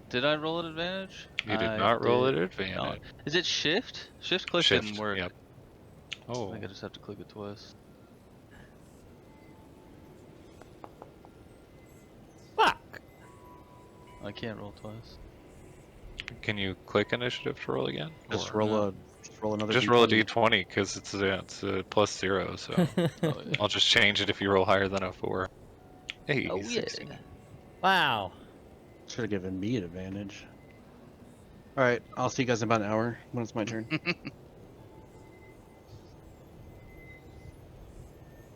Did I roll at advantage? You did I not roll at did advantage. not. Is it shift? Shift click Shift, didn't work. yep. I Oh, think I just have to click it twice. Fuck! I can't roll twice. can you click initiative to roll again? Just Or- roll another. Just roll a D20. d20 because it's a +0, so Oh, yeah. I'll just change it if you roll higher than a 4. Hey, Oh, yeah. 16. Wow. Should have given me an advantage. All right, I'll see you guys in about an hour when it's my turn.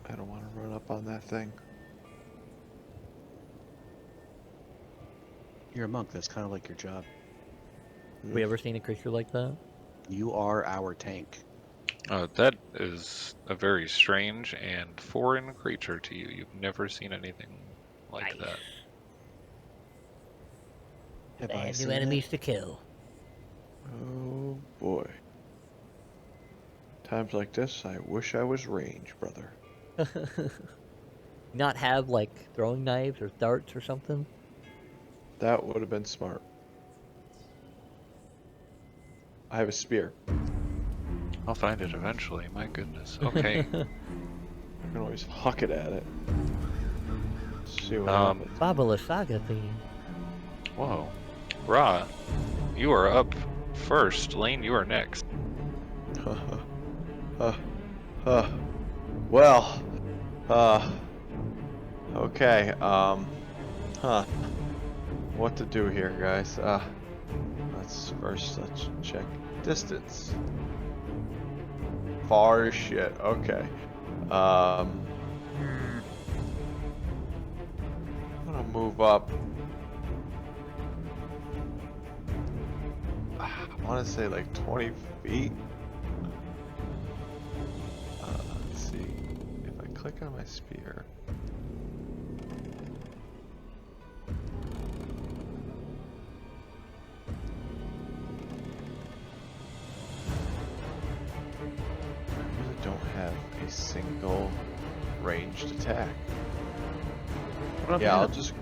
I don't want to run up on that thing. You're a monk. That's kind of like your job. Have we ever seen a creature like that? You are our tank. That is a very strange and foreign creature to you. You've never seen anything like that. Have I Brand new seen enemies to kill. Oh boy. Times like this, I wish I was range, brother. Not have like throwing knives or darts or something. That would have been smart. I have a spear. I'll find it eventually. My goodness. Okay. I can always huck it at it. See what Um, happens. Babala Saga theme. Whoa. Ra, you are up first. Lane, you are next. Well, okay, what to do here, guys? Let's check distance. Far as shit, okay. I'm gonna move up. I wanna say like 20 feet. Let's see, if I click on my spear. I really don't have a single ranged attack. Yeah, I'll just.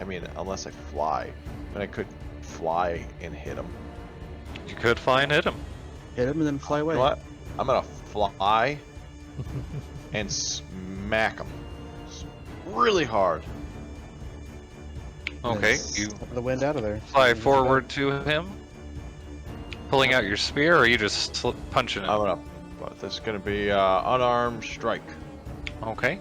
I mean, unless I fly, but I could fly and hit him. You could fly and hit him. Hit him and then fly away. You know what? I'm gonna fly and smack him really hard. Okay, Yes. you Get the wind out of there. fly forward to him, pulling out your spear, or are you just punching him? But this is gonna be unarmed strike. Okay.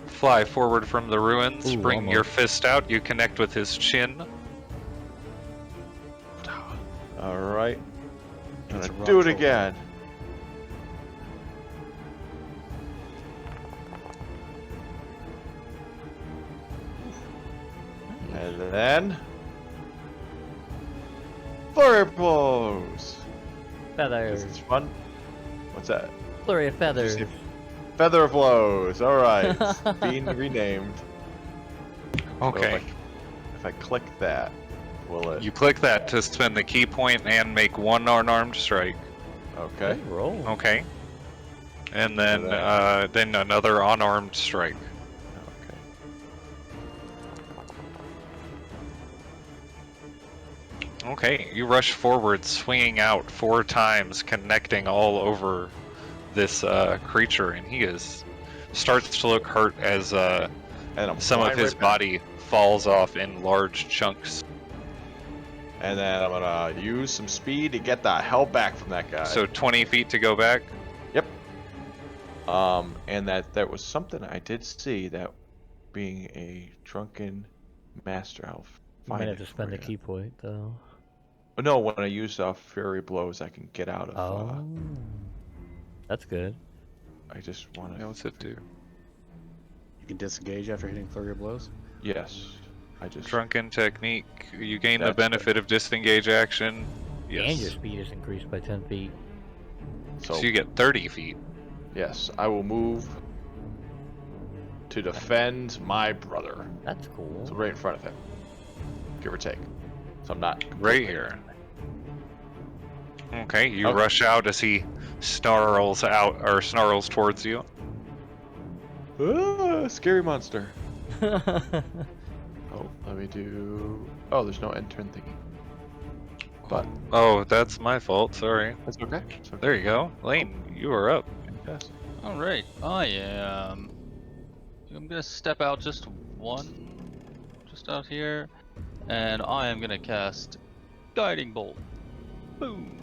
Fly forward from the ruins, Ooh, bring your almost. fist out, you connect with his chin. All right, That's a gonna rough do it roll. again. And then fire blows. Feathers. This is fun. What's that? Flurry of feathers. Just feather blows. All right, it's being renamed. So Okay. if I click that, will it? You click that to spend the key point and make one unarmed strike. Okay. Good roll. Okay. And then And then another unarmed strike. Okay. Okay, you rush forward, swinging out 4 times, connecting all over this creature, and he starts to look hurt as And I'm some of flying his right back. body falls off in large chunks. And then I'm gonna use some speed to get the hell back from that guy. So 20 feet to go back. Yep. And that was something I did see, that being a drunken master elf. You might have to spend a key point though. Oh, no, when I use Fury Blows, I can get out of. Oh, that's good. I just want to. What's it do? You can disengage after hitting flurry of blows. Yes. I just. Drunken technique. You gain the That's benefit of disengage action. And your Yes. speed is increased by 10 feet. So, So you get 30 feet. yes, I will move to defend my brother. That's cool. So right in front of him, give or take. So I'm not Right here. Okay, you Okay. rush out as he snarls towards you. Scary monster. Oh, let me do. Oh, there's no end turn thingy. But Oh, that's my fault. Sorry. that's okay. It's okay. There you go. Lane, you are up. Yes. Alright, I am. I'm gonna step out just out here, and I am gonna cast Guiding Bolt. Boom!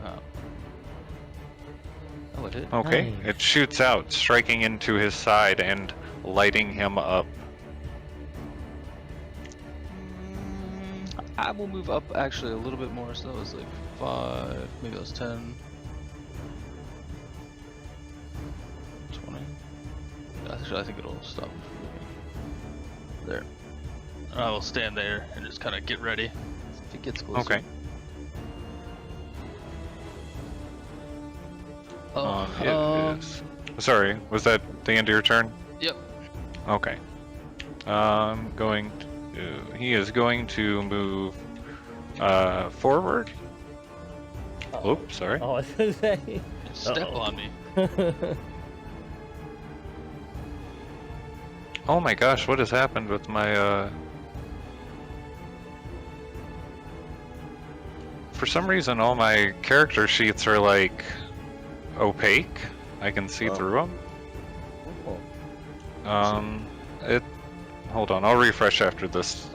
Oh. Oh, it hit. Okay, Nice. it shoots out, striking into his side and lighting him up. I will move up actually a little bit more, so that was like 5, maybe that was 10. 20. Actually, I think it'll stop him from moving. There. I will stand there and just kind of get ready if it gets closer. Okay. It is. Sorry, was that the end of your turn? Yep. Okay. He is going to move forward. Oops, sorry. Oh, I was gonna say. Step Uh-oh. on me. Oh my gosh, what has happened with my For some reason, all my character sheets are like opaque. I can see Oh. through them. Oh. It. Hold on, I'll refresh after this.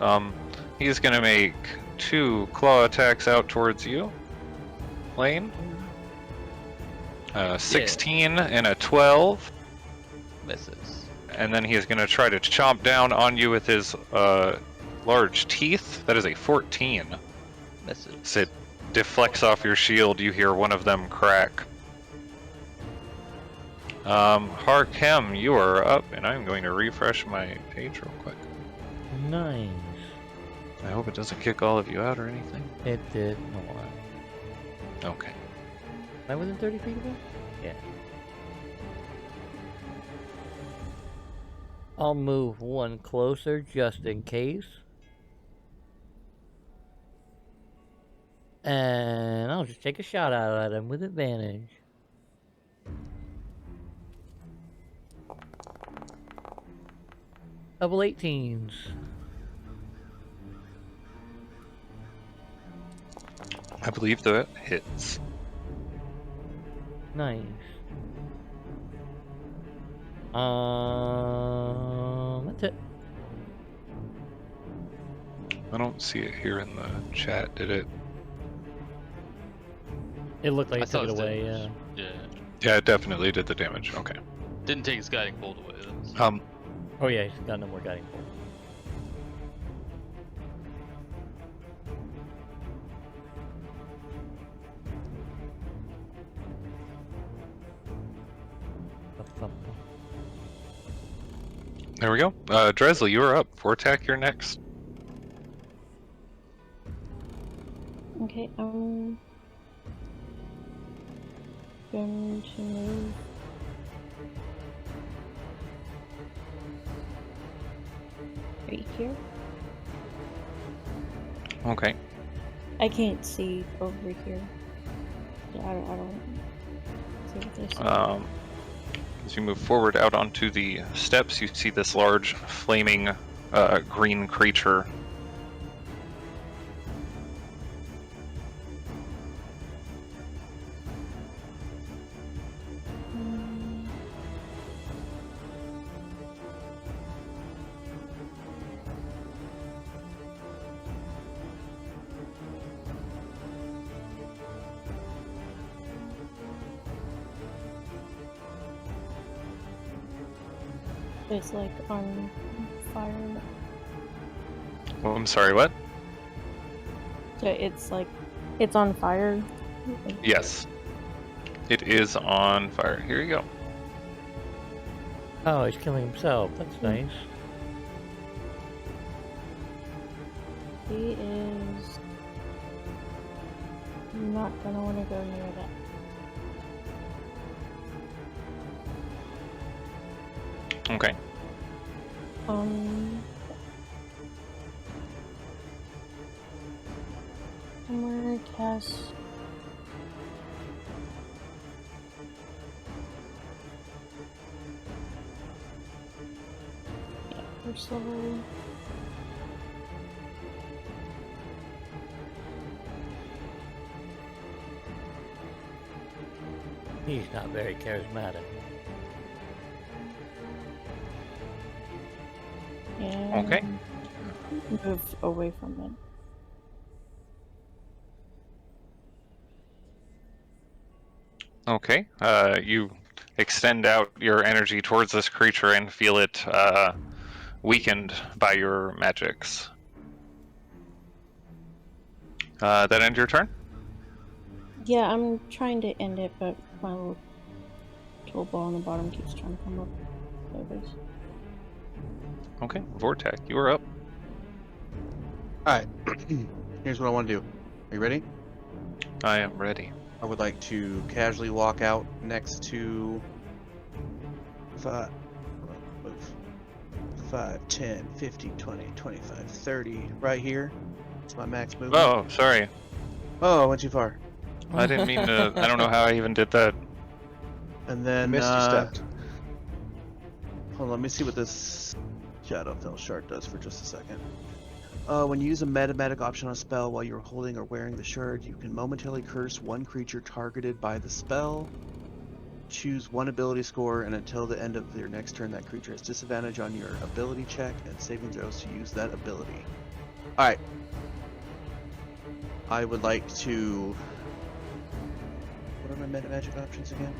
He's gonna make 2 claw attacks out towards you, Lane. 16 and a 12, Misses. and then he is gonna try to chomp down on you with his large teeth. That is a 14. Misses. So it deflects off your shield. You hear one of them crack. Harkem, you are up, and I'm going to refresh my page real quick. Nice. I hope it doesn't kick all of you out or anything. It did not. Okay. Am I within 30 feet of it? Yeah. I'll move one closer just in case. And I'll just take a shot out at him with advantage. Double 18s. I believe that hits. Nice. That's it. I don't see it here in the chat, did it? It looked like I it saw took it his away, damage. yeah. Yeah. Yeah, it definitely did the damage. Okay. Didn't take his guiding bolt away. Though. Oh yeah, he's got no more guiding bolt. There we go. Dresley, you are up. Vortak, you're next. Okay, I'm going to move. Right here. Okay. I can't see over here. I don't see what this is. As you move forward out onto the steps, you see this large, flaming, green creature. It's like on fire. Oh, I'm sorry, what? So it's like it's on fire. Yes. It is on fire. Here you go. Oh, he's killing himself. That's nice. He is not gonna want to go near that. Okay. I'm gonna cast first level. He's not very charismatic. And Okay. move away from it. Okay. You extend out your energy towards this creature and feel it weakened by your magics. That end your turn? Yeah, I'm trying to end it, but my little ball on the bottom keeps trying to come up. There it is. Okay. Vortak, you are up. Alright. Here's what I want to do. Are you ready? I am ready. I would like to casually walk out next to 5, 10, 50, 20, 25, 30, right here. It's my max movement. Oh, sorry. Oh, I went too far. I didn't mean to. I don't know how I even did that. And then, Misty stepped. hold on, let me see what this Shadowfell Shard does for just a second. When you use a medic option on a spell while you're holding or wearing the shard, you can momentarily curse one creature targeted by the spell. Choose one ability score, and until the end of your next turn, that creature has disadvantage on your ability check and saving throws to use that ability. Alright. I would like to... What are my meta magic options again?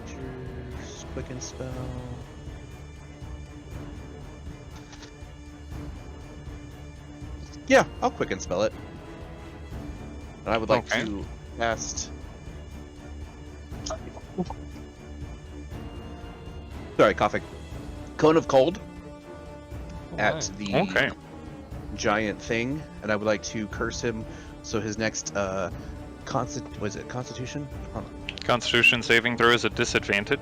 Features, quicken spell... Yeah, I'll quicken spell it. And I would like to cast... Sorry, coughing. Cone of Cold at the giant thing, and I would like to curse him so his next Constitution? Constitution saving throw is a disadvantage.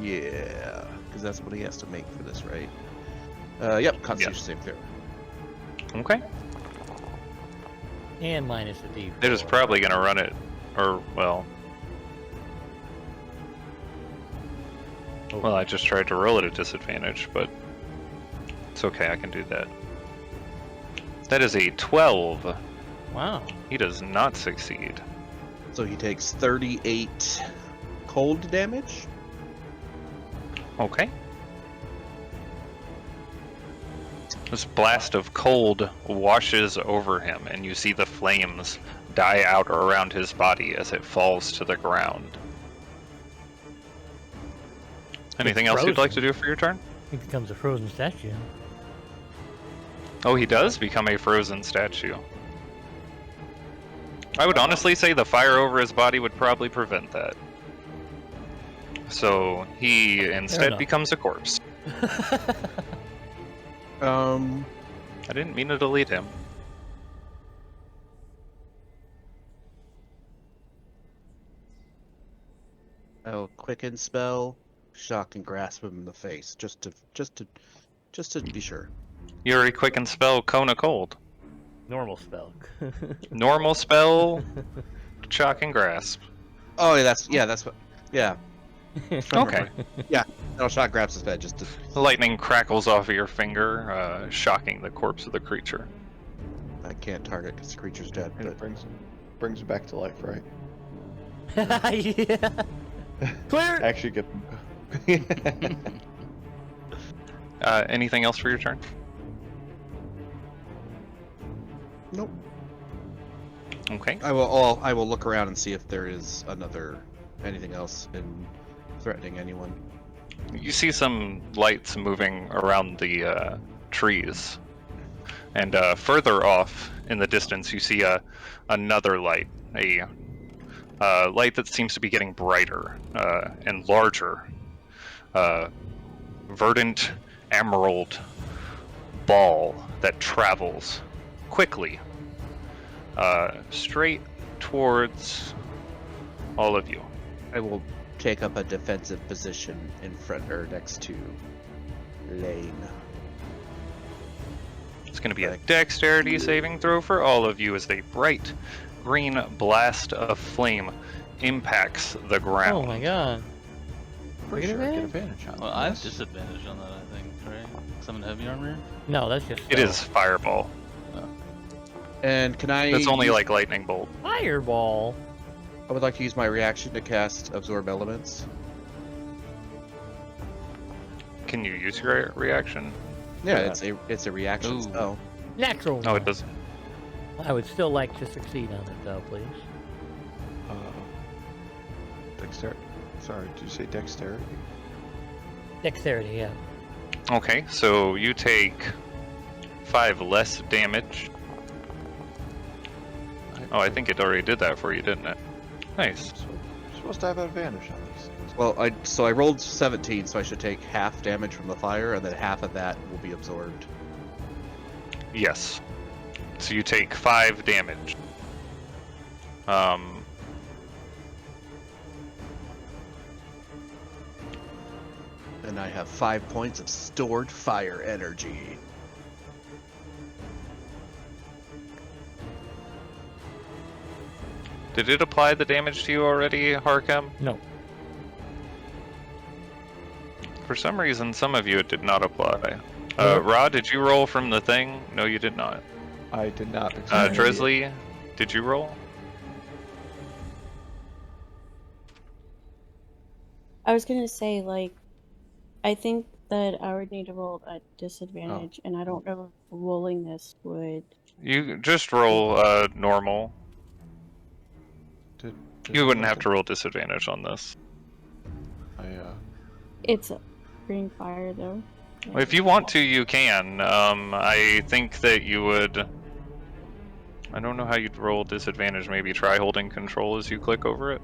Yeah, because that's what he has to make for this, right? Yep, Constitution saving throw. Okay. And minus the D4. It is probably going to run it, or, well... Well, I just tried to roll at a disadvantage, but it's okay, I can do that. That is a 12. Wow. He does not succeed. So he takes 38 cold damage. Okay. This blast of cold washes over him, and you see the flames die out around his body as it falls to the ground. Anything else you'd like to do for your turn? He becomes a frozen statue. Oh, he does become a frozen statue. I would honestly say the fire over his body would probably prevent that. So he instead becomes a corpse. I didn't mean to delete him. I'll quicken spell, shock and grasp him in the face, just to be sure. Yuri quicken spell Cone of Cold. Normal spell. Normal spell, shock and grasp. Oh, yeah, that's what. Yeah. Okay. Yeah, that'll shock grabs his head just to. Lightning crackles off of your finger, shocking the corpse of the creature. I can't target because the creature's dead. And it brings him back to life, right? Yeah. Clear. Actually get them. Anything else for your turn? Nope. Okay. I will look around and see if there is anything else in threatening anyone. You see some lights moving around the trees, and further off in the distance, you see another light, a light that seems to be getting brighter and larger. Verdant emerald ball that travels quickly straight towards all of you. I will take up a defensive position in front or next to Lane. It's going to be a dexterity saving throw for all of you as a bright green blast of flame impacts the ground. Oh my god. Pretty Get sure I get advantage? advantage on Well, it. I have disadvantage on that, I think, right? Because I'm in heavy armor. No, that's just It is fireball. And can I? That's only like lightning bolt. fireball. I would like to use my reaction to cast Absorb Elements. Can you use your reaction? Yeah, it's a reaction Ooh. spell. Natural. No, it doesn't. I would still like to succeed on it, though, please. Dexterity. Sorry, did you say dexterity? Dexterity, yeah. Okay, so you take 5 less damage. Oh, I think it already did that for you, didn't it? Nice. So you're supposed to have advantage on these things. Well, I rolled 17, so I should take half damage from the fire, and then half of that will be absorbed. Yes. So you take 5 damage. And I have 5 points of stored fire energy. Did it apply the damage to you already, Harkham? No. For some reason, some of you it did not apply. Okay. Rod, did you roll from the thing? No, you did not. I did not. because I'm an idiot. Drizzly, did you roll? I was gonna say, like, I think that I would need to roll at disadvantage, and I don't know if rolling this would. You just roll normal. Did You wouldn't have nothing? to roll disadvantage on this. It's a green fire, though. If you want to, you can. I think that you would. I don't know how you'd roll disadvantage. Maybe try holding control as you click over it.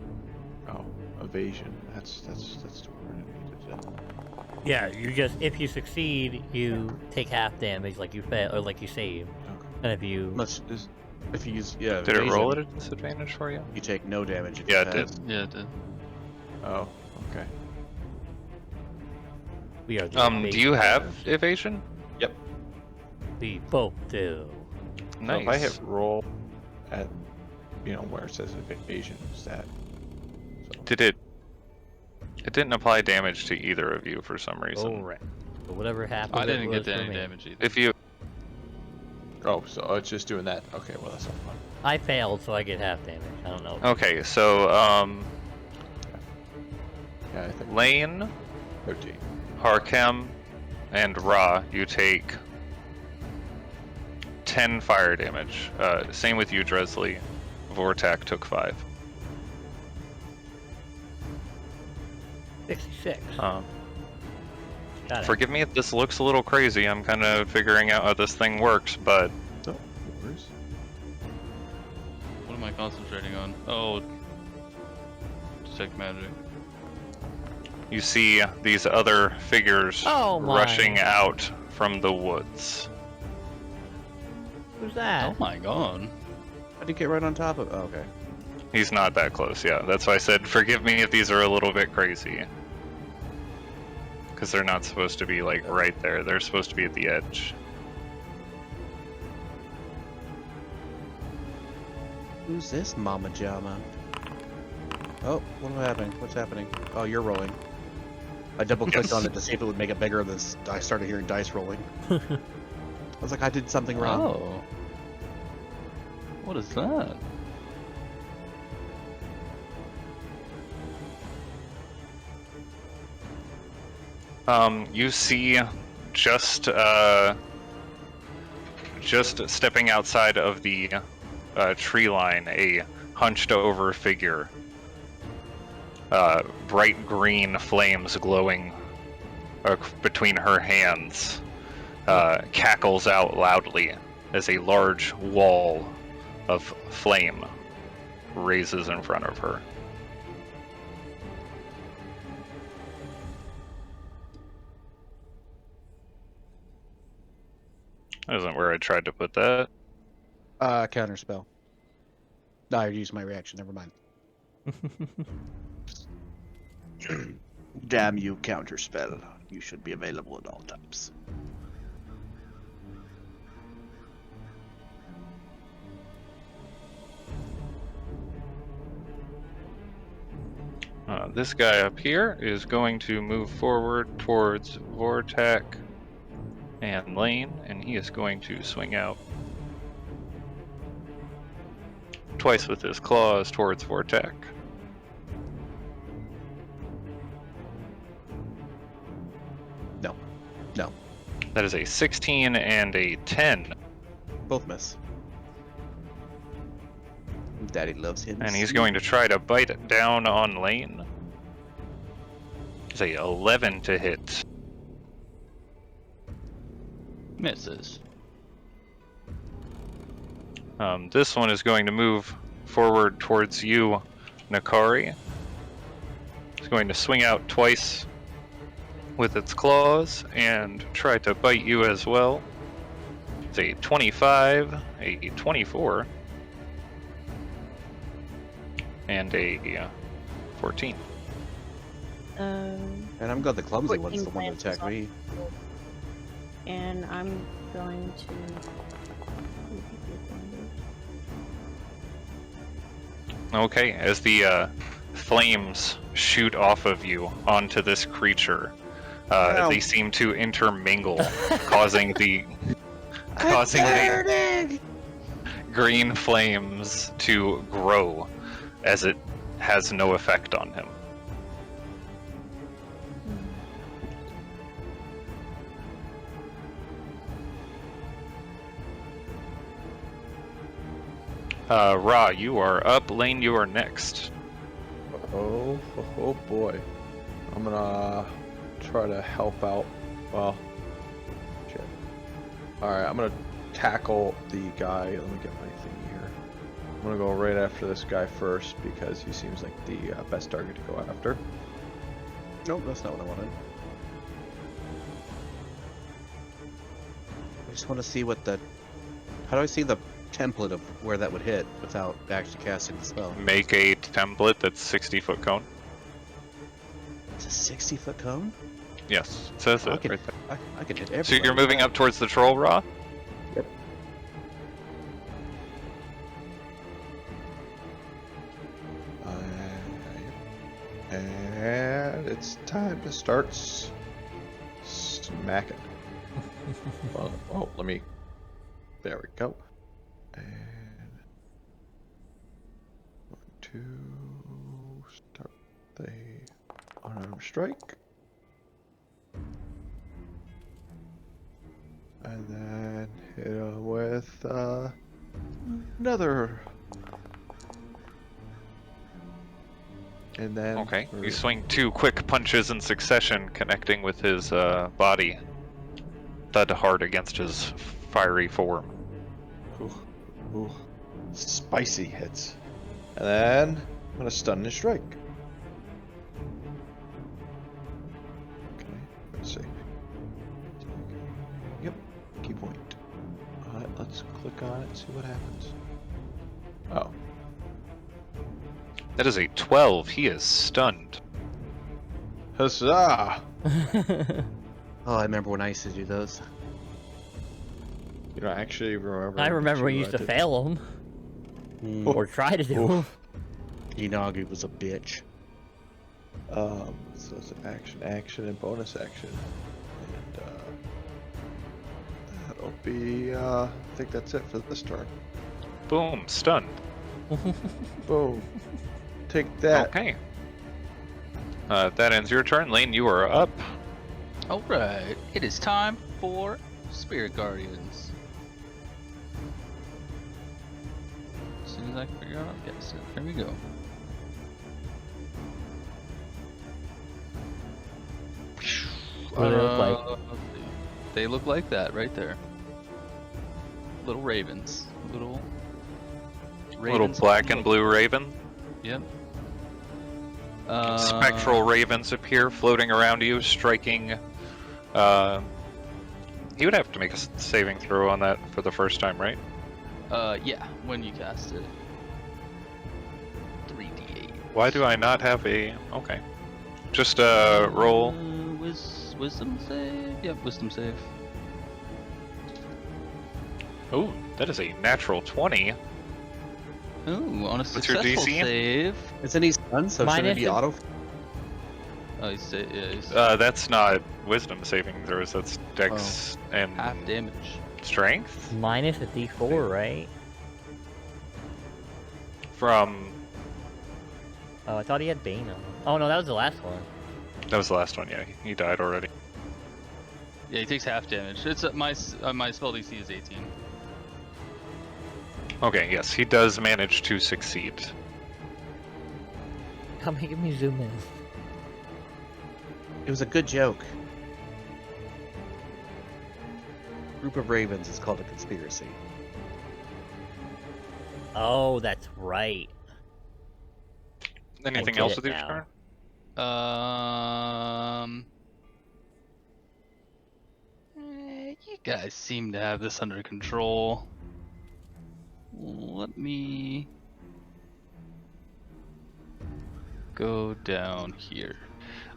Oh, evasion. That's the word I needed. Yeah, you just if you succeed, you take half damage, like you fail or like you save. Okay. And if you If you use yeah, Did it roll at evasion, a disadvantage for you? you take no damage. If Yeah, you it did. pass. Yeah, it did. Oh, okay. we are the big Do you have players. evasion? We both do. So Nice. if I hit roll at, where it says evasion, is that? So, Did it? It didn't apply damage to either of you for some reason. Correct. But whatever happened, I it didn't was get for any me. damage either. If you so it's just doing that. Okay, well that's not fun. I failed, so I get half damage. I don't know. okay, so Yeah, I think Lane, 13. Harkem, and Ra, you take 10 fire damage. Same with you, Dresley. Vortak took 5. 66. Uh, Got it. forgive me if this looks a little crazy. I'm kind of figuring out how this thing works, but No worries. What am I concentrating on? Oh, detect magic. you see these other figures Oh my. rushing out from the woods. Who's that? Oh my god. How did you get right on top of? Oh, okay. He's not that close, yeah. That's why I said forgive me if these are a little bit crazy. Because they're not supposed to be, like, right there. They're supposed to be at the edge. Who's this Mama Jama? Oh, what am I happening? What's happening? Oh, you're rolling. I double clicked Yes. on it to see if it would make it bigger. This I started hearing dice rolling. I was like, I did something wrong. Oh. What is that? You see just stepping outside of the tree line, a hunched over figure. Bright green flames glowing between her hands, cackles out loudly as a large wall of flame raises in front of her. That isn't where I tried to put that. Counter spell. No, I used my reaction. Never mind. Damn you, counter spell. You should be available at all times. This guy up here is going to move forward towards Vortak and Lane, and he is going to swing out twice with his claws towards Vortak. No. No. That is a 16 and a 10, Both miss. Daddy loves him. and he's going to try to bite it down on Lane. It's a 11 to hit. Misses. This one is going to move forward towards you, Nakari. It's going to swing out twice with its claws and try to bite you as well. It's a 25, a 24, and a 14. And I'm glad the clumsy one's the one that attacked me. And I'm going to. Okay, as the flames shoot off of you onto this creature, Ow. They seem to intermingle, causing the green flames to grow as it has no effect on him. Ra, you are up. Lane, you are next. Oh boy. I'm gonna try to help out. Well, shit. Alright, I'm gonna tackle the guy. Let me get my thing here. I'm gonna go right after this guy first because he seems like the best target to go after. Nope, that's not what I wanted. I just want to see what the... How do I see the template of where that would hit without actually casting the spell? Make a template that's 60-foot cone. It's a 60-foot cone? Yes, it says I it can, right there. I can hit So everybody. you're moving up towards the troll, Ra? Yep. And it's time to start smacking. Well, oh, let me. There we go. And going to start the unarmed strike. And then hit him with another. And then. Okay. You swing 2 quick punches in succession, connecting with his body. Thud hard against his fiery form. Ooh, spicy hits. And then I'm gonna stun and strike. Okay, let's see. Yep, key point. Alright, let's click on it, see what happens. Oh. That is a 12. He is stunned. Huzzah! Oh, I remember when I used to do those. You don't actually remember. I remember we you used to did- fail them. Mm. Or try to do them. Inagi was a bitch. So it's an action, and bonus action. And that'll be, I think that's it for this turn. Boom, stunned. Boom. Take that. Okay. That ends your turn. Lane, you are up. Alright, it is time for Spirit Guardians. As soon as I can figure out how to guess it. Here we go. What do they look like? They look like that right there. Little ravens. Little Black and blue raven. Yep. Spectral ravens appear floating around you, striking. He would have to make a saving throw on that for the first time, right? Yeah, when you cast it. 3d8. Why do I not have a... Okay. Just roll. Wisdom save? Yep, wisdom save. Oh, that is a natural 20. Ooh, on a What's your successful DC? save. Isn't he stunned, so shouldn't it be Minus auto? Oh, he's That's not wisdom saving throws, that's dex and half damage. strength? Minus a d4, right? From... Oh, I thought he had Bane on him. Oh no, that was the last one. That was the last one, yeah. He died already. Yeah, he takes half damage. It's my spell DC is 18. Okay, yes, he does manage to succeed. Come make me zoom in. It was a good joke. Group of ravens is called a conspiracy. Oh, that's right. Anything get else it with your now. turn? You guys seem to have this under control. Let me go down here.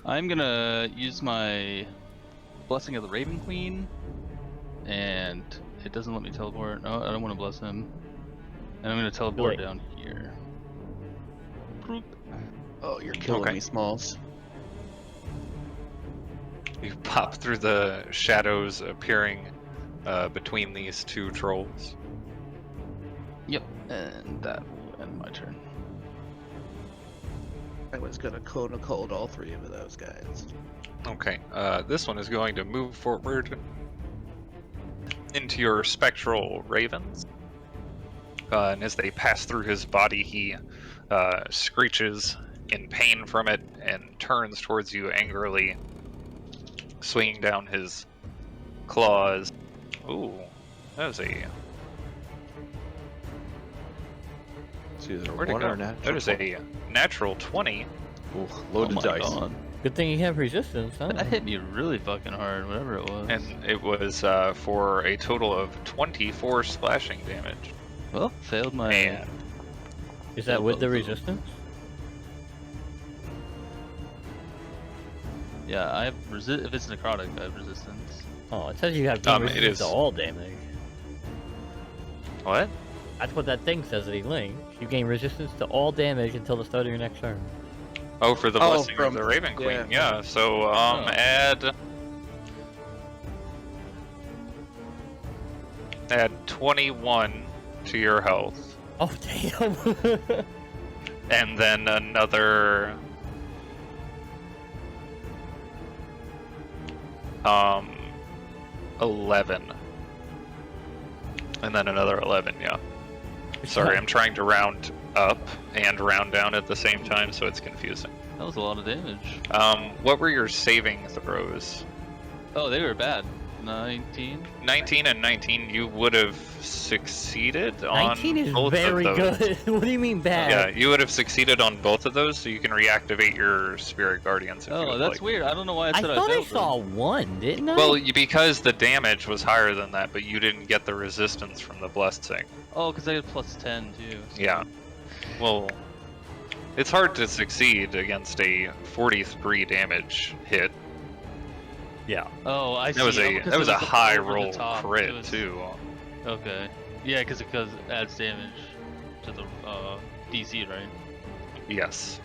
I'm gonna use my Blessing of the Raven Queen, and it doesn't let me teleport. No, I don't want to bless him. And I'm gonna teleport it. down here. Oh, you're killing Okay. me, Smalls. You pop through the shadows appearing between these two trolls. Yep, and that will end my turn. I was gonna cone a cold all three of those guys. Okay, this one is going to move forward into your spectral ravens. And as they pass through his body, he screeches in pain from it and turns towards you angrily, swinging down his claws. Ooh, that was a... It's either Where'd it one go? or natural. That is a natural 20. Ooh, loaded Oh my dice. God. Good thing you have resistance, huh? That hit me really fucking hard, whatever it was. And it was for a total of 24 splashing damage. Well, failed my. And Is that with the resistance? Yeah, I have if it's necrotic, I have resistance. Oh, it says you have it resistance is. to all damage. what? That's what that thing says that he linked. You gain resistance to all damage until the start of your next turn. Oh, for the Oh, blessing from- of the Raven Queen. yeah. Yeah. So Oh. add 21 to your health, Oh, damn. and then another 11, and then another 11. Yeah. Sorry, I'm trying to round up and round down at the same time, so it's confusing. That was a lot of damage. What were your saving throws? Oh, they were bad. 19. 19 and 19, you would have succeeded on 19 is both very of those. good. What do you mean bad? Yeah, you would have succeeded on both of those, so you can reactivate your Spirit Guardians if you Oh, would that's like. weird. I don't know why I said thought I failed saw them. one, didn't I? Well, because the damage was higher than that, but you didn't get the resistance from the blessing. Oh, because I had plus 10 too. So. Yeah. Well, it's hard to succeed against a 43 damage hit. yeah. Oh, I see. That was Oh, a because that it was a the high over the roll top. It crit was- too. Okay. Yeah, because it adds damage to the DC, right? Yes.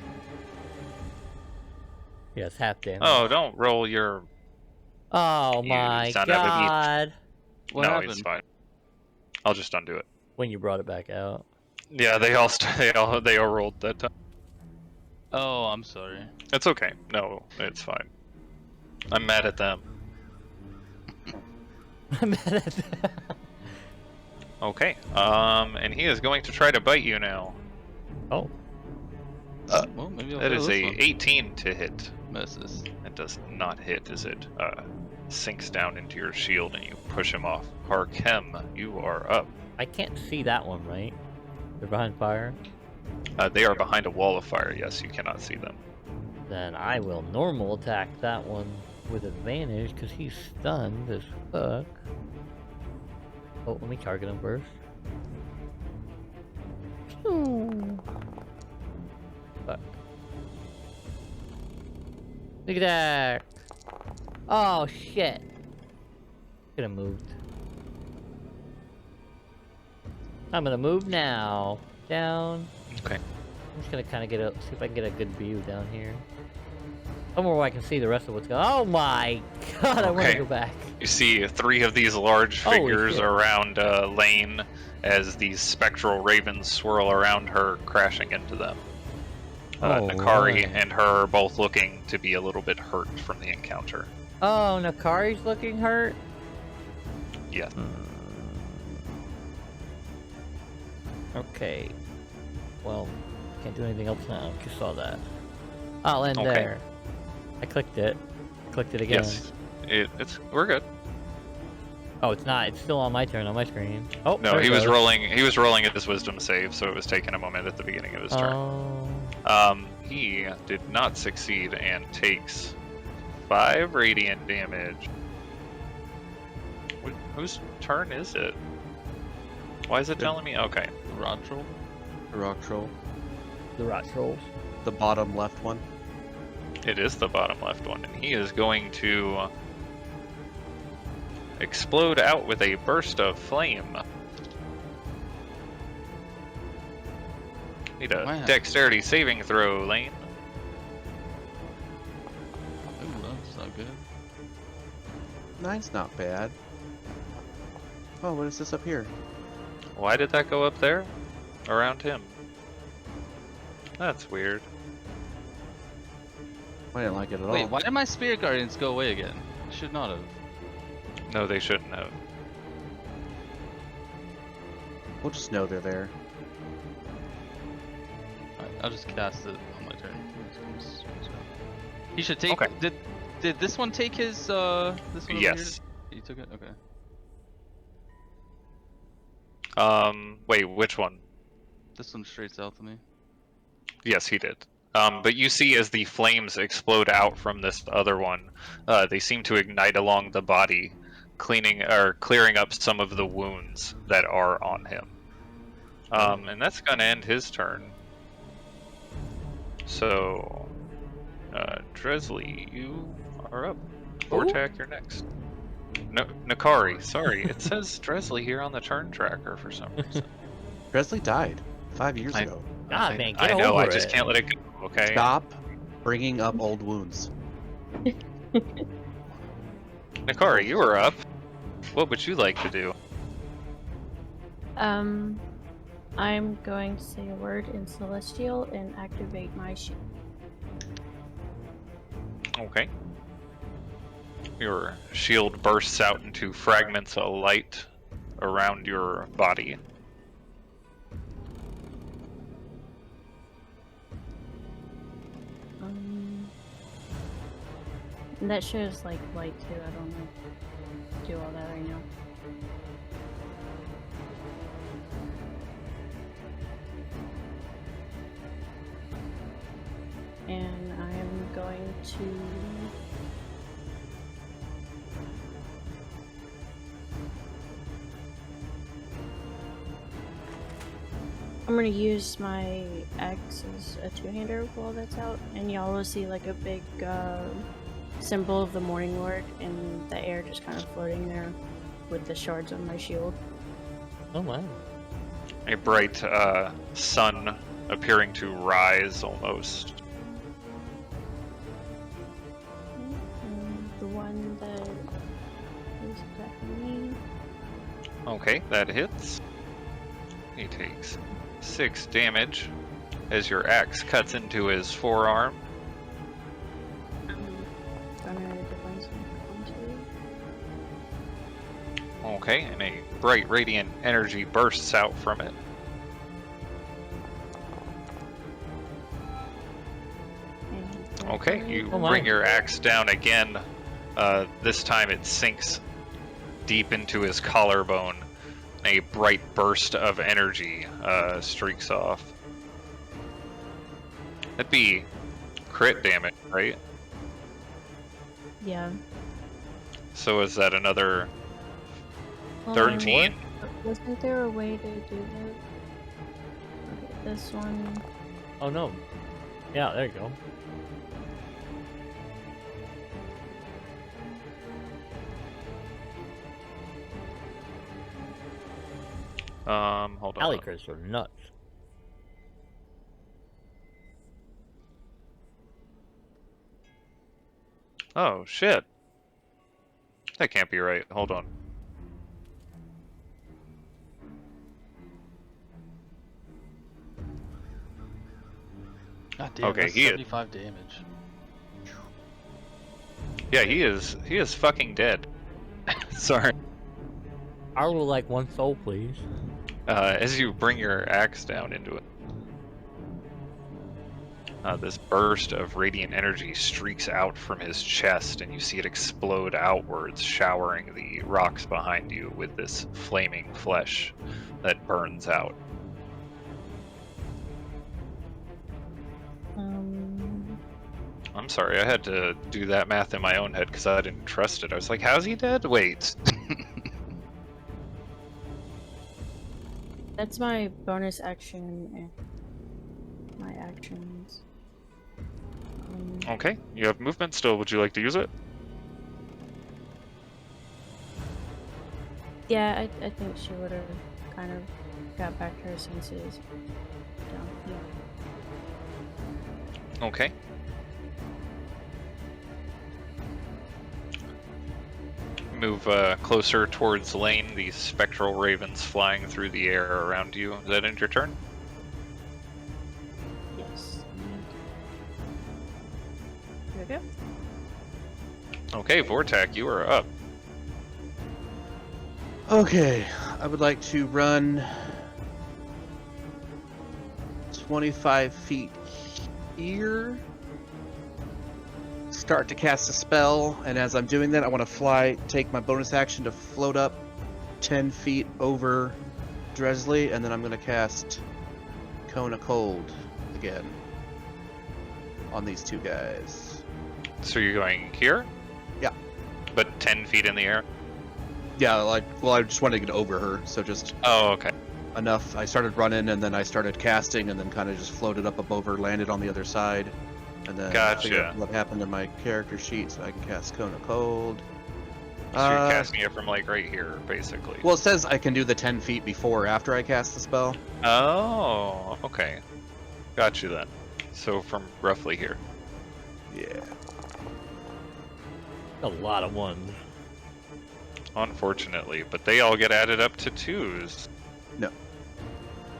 Yeah, it's half damage. Oh, don't roll your. Oh You my son of a bitch. god. What no, happened? it's fine. I'll just undo it. When you brought it back out. Yeah, they all rolled that time. Oh, I'm sorry. It's okay. No, it's fine. I'm mad at them. I'm mad at that. Okay. And he is going to try to bite you now. Oh. Well, maybe I'll That fail is this a one. 18 to hit. Misses. That does not hit as it sinks down into your shield and you push him off. Harkem, you are up. I can't see that one, right? They're behind fire. They are behind a wall of fire. Yes, you cannot see them. Then I will normal attack that one with advantage because he's stunned as fuck. Oh, let me target him first. Ooh. Fuck. Look at that! Oh shit! Could have moved. I'm gonna move now. Down. Okay. I'm just gonna kind of see if I can get a good view down here. Somewhere where I can see the rest of what's going on. Oh my god, I want to Okay. go back. You see 3 of these large Holy figures shit. around Lane as these spectral ravens swirl around her, crashing into them. Oh, Nakari right. and her are both looking to be a little bit hurt from the encounter. Oh, Nakari's looking hurt? Yes. Okay. Well, can't do anything else now. Just saw that. I'll end Okay. there. I clicked it. Clicked it again. Yes. We're good. Oh, it's not. It's still on my turn on my screen. Oh, No, there it he was goes. rolling. He was rolling at his wisdom save, so it was taking a moment at the beginning of his turn. Oh. He did not succeed and takes 5 radiant damage. Whose turn is it? Why is it telling me? Okay. Rod troll? The rock troll. The rot trolls. The bottom left one. It is the bottom left one, and he is going to explode out with a burst of flame. Need a Wow. dexterity saving throw, Lane. Ooh, that's not good. 9's not bad. Oh, what is this up here? Why did that go up there? Around him. That's weird. I didn't like it at all. Wait, why did my spirit guardians go away again? Should not have. No, they shouldn't have. We'll just know they're there. Alright, I'll just cast it on my turn. He should take. Okay. Did this one take his? This one over here? Yes. He took it. Okay. Wait, which one? This one's straight south of me. Yes, he did. But you see as the flames explode out from this other one, they seem to ignite along the body, clearing up some of the wounds that are on him. And that's gonna end his turn. So, Dresley, you are up. Vortak, you're next. No, Nakari, sorry, it says Dresley here on the turn tracker for some reason. Dresley died 5 years I- ago. God, man, get I know, over I just it. can't let it go, okay? Stop bringing up old wounds. Nakari, you are up. What would you like to do? I'm going to say a word in Celestial and activate my shield. Okay. Your shield bursts out into fragments of light around your body. And that shows like light too. I don't know. Do all that right now. And I am going to use my axe as a two-hander while that's out, and y'all will see like a big symbol of the Morning Lord in the air, just kind of floating there with the shards on my shield. Oh wow. A bright sun appearing to rise almost. And the one that is attacking me. Okay, that hits. He takes 6 damage as your axe cuts into his forearm. Gonna define something onto. Okay, and a bright radiant energy bursts out from it. And Okay, you Oh my. bring your axe down again. This time it sinks deep into his collarbone. A bright burst of energy streaks off. That'd be crit damage, right? Yeah. So is that another Hold on, 13? Wasn't there a way to do that? Okay, this one. Oh no. Yeah, there you go. Hold on. Alley crits are nuts. Oh, shit. That can't be right. Hold on. God damn, Okay, that's he is- 75 damage. Yeah, he is fucking dead. Sorry. I would like one soul, please. As you bring your axe down into it, this burst of radiant energy streaks out from his chest, and you see it explode outwards, showering the rocks behind you with this flaming flesh that burns out. I'm sorry, I had to do that math in my own head because I didn't trust it. I was like, how's he dead? Wait. That's my bonus action and my actions. Okay, you have movement still. Would you like to use it? Yeah, I think she would have kind of got back to her senses. Down. Yeah. Okay. move closer towards Lane, these spectral ravens flying through the air around you. Is that end your turn? Yes. Here we go. Okay, Vortak, you are up. Okay, I would like to run 25 feet here. Start to cast a spell, and as I'm doing that, I want to take my bonus action to float up 10 feet over Dresley, and then I'm going to cast Cone of Cold again on these two guys. So you're going here? Yeah. But 10 feet in the air? Yeah, well, I just wanted to get over her, so just Oh, okay. enough. I started running, and then I started casting, and then kind of just floated up above her, landed on the other side, and then figure out Gotcha. what happened in my character sheet, so I can cast Cone of Cold. So you're casting it from like right here, basically. Well, it says I can do the 10 feet before or after I cast the spell. Oh, okay. Got you then. So from roughly here. Yeah. A lot of ones. Unfortunately, but they all get added up to 2s. No.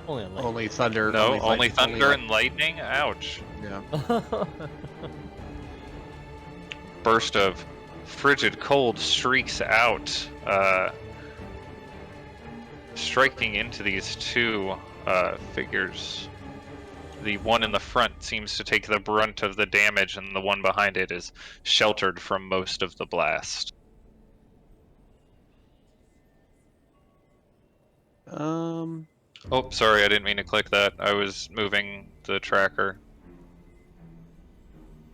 Only on Only thunder. No, only thunder only and lightning? Ouch. Yeah. Burst of frigid cold streaks out, striking into these two figures. The one in the front seems to take the brunt of the damage, and the one behind it is sheltered from most of the blast. Oh, sorry, I didn't mean to click that. I was moving the tracker.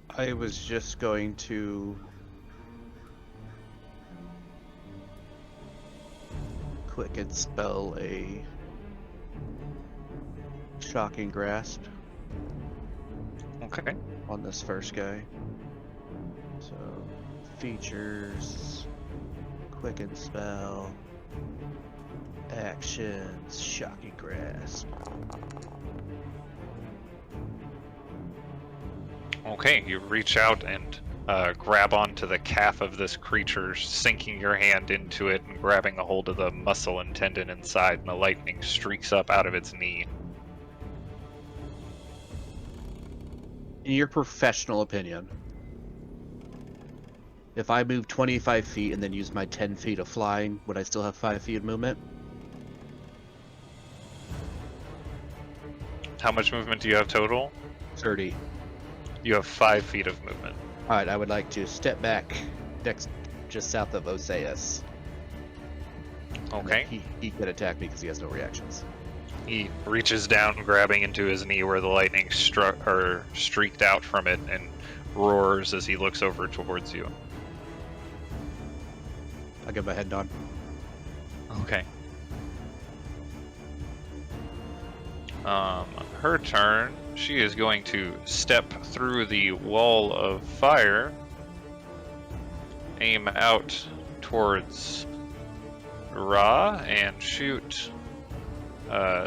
I was just going to quicken spell a shocking grasp Okay. on this first guy. So features, quicken spell, actions, shocking grasp. Okay, you reach out and grab onto the calf of this creature, sinking your hand into it and grabbing a hold of the muscle and tendon inside, and the lightning streaks up out of its knee. In your professional opinion, if I move 25 feet and then use my 10 feet of flying, would I still have 5 feet of movement? How much movement do you have total? 30. You have 5 feet of movement. Alright, I would like to step back next, just south of Oseas. Okay. He could attack me because he has no reactions. He reaches down, grabbing into his knee where the lightning streaked out from it, and roars as he looks over towards you. I'll give my head nod. Okay. Her turn. She is going to step through the wall of fire, aim out towards Ra, and shoot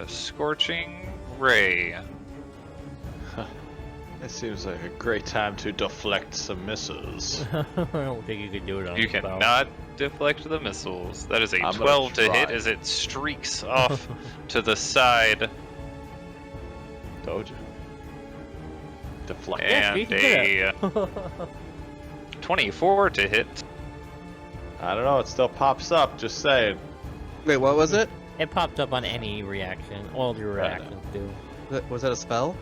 Scorching Ray. It seems like a great time to deflect some missiles. I don't think you could do it on You spell. cannot deflect the missiles. That is a I'm gonna 12 to hit try. as it streaks off to the side, Told you. Deflect. Yeah, and you can do a 24 to hit. I don't know, it still pops up, just saying. Wait, what was it? It popped up on any reaction. All your Right. reactions do. Was that a spell?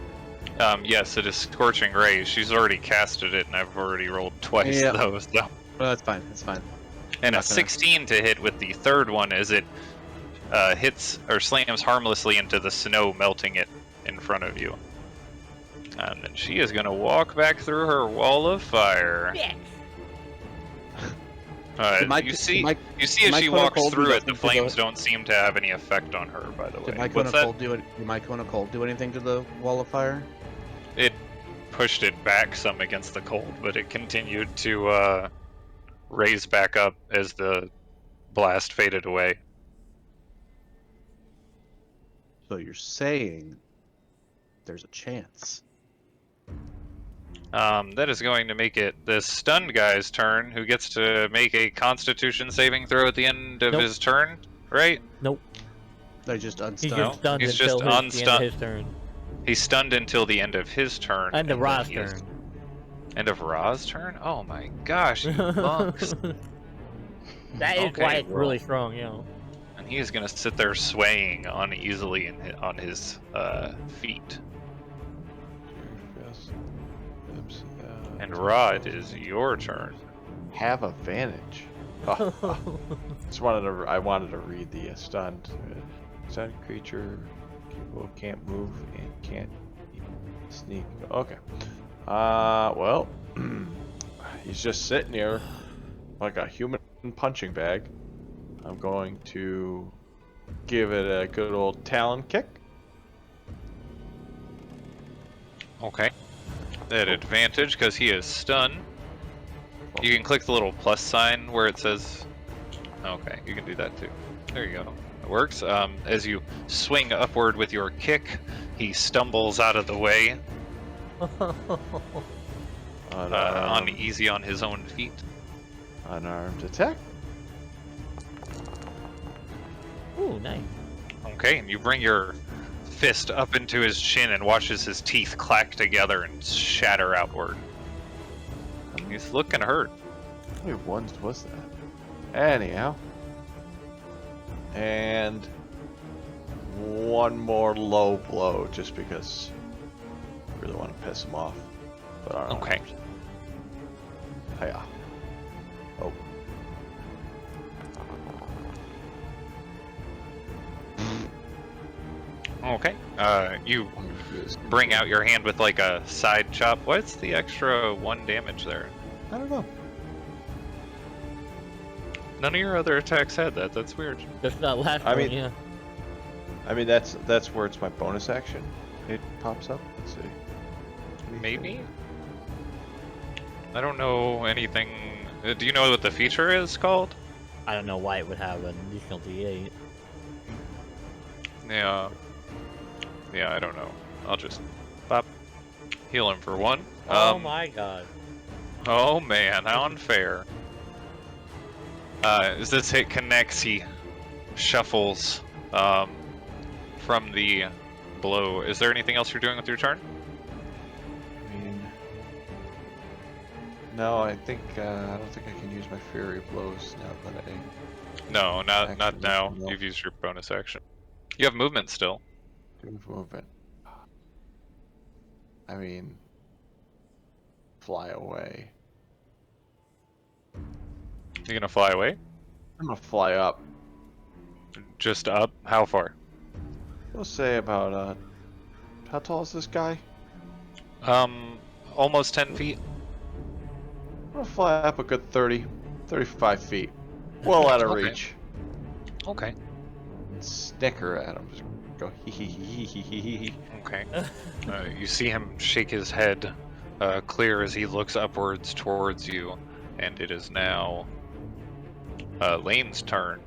Yes, it is Scorching Ray. She's already casted it, and I've already rolled twice Yeah. though. So. Well, that's fine. That's fine. And a Not gonna- 16 to hit with the third one as it hits or slams harmlessly into the snow, melting it in front of you. And then she is going to walk back through her wall of fire. Did my- You did see my- as did my she cone of walks cold do through it, nothing the to flames don't seem to have any effect on her, by the way. Did my cone What's of that? cold do it? Did my cone of cold do anything to the wall of fire? It pushed it back some against the cold, but it continued to raise back up as the blast faded away. So you're saying there's a chance? That is going to make it the stunned guy's turn, who gets to make a Constitution saving throw at the end of Nope. his turn, right? Nope. I just He unstunned. gets stunned he's until just the end of unstunned. his turn. He's stunned until the end of his turn. And the then Ra's he is- turn. End of Ra's turn? Oh my gosh, you monks. That is Okay, why it's well. really strong, you know. And he is going to sit there swaying uneasily on his feet. And Rod, it is your turn. Have advantage. I wanted to read the stunned. Stunned creature can't move and can't sneak. Okay. Well, he's just sitting here like a human punching bag. I'm going to give it a good old talon kick. Okay. At advantage because he is stunned. You can click the little plus sign where it says. Okay, you can do that too. There you go. It works. As you swing upward with your kick, he stumbles out of the way, uneasy on his own feet. Unarmed attack. Ooh, nice. Okay, and you bring your fist up into his chin and watches his teeth clack together and shatter outward. He's looking hurt. How many ones was that? Anyhow. And one more low blow just because I really want to piss him off. But I don't Okay. Hiya. Oh. Okay. You bring out your hand with like a side chop. What's the extra 1 damage there? I don't know. None of your other attacks had that. That's weird. Just that last I one, mean- yeah. I mean that's where it's my bonus action. It pops up. Let's see. Maybe? I don't know anything. Do you know what the feature is called? I don't know why it would have an additional D8. Yeah. Yeah, I don't know. I'll just pop. Heal him for 1. Oh my god. Oh man, how unfair. As this hit connects, he shuffles from the blow. Is there anything else you're doing with your turn? I mean, no, I think I don't think I can use my fury blows now that I No, not Actually, now. no. You've used your bonus action. You have movement still. do movement. I mean, fly away. You're gonna fly away? I'm gonna fly up. Just up? How far? We'll say about how tall is this guy? Almost 10 feet. I'm gonna fly up a good 35 feet. Well out of Okay. reach. Okay. And snicker at him. Just go hee hee hee hee hee hee hee. Okay. You see him shake his head, clear as he looks upwards towards you, and it is now Lane's turn.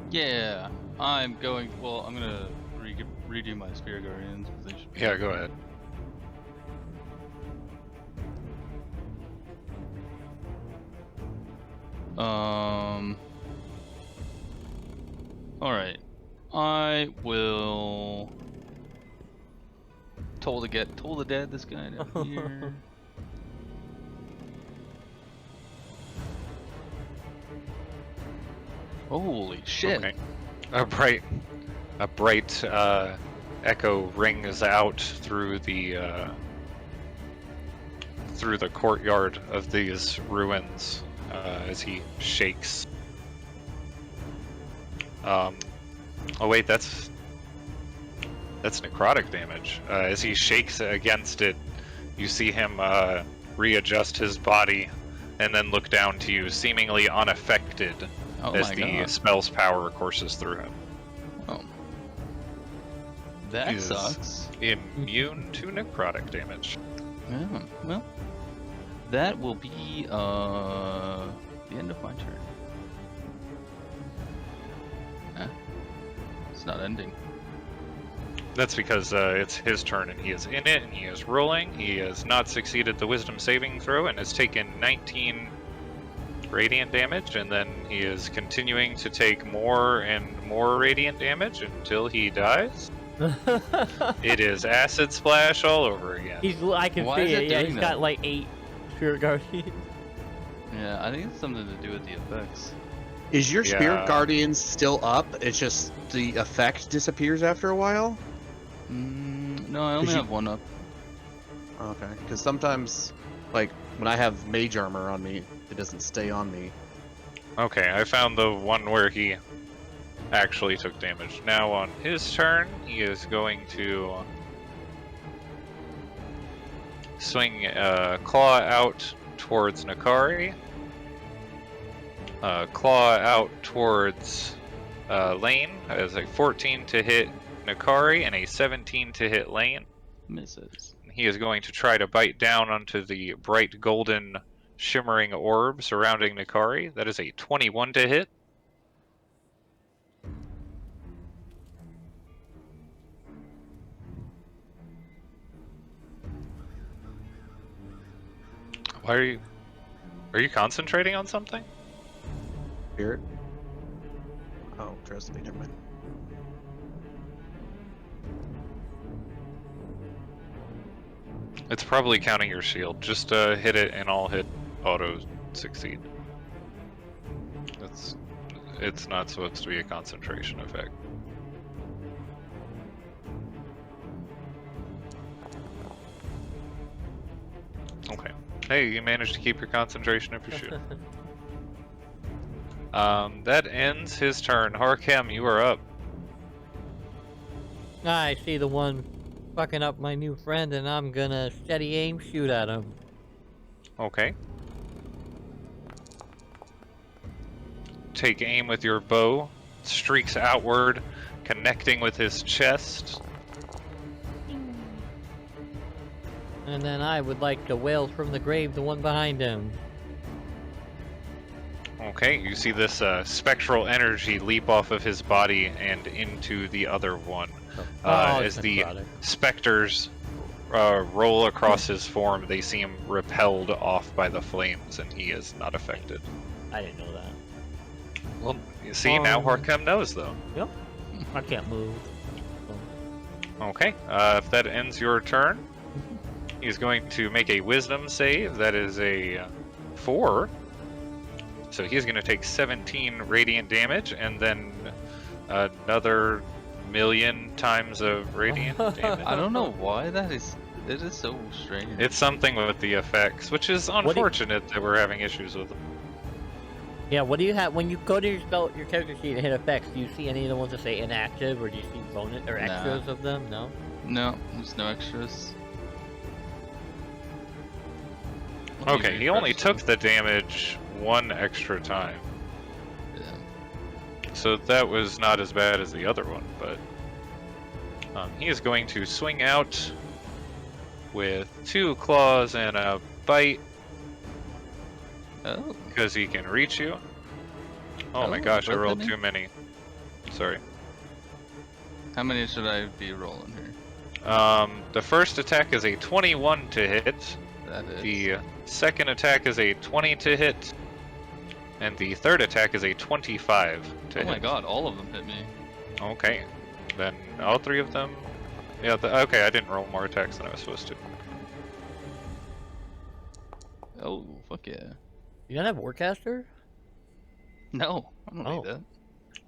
Yeah, I'm going. Well, I'm gonna redo my Spear Guardians because they should be. Yeah, go ahead. All right. I will. Toll the dead. This guy down here. Holy shit! Okay. A bright echo rings out through the courtyard of these ruins as he shakes. Oh wait, that's necrotic damage. As he shakes against it, you see him readjust his body and then look down to you, seemingly unaffected. Oh As my the god. spell's power courses through him. Oh. That Is- sucks. Immune to necrotic damage. Yeah, well, that will be the end of my turn. It's not ending. That's because it's his turn and he is in it and he is rolling. He has not succeeded the wisdom saving throw and has taken 19 radiant damage, and then he is continuing to take more and more radiant damage until he dies. It is acid splash all over again. I can Why see is it it. Yeah, doing he's that? got like 8 Spirit Guardians. Yeah, I think it's something to do with the effects. Is your Yeah. Spirit Guardians still up? It's just the effect disappears after a while? No, I only you- have one up. Okay, because sometimes, like, when I have Mage Armor on me, it doesn't stay on me. Okay, I found the one where he actually took damage. Now on his turn, he is going to swing Claw out towards Nakari. Claw out towards Lane as a 14 to hit Nakari and a 17 to hit Lane. Misses. He is going to try to bite down onto the bright golden shimmering orb surrounding Nakari. That is a 21 to hit. Why are you concentrating on something? Spirit? Oh, trust me, never mind. It's probably counting your shield. Just hit it and I'll hit auto succeed. It's not supposed to be a concentration effect. Okay. Hey, you managed to keep your concentration if you shoot. That ends his turn. Harkem, you are up. I see the one fucking up my new friend, and I'm gonna steady aim shoot at him. Okay. Take aim with your bow. Streaks outward, connecting with his chest. And then I would like to wail from the grave the one behind him. Okay, you see this spectral energy leap off of his body and into the other one. As it's the necrotic. specters roll across his form, they seem repelled off by the flames, and he is not affected. I didn't know that. Well, you see, now Harkem knows, though. Yep. I can't move. Okay, if that ends your turn, he's going to make a wisdom save. That is a 4. So he's going to take 17 radiant damage, and then another million times of radiant damage. I don't know why that is. It is so strange. It's something with the effects, which is unfortunate that we're having issues with them. Yeah, what do you have when you go to your character sheet and hit effects? Do you see any of the ones that say inactive, or do you see bonus or extras of them? No. No, there's no extras. Okay, he only took the damage one extra time, Yeah. so that was not as bad as the other one, but he is going to swing out with 2 claws and a bite Oh. because he can reach you. Oh my Oh, gosh, I both rolled hit me? too many. Sorry. How many should I be rolling here? The first attack is a 21 to hit. That is. The second attack is a 20 to hit. And the third attack is a 25 to Oh hit. my god, all of them hit me. Okay. Then all 3 of them. Yeah, okay, I didn't roll more attacks than I was supposed to. Oh, fuck yeah. You don't have Warcaster? No, I don't Oh. need that.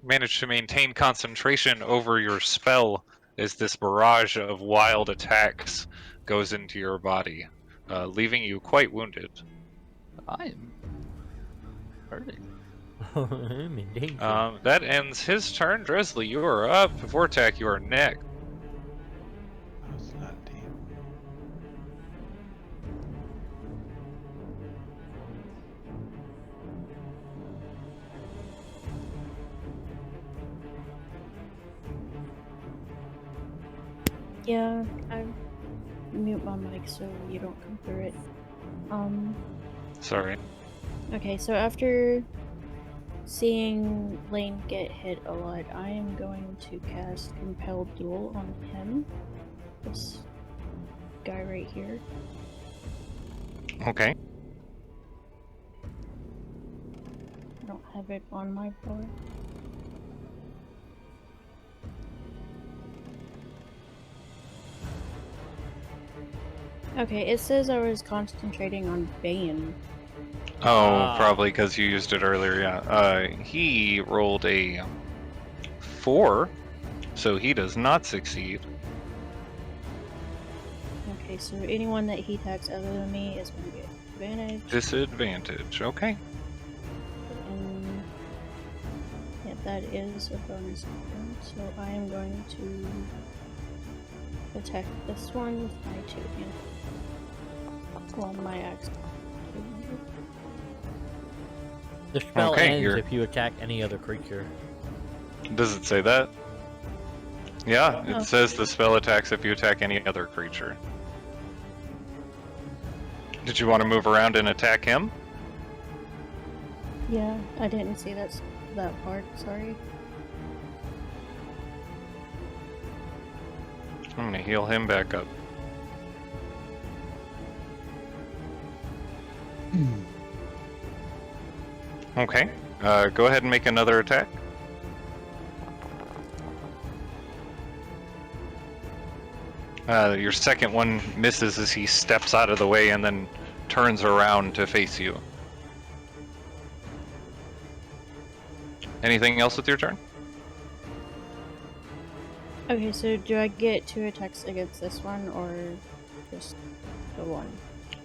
Managed to maintain concentration over your spell as this barrage of wild attacks goes into your body, leaving you quite wounded. I am hurting. I'm in danger. That ends his turn. Dresley, you are up. Vortak, you are next. That's not deep. Yeah, I mute my mic so you don't come through it. Sorry. Okay, so after Seeing Lane get hit a lot, I am going to cast Compelled Duel on him. This guy right here. Okay. I don't have it on my board. Okay, it says I was concentrating on Bane. Oh, probably because you used it earlier, yeah. He rolled a 4, so he does not succeed. Okay, so anyone that he attacks other than me is going to get advantage. Disadvantage, okay. And yeah, that is a bonus action. So I am going to attack this one with my 2 hand. Well, my axe. The spell Okay, ends you're- if you attack any other creature. Does it say that? Yeah, it Oh. says the spell attacks if you attack any other creature. Did you want to move around and attack him? Yeah, I didn't see that part. Sorry. I'm gonna heal him back up. Okay, go ahead and make another attack. Your second one misses as he steps out of the way and then turns around to face you. Anything else with your turn? Okay, so do I get 2 attacks against this one, or just the one?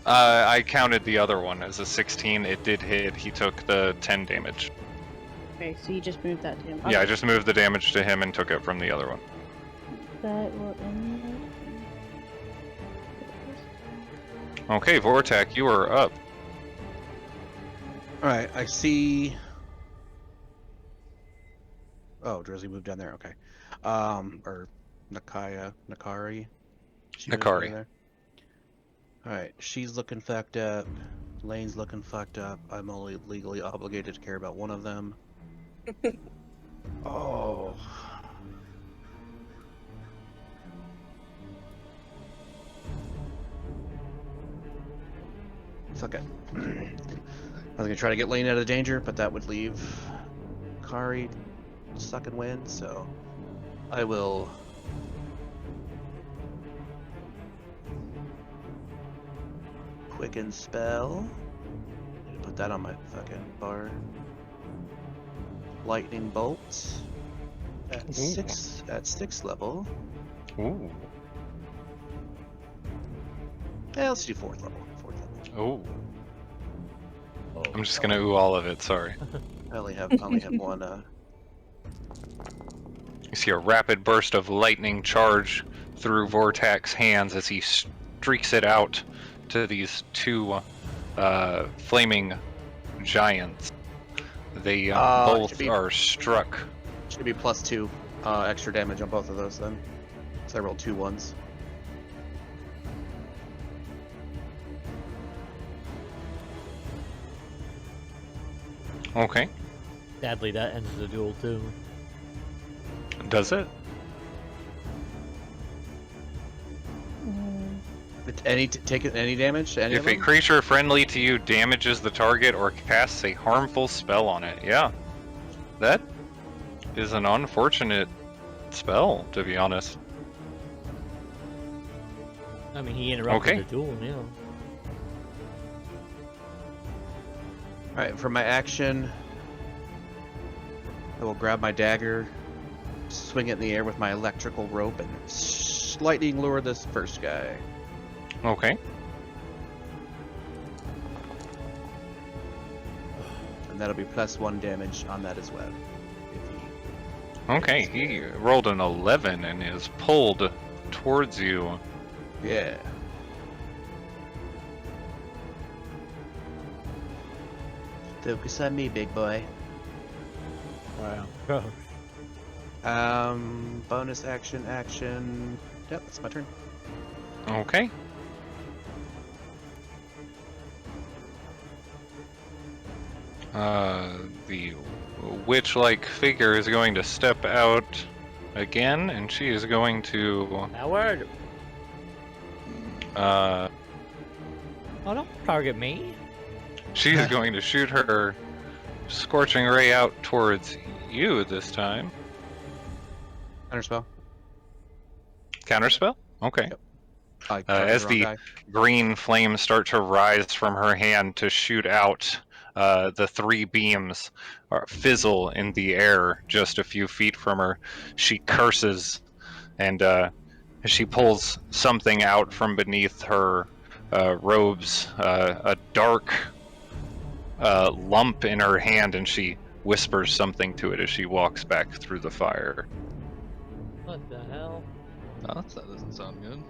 I counted the other one as a 16. It did hit. He took the 10 damage. Okay, so you just moved that to him. Yeah, I Okay, just moved the damage to him and took it from the other one. that will end that. Okay, Vortak, you are up. Alright, I see. Oh, Drizzy moved down there, okay. Or Nakari. She moved Nakari. over there. Alright, she's looking fucked up. Lane's looking fucked up. I'm only legally obligated to care about one of them. Oh. Fuck it. I was gonna try to get Lane out of danger, but that would leave Kari stuck and win, so I will quicken spell. Need to put that on my fucking bar. Lightning bolt at Ooh. 6 level. Ooh. Yeah, let's do 4th level. Ooh. Oh, I'm just gonna ooh all of it, sorry. I only have one. You see a rapid burst of lightning charge through Vortak's hands as he streaks it out to these 2 flaming giants. They both should be- are struck. Should be +2 extra damage on both of those then. So I rolled 2 ones. Okay. sadly, that ends the duel too. Does it? Take any damage? To any If of a them? creature friendly to you damages the target or casts a harmful spell on it, yeah. That is an unfortunate spell, to be honest. I mean, he interrupted Okay. the duel, yeah. Alright, for my action, I will grab my dagger, swing it in the air with my electrical rope, and lightning lure this first guy. Okay. And that'll be +1 damage on that as well. Okay, he rolled an 11 and is pulled towards you. Yeah. Focus on me, big boy. Wow. Bonus action. Yep, that's my turn. Okay. The witch-like figure is going to step out again, and she is going to Howard! uh Oh, don't target me. she's going to shoot her scorching ray out towards you this time. Counterspell. Counterspell? Okay. Yep. I As targeted the the wrong green flames start to rise from her hand to shoot out, the 3 beams fizzle in the air just a few feet from her. She curses, and she pulls something out from beneath her robes, a dark lump in her hand, and she whispers something to it as she walks back through the fire. What the hell? That doesn't sound good.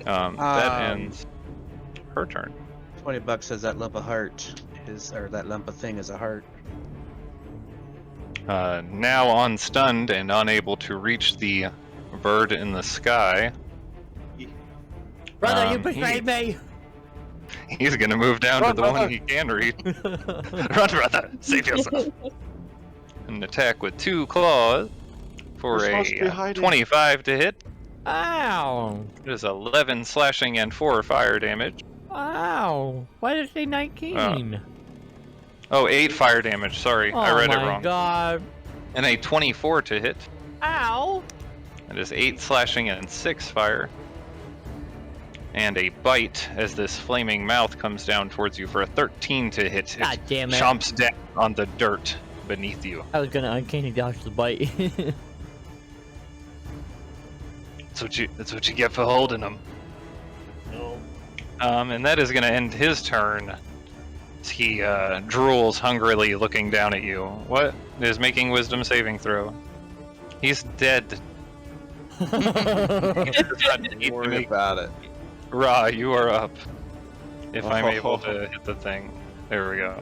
That ends her turn. $20 says that lump of heart is, or that lump of thing is a heart. Now unstunned and unable to reach the bird in the sky, Brother, you Um, betrayed me! he's gonna move down Run, to the brother. one he can reach. Run, brother! Save yourself! An attack with 2 claws for We're supposed to be a hiding. 25 to hit. Ow! It is 11 slashing and 4 fire damage. Ow! Why did it say 19? Oh, 8 fire damage, sorry. Oh I read it my wrong. god. And a 24 to hit. Ow! It is 8 slashing and 6 fire. And a bite as this flaming mouth comes down towards you for a 13 to hit. God damn it. Chomps down on the dirt beneath you. I was gonna uncanny dodge the bite. That's what you get for holding him. No. And that is going to end his turn. As he drools hungrily, looking down at you. What is making wisdom saving throw? He's dead. He does not need to Don't worry make- about it. Ra, you are up. If I'm able to hit the thing. There we go.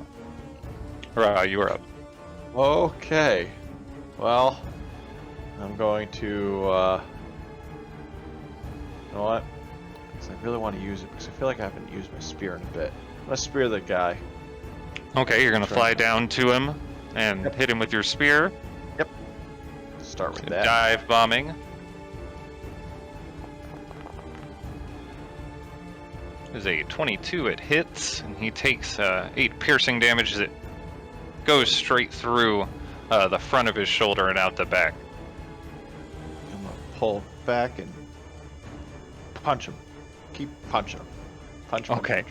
Ra, you are up. Okay. Well, I'm going to, you know what? Because I really want to use it, because I feel like I haven't used my spear in a bit. I'm going to spear the guy. Okay, you're going to Sure. fly down to him and hit him with your spear. Start with that. Dive bombing. Is a 22, it hits, and he takes 8 piercing damage as it goes straight through the front of his shoulder and out the back. I'm going to pull back and punch him. Keep punching him. Punch him. Okay.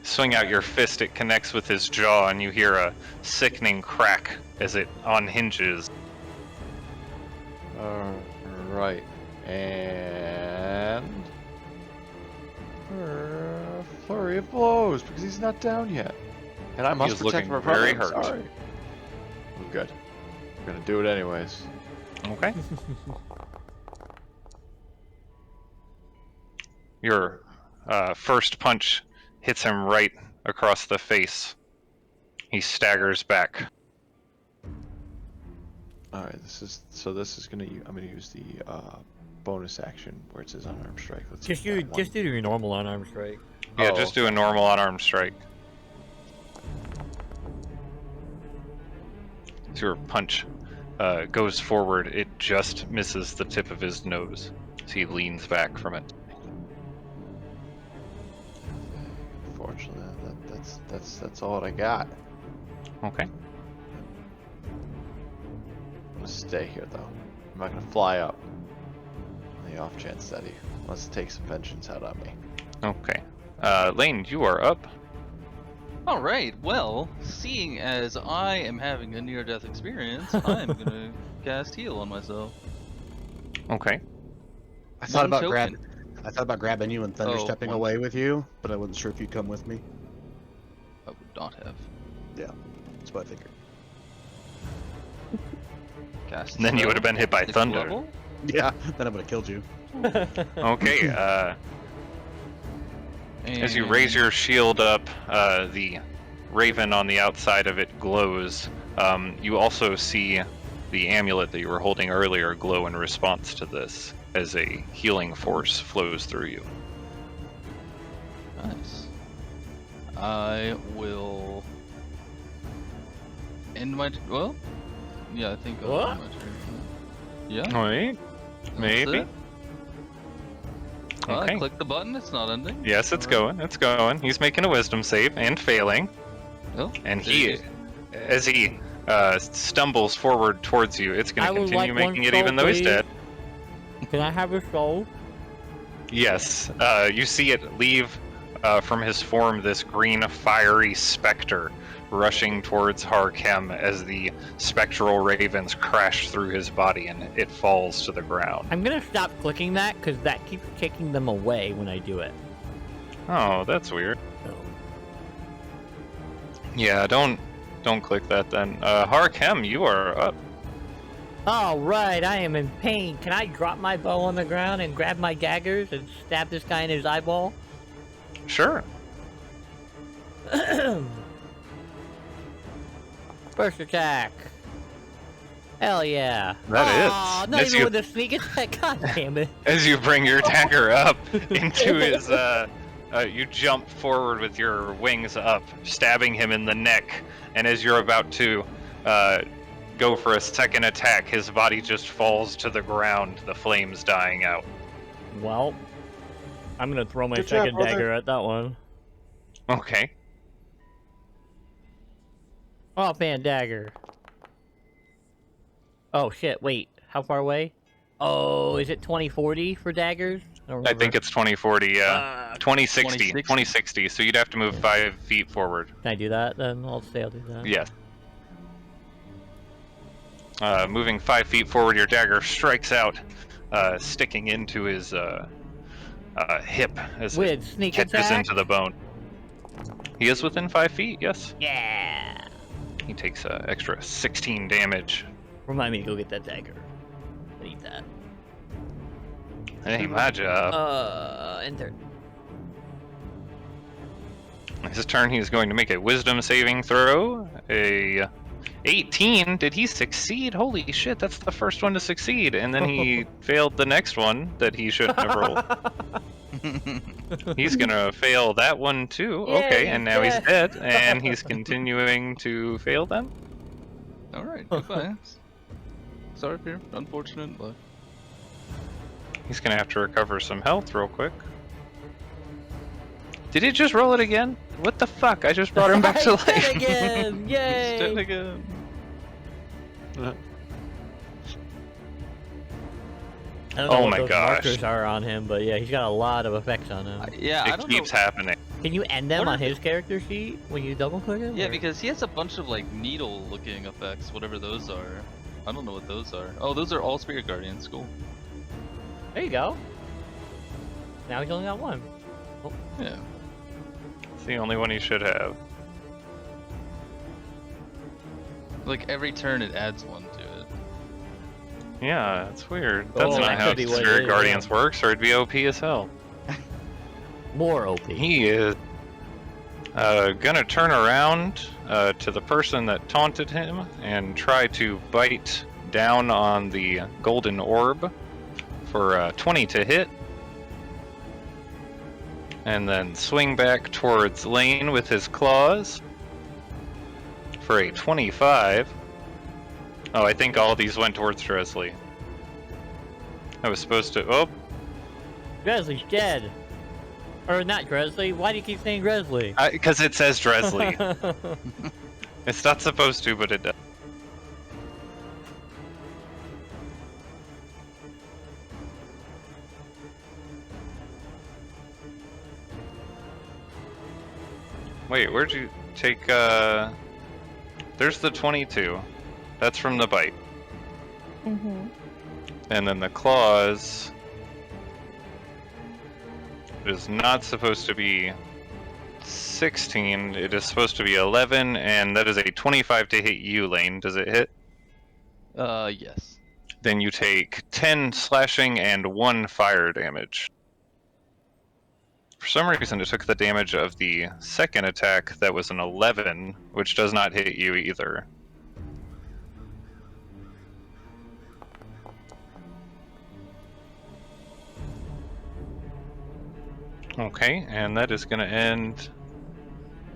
Swing out your fist, it connects with his jaw, and you hear a sickening crack as it unhinges. Alright. And... flurry of blows, because he's not down yet. And I must is protect my looking brother. very I'm hurt. sorry. Oh, good. We're gonna do it anyways. Okay. Your first punch hits him right across the face. He staggers back. Alright, this is gonna I'm gonna use the bonus action where it says unarmed strike. Let's just get do that one. just do your normal unarmed strike. Yeah, Oh. just do a normal unarmed strike. As your punch goes forward, it just misses the tip of his nose. As he leans back from it. Unfortunately, that's all I got. Okay. I'm gonna stay here though. I'm not gonna fly up. On the off chance that he wants to take some vengeance out on me. Okay. Lane, you are up. Alright, well, seeing as I am having a near-death experience, I'm gonna cast heal on myself. Okay. I thought about token. grabbing you and thunder Oh, stepping one. away with you, but I wasn't sure if you'd come with me. I would not have That's what I figured. cast. And then you would have been hit by Sixth thunder. level. Yeah, then I would have killed you. Okay, as you raise your shield up, the raven on the outside of it glows. You also see the amulet that you were holding earlier glow in response to this, as a healing force flows through you. Nice. I will end my well. Yeah, I think I'll What? end my turn. Yeah. Wait, that's maybe. it. Well, I Okay. clicked the button. It's not ending. Yes, it's Alright. going. It's going. He's making a wisdom save and failing. Oh, And did he he, as he stumbles forward towards you, it's going I to would continue like one making it soul, even though he's please. dead. Can I have a soul? Yes, you see it leave from his form this green fiery specter rushing towards Harkem as the spectral ravens crash through his body and it falls to the ground. I'm gonna stop clicking that because that keeps taking them away when I do it. Oh, that's weird. So, Yeah, don't click that then. Harkem, you are up. all right, I am in pain. Can I drop my bow on the ground and grab my daggers and stab this guy in his eyeball? Sure. First attack. Hell yeah. That Aw, hits. not As even you- with a sneak attack. God damn it. As you bring your dagger up into his, you jump forward with your wings up, stabbing him in the neck. And as you're about to go for a second attack, his body just falls to the ground, the flames dying out. Well, I'm gonna throw my Good job, second brother. dagger at that one. Okay. Offhand dagger. Oh shit, wait. How far away? Oh, is it 2040 for daggers? don't I remember. think it's 2040, yeah. 2060. 2060. 2060, so you'd have to move 5 feet forward. Can I do that then? I'll say I'll do that. Yes. Moving 5 feet forward, your dagger strikes out, sticking into his hip as With it sneak catches attack? into the bone. He is within 5 feet, yes. Yeah! He takes extra 16 damage. Remind me to go get that dagger. I need that. Hey, my job. Enter. His turn, he's going to make a wisdom saving throw. A 18. Did he succeed? Holy shit, that's the first one to succeed. And then he failed the next one that he shouldn't have rolled. He's gonna fail that one too. Yeah, Okay, he's and now he's dead. dead, and he's continuing to fail them. All right, goodbye. Sorry for your unfortunate luck. He's gonna have to recover some health real quick. Did he just roll it again? What the fuck? I just brought him back to I did life. again! Yay! Dead again. I don't know Oh what my those gosh. markers are on him, but yeah, he's got a lot of effects on him. Yeah, I It don't keeps know. happening. Can you end them What are on his character sheet when you double click him? Yeah, or- because he has a bunch of like needle-looking effects, whatever those are. I don't know what those are. Oh, those are all Spirit Guardians. Cool. There you go. Now he's only got one. Yeah. It's the only one he should have. Like every turn, it adds one to it. Yeah, it's weird. That's Oh, not that how could be what it Spirit is, Guardians yeah. works, or it'd be OP as hell. More OP. He is gonna turn around to the person that taunted him and try to bite down on the golden orb for 20 to hit. And then swing back towards Lane with his claws for a 25. Oh, I think all these went towards Dresley. I was supposed to. Oh, Dresley's dead. Or not Dresley. Why do you keep saying Dresley? because it says Dresley. It's not supposed to, but it does. Wait, where'd you take, there's the 22. That's from the bite. Mm-hmm. And then the claws is not supposed to be 16. It is supposed to be 11, and that is a 25 to hit you, Lane. Does it hit? Yes. Then you take 10 slashing and 1 fire damage. For some reason, it took the damage of the second attack that was an 11, which does not hit you either. Okay, and that is going to end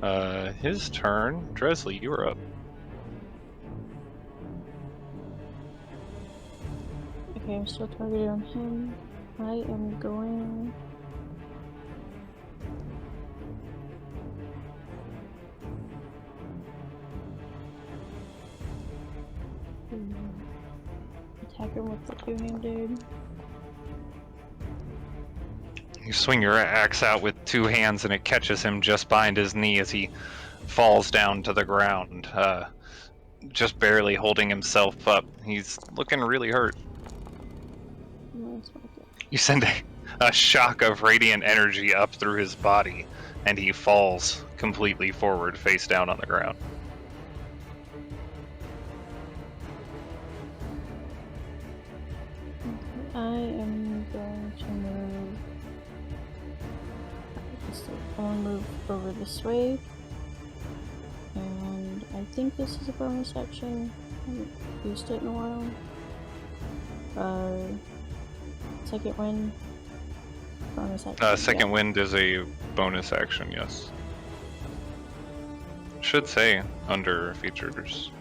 His turn. Dresley, you are up. Okay, I'm still targeted on him. I am going. Attack him with the two-handed. You swing your axe out with two hands and it catches him just behind his knee as he falls down to the ground, just barely holding himself up. He's looking really hurt. No, it's not good. You send a shock of radiant energy up through his body, and he falls completely forward, face down on the ground. I am going to move. I want to move over this way. And I think this is a bonus action. I haven't used it in a while. Second wind. Bonus action. Second wind is a bonus action, yes. Should say under features.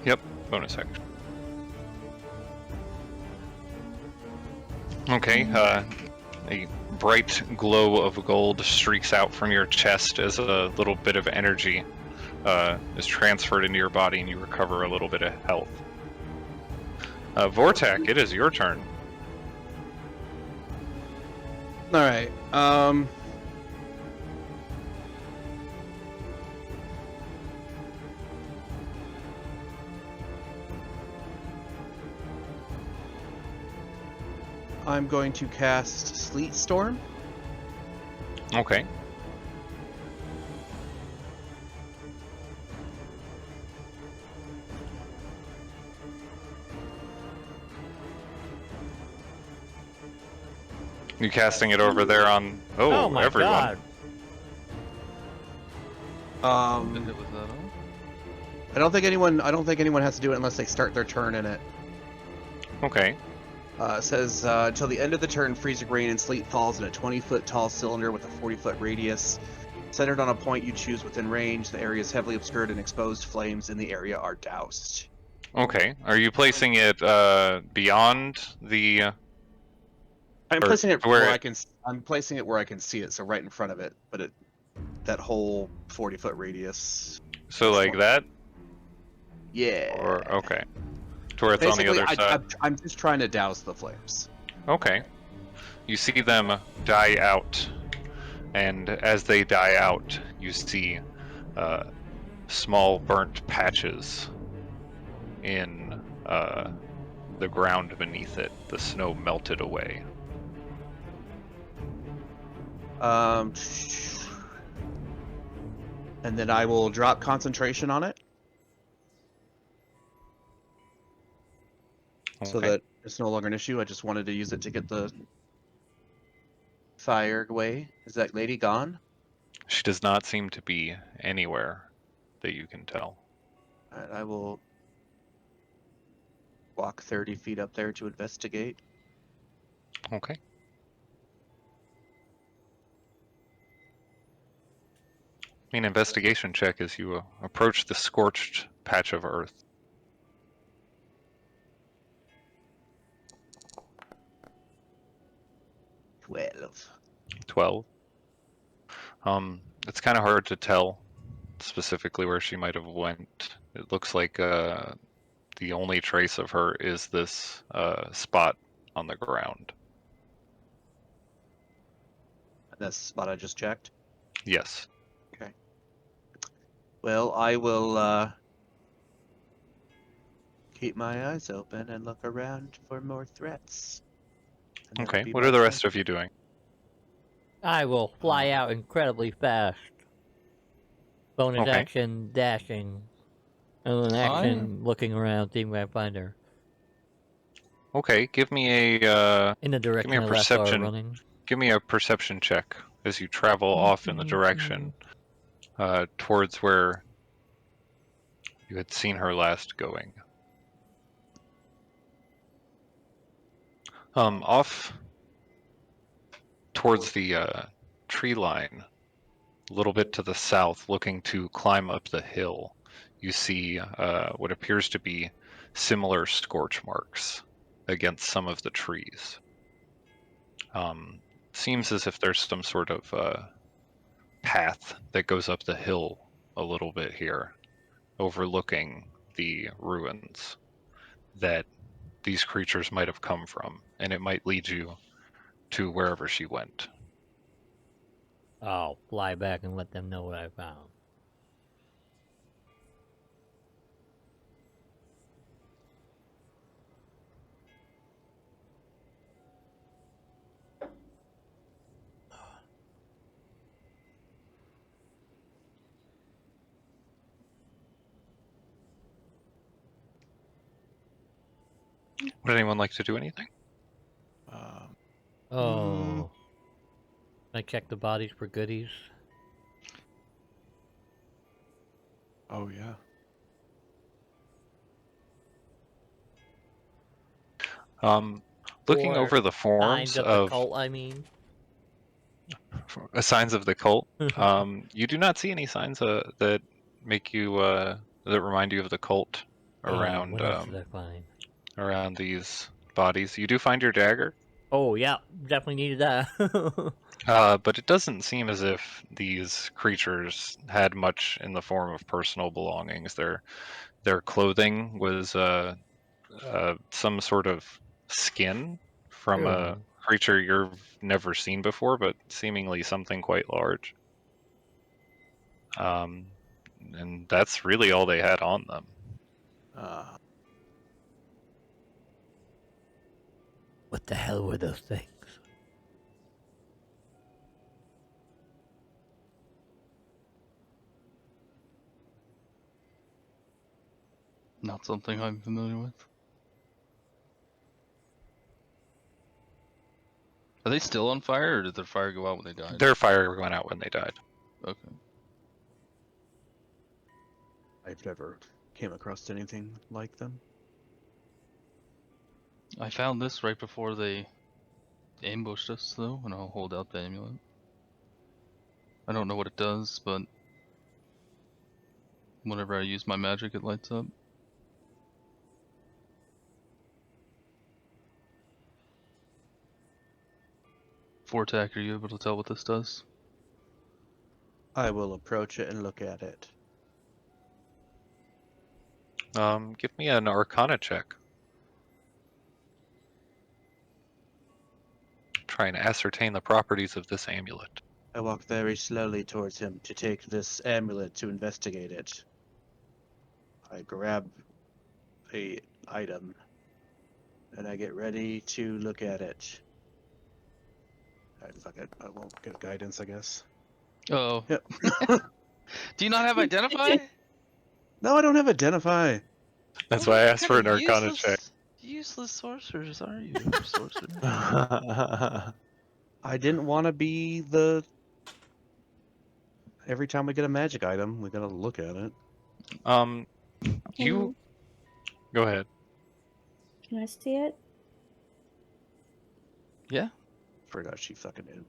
Yep, bonus action. Okay, a bright glow of gold streaks out from your chest as a little bit of energy is transferred into your body and you recover a little bit of health. Vortak, it is your turn. Alright, I'm going to cast Sleet Storm. Okay. You casting it over there on Oh my everyone. god. Hit with that on? I don't think anyone has to do it unless they start their turn in it. Okay. It says until the end of the turn, freezing rain and sleet falls in a 20-foot tall cylinder with a 40-foot radius. Centered on a point you choose within range, the area is heavily obscured and exposed flames in the area are doused. Okay. Are you placing it beyond the I'm Or placing it where where it- I can. I'm placing it where I can see it, so right in front of it. But that whole 40-foot radius. so like that? Yeah. Or okay. To where it's on the Basically, other side. I'm just trying to douse the flames. Okay. You see them die out, and as they die out, you see small burnt patches in the ground beneath it. The snow melted away. And then I will drop concentration on it, so Okay. that it's no longer an issue. I just wanted to use it to get the fire away. Is that lady gone? She does not seem to be anywhere that you can tell. Alright, I will walk 30 feet up there to investigate. Okay. An investigation check as you approach the scorched patch of earth. 12. It's kind of hard to tell specifically where she might have went. It looks like the only trace of her is this spot on the ground. That's the spot I just checked. Yes. Well, I will keep my eyes open and look around for more threats. And that'll Okay. be What my are the turn. rest of you doing? I will fly out incredibly fast. Bonus Okay. action dashing. And an action looking around, seeing where I find her. Okay. Give me a In the direction a I last saw her perception. running. Give me a perception check as you travel off in the direction towards where you had seen her last going. Off towards the tree line, a little bit to the south, looking to climb up the hill, you see what appears to be similar scorch marks against some of the trees. Seems as if there's some sort of path that goes up the hill a little bit here, overlooking the ruins that these creatures might have come from, and it might lead you to wherever she went. I'll fly back and let them know what I found. Would anyone like to do anything? Oh. Can I check the bodies for goodies? Oh yeah. Looking Or over the signs forms of the of cult, I mean. signs of the cult, you do not see any signs that make you that remind you of the cult Damn, around what else did I find? around these bodies. You do find your dagger, Oh, yeah, definitely needed that. but it doesn't seem as if these creatures had much in the form of personal belongings. Their clothing was some sort of skin from a Ew. creature you've never seen before, but seemingly something quite large. And that's really all they had on them. What the hell were those things? Not something I'm familiar with. Are they still on fire, or did their fire go out when they died? Their fire went out when they died. Okay. I've never came across anything like them. I found this right before they ambushed us, though, and I'll hold out the amulet. I don't know what it does, but whenever I use my magic, it lights up. Vortak, are you able to tell what this does? I will approach it and look at it. Give me an Arcana check. Try and ascertain the properties of this amulet. I walk very slowly towards him to take this amulet to investigate it. I grab a item and I get ready to look at it. Fuck it. I won't get guidance, I guess. Oh. Yep. Do you not have identify? No, I don't have identify. That's why I asked for an Arcana check. Useless sorcerers, are you? Sorcerer. I didn't want to be the. Every time we get a magic item, we gotta look at it. You go ahead. Can I see it? Yeah. Forgot she fucking knew.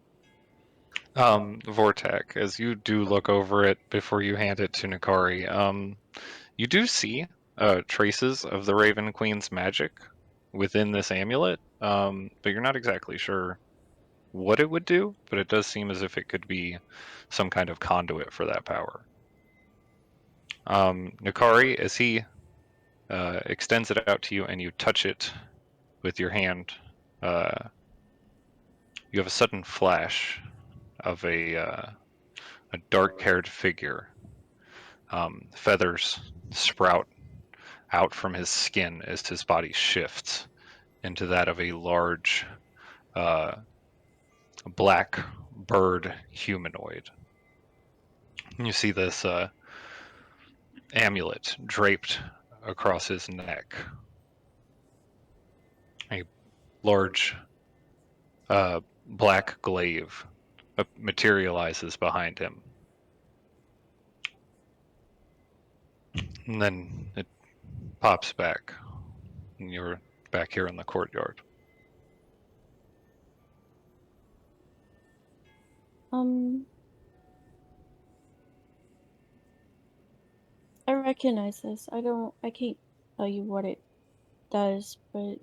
Vortak, as you do look over it before you hand it to Nikari, you do see traces of the Raven Queen's magic within this amulet, but you're not exactly sure what it would do, but it does seem as if it could be some kind of conduit for that power. Nikari, as he extends it out to you and you touch it with your hand, you have a sudden flash of a dark-haired figure. Feathers sprout out from his skin as his body shifts into that of a large black bird humanoid. You see this amulet draped across his neck. A large black glaive materializes behind him. And then it pops back, and you're back here in the courtyard. I recognize this. I can't tell you what it does, but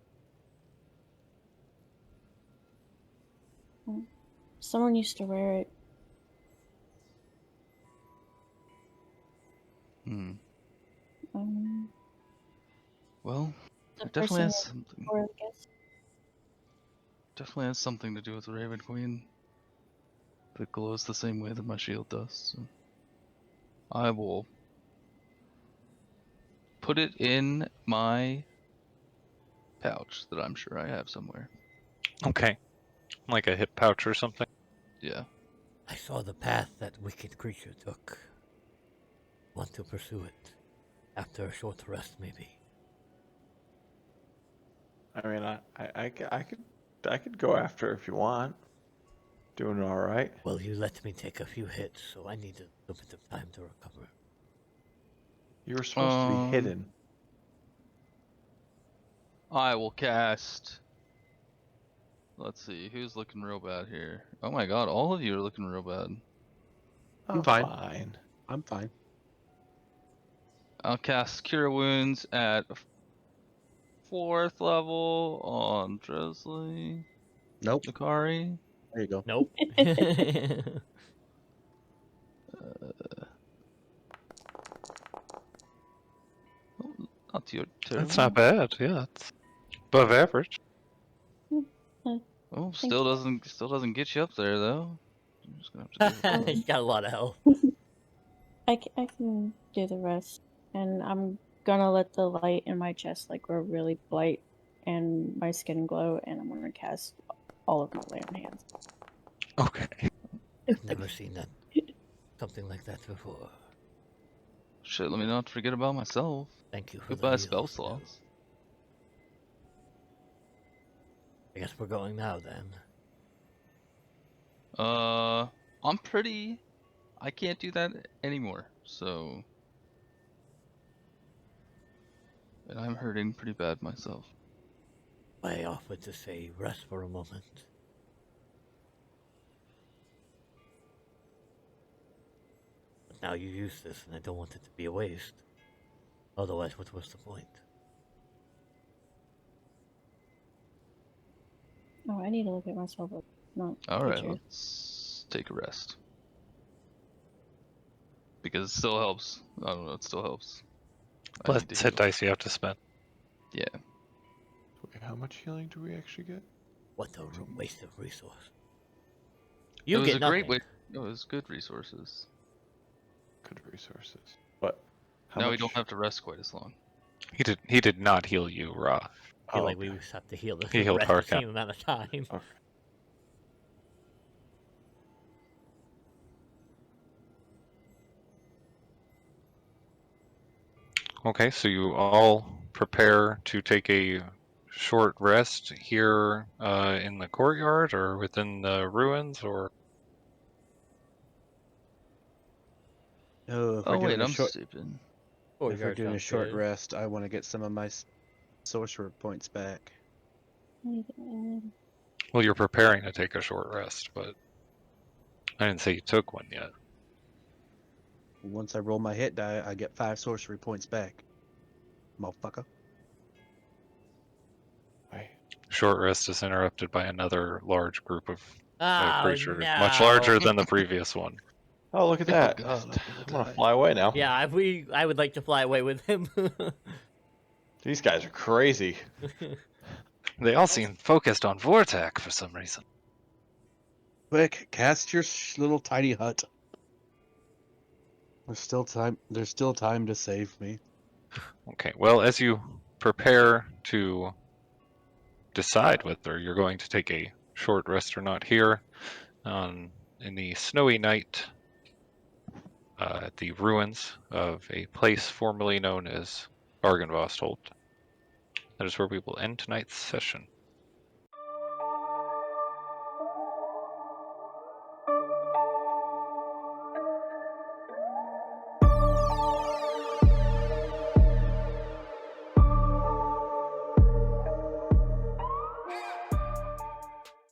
someone used to wear it. Hmm. Um, Well, the it definitely person has that something. wore it, I guess. Definitely has something to do with the Raven Queen. It glows the same way that my shield does. So I will put it in my pouch that I'm sure I have somewhere. Okay. Like a hip pouch or something. Yeah. I saw the path that wicked creature took. Want to pursue it. After a short rest, maybe. I mean, I could go after it if you want. Doing all right. Well, you let me take a few hits, so I need a little bit of time to recover. You were supposed to be hidden. I will cast. Let's see, who's looking real bad here? Oh my god, all of you are looking real bad. I'm fine. fine. I'm fine. I'll cast Cure Wounds at 4th level on Dresley Nope. Nakari. There you go. Nope. Not too That's terrible. not bad. Yeah, it's above average. Oh, Thank you. still doesn't get you up there though. I'm just gonna have to deal with He's that. got a lot of health. I can do the rest, and I'm gonna let the light in my chest like grow really bright, and my skin glow, and I'm gonna cast all of my lantern hands. Okay. I've never seen that something like that before. Shit, let me not forget about myself. Thank you for the Goodbye spell heals. Bill. slots. I guess we're going now then. I'm pretty. I can't do that anymore. So, and I'm hurting pretty bad myself. I offered to say rest for a moment. But now you use this, and I don't want it to be a waste. Otherwise, what was the point? Oh, I need to look at myself, not All right, pictures. let's take a rest because it still helps. I don't know, it still helps. I need to Let's hit heal. dice you have to spend. Yeah. Wait, how much healing do we actually get? What a waste of resource. It You was get a nothing. great way. It was good resources. Good resources. But how Now much? we don't have to rest quite as long. He did not heal you, Ra. I feel Oh, like okay. we just have to heal He the healed rest the Harkat. same amount of time. Okay. Okay, so you all prepare to take a short rest here in the courtyard or within the ruins, or Oh, if we're Oh wait, doing a I'm short, stupid. Oh, if we're yard doing a sounds short good. rest, I want to get some of my sorcerer points back. well, you're preparing to take a short rest, but I didn't say you took one yet. Once I roll my hit die, I get 5 sorcery points back. Motherfucker. Wait. Short rest is interrupted by another large group of Oh, creatures, much no. larger than the previous one. Oh, look at Oh that! god, I will I'm gonna die. fly away now. Yeah, I would like to fly away with him. These guys are crazy. They all seem focused on Vortek for some reason. Quick, cast your little tiny hut. There's still time. There's still time to save me. Okay, well, as you prepare to decide whether you're going to take a short rest or not here, in the snowy night at the ruins of a place formerly known as Bargenvostholt. That is where we will end tonight's session.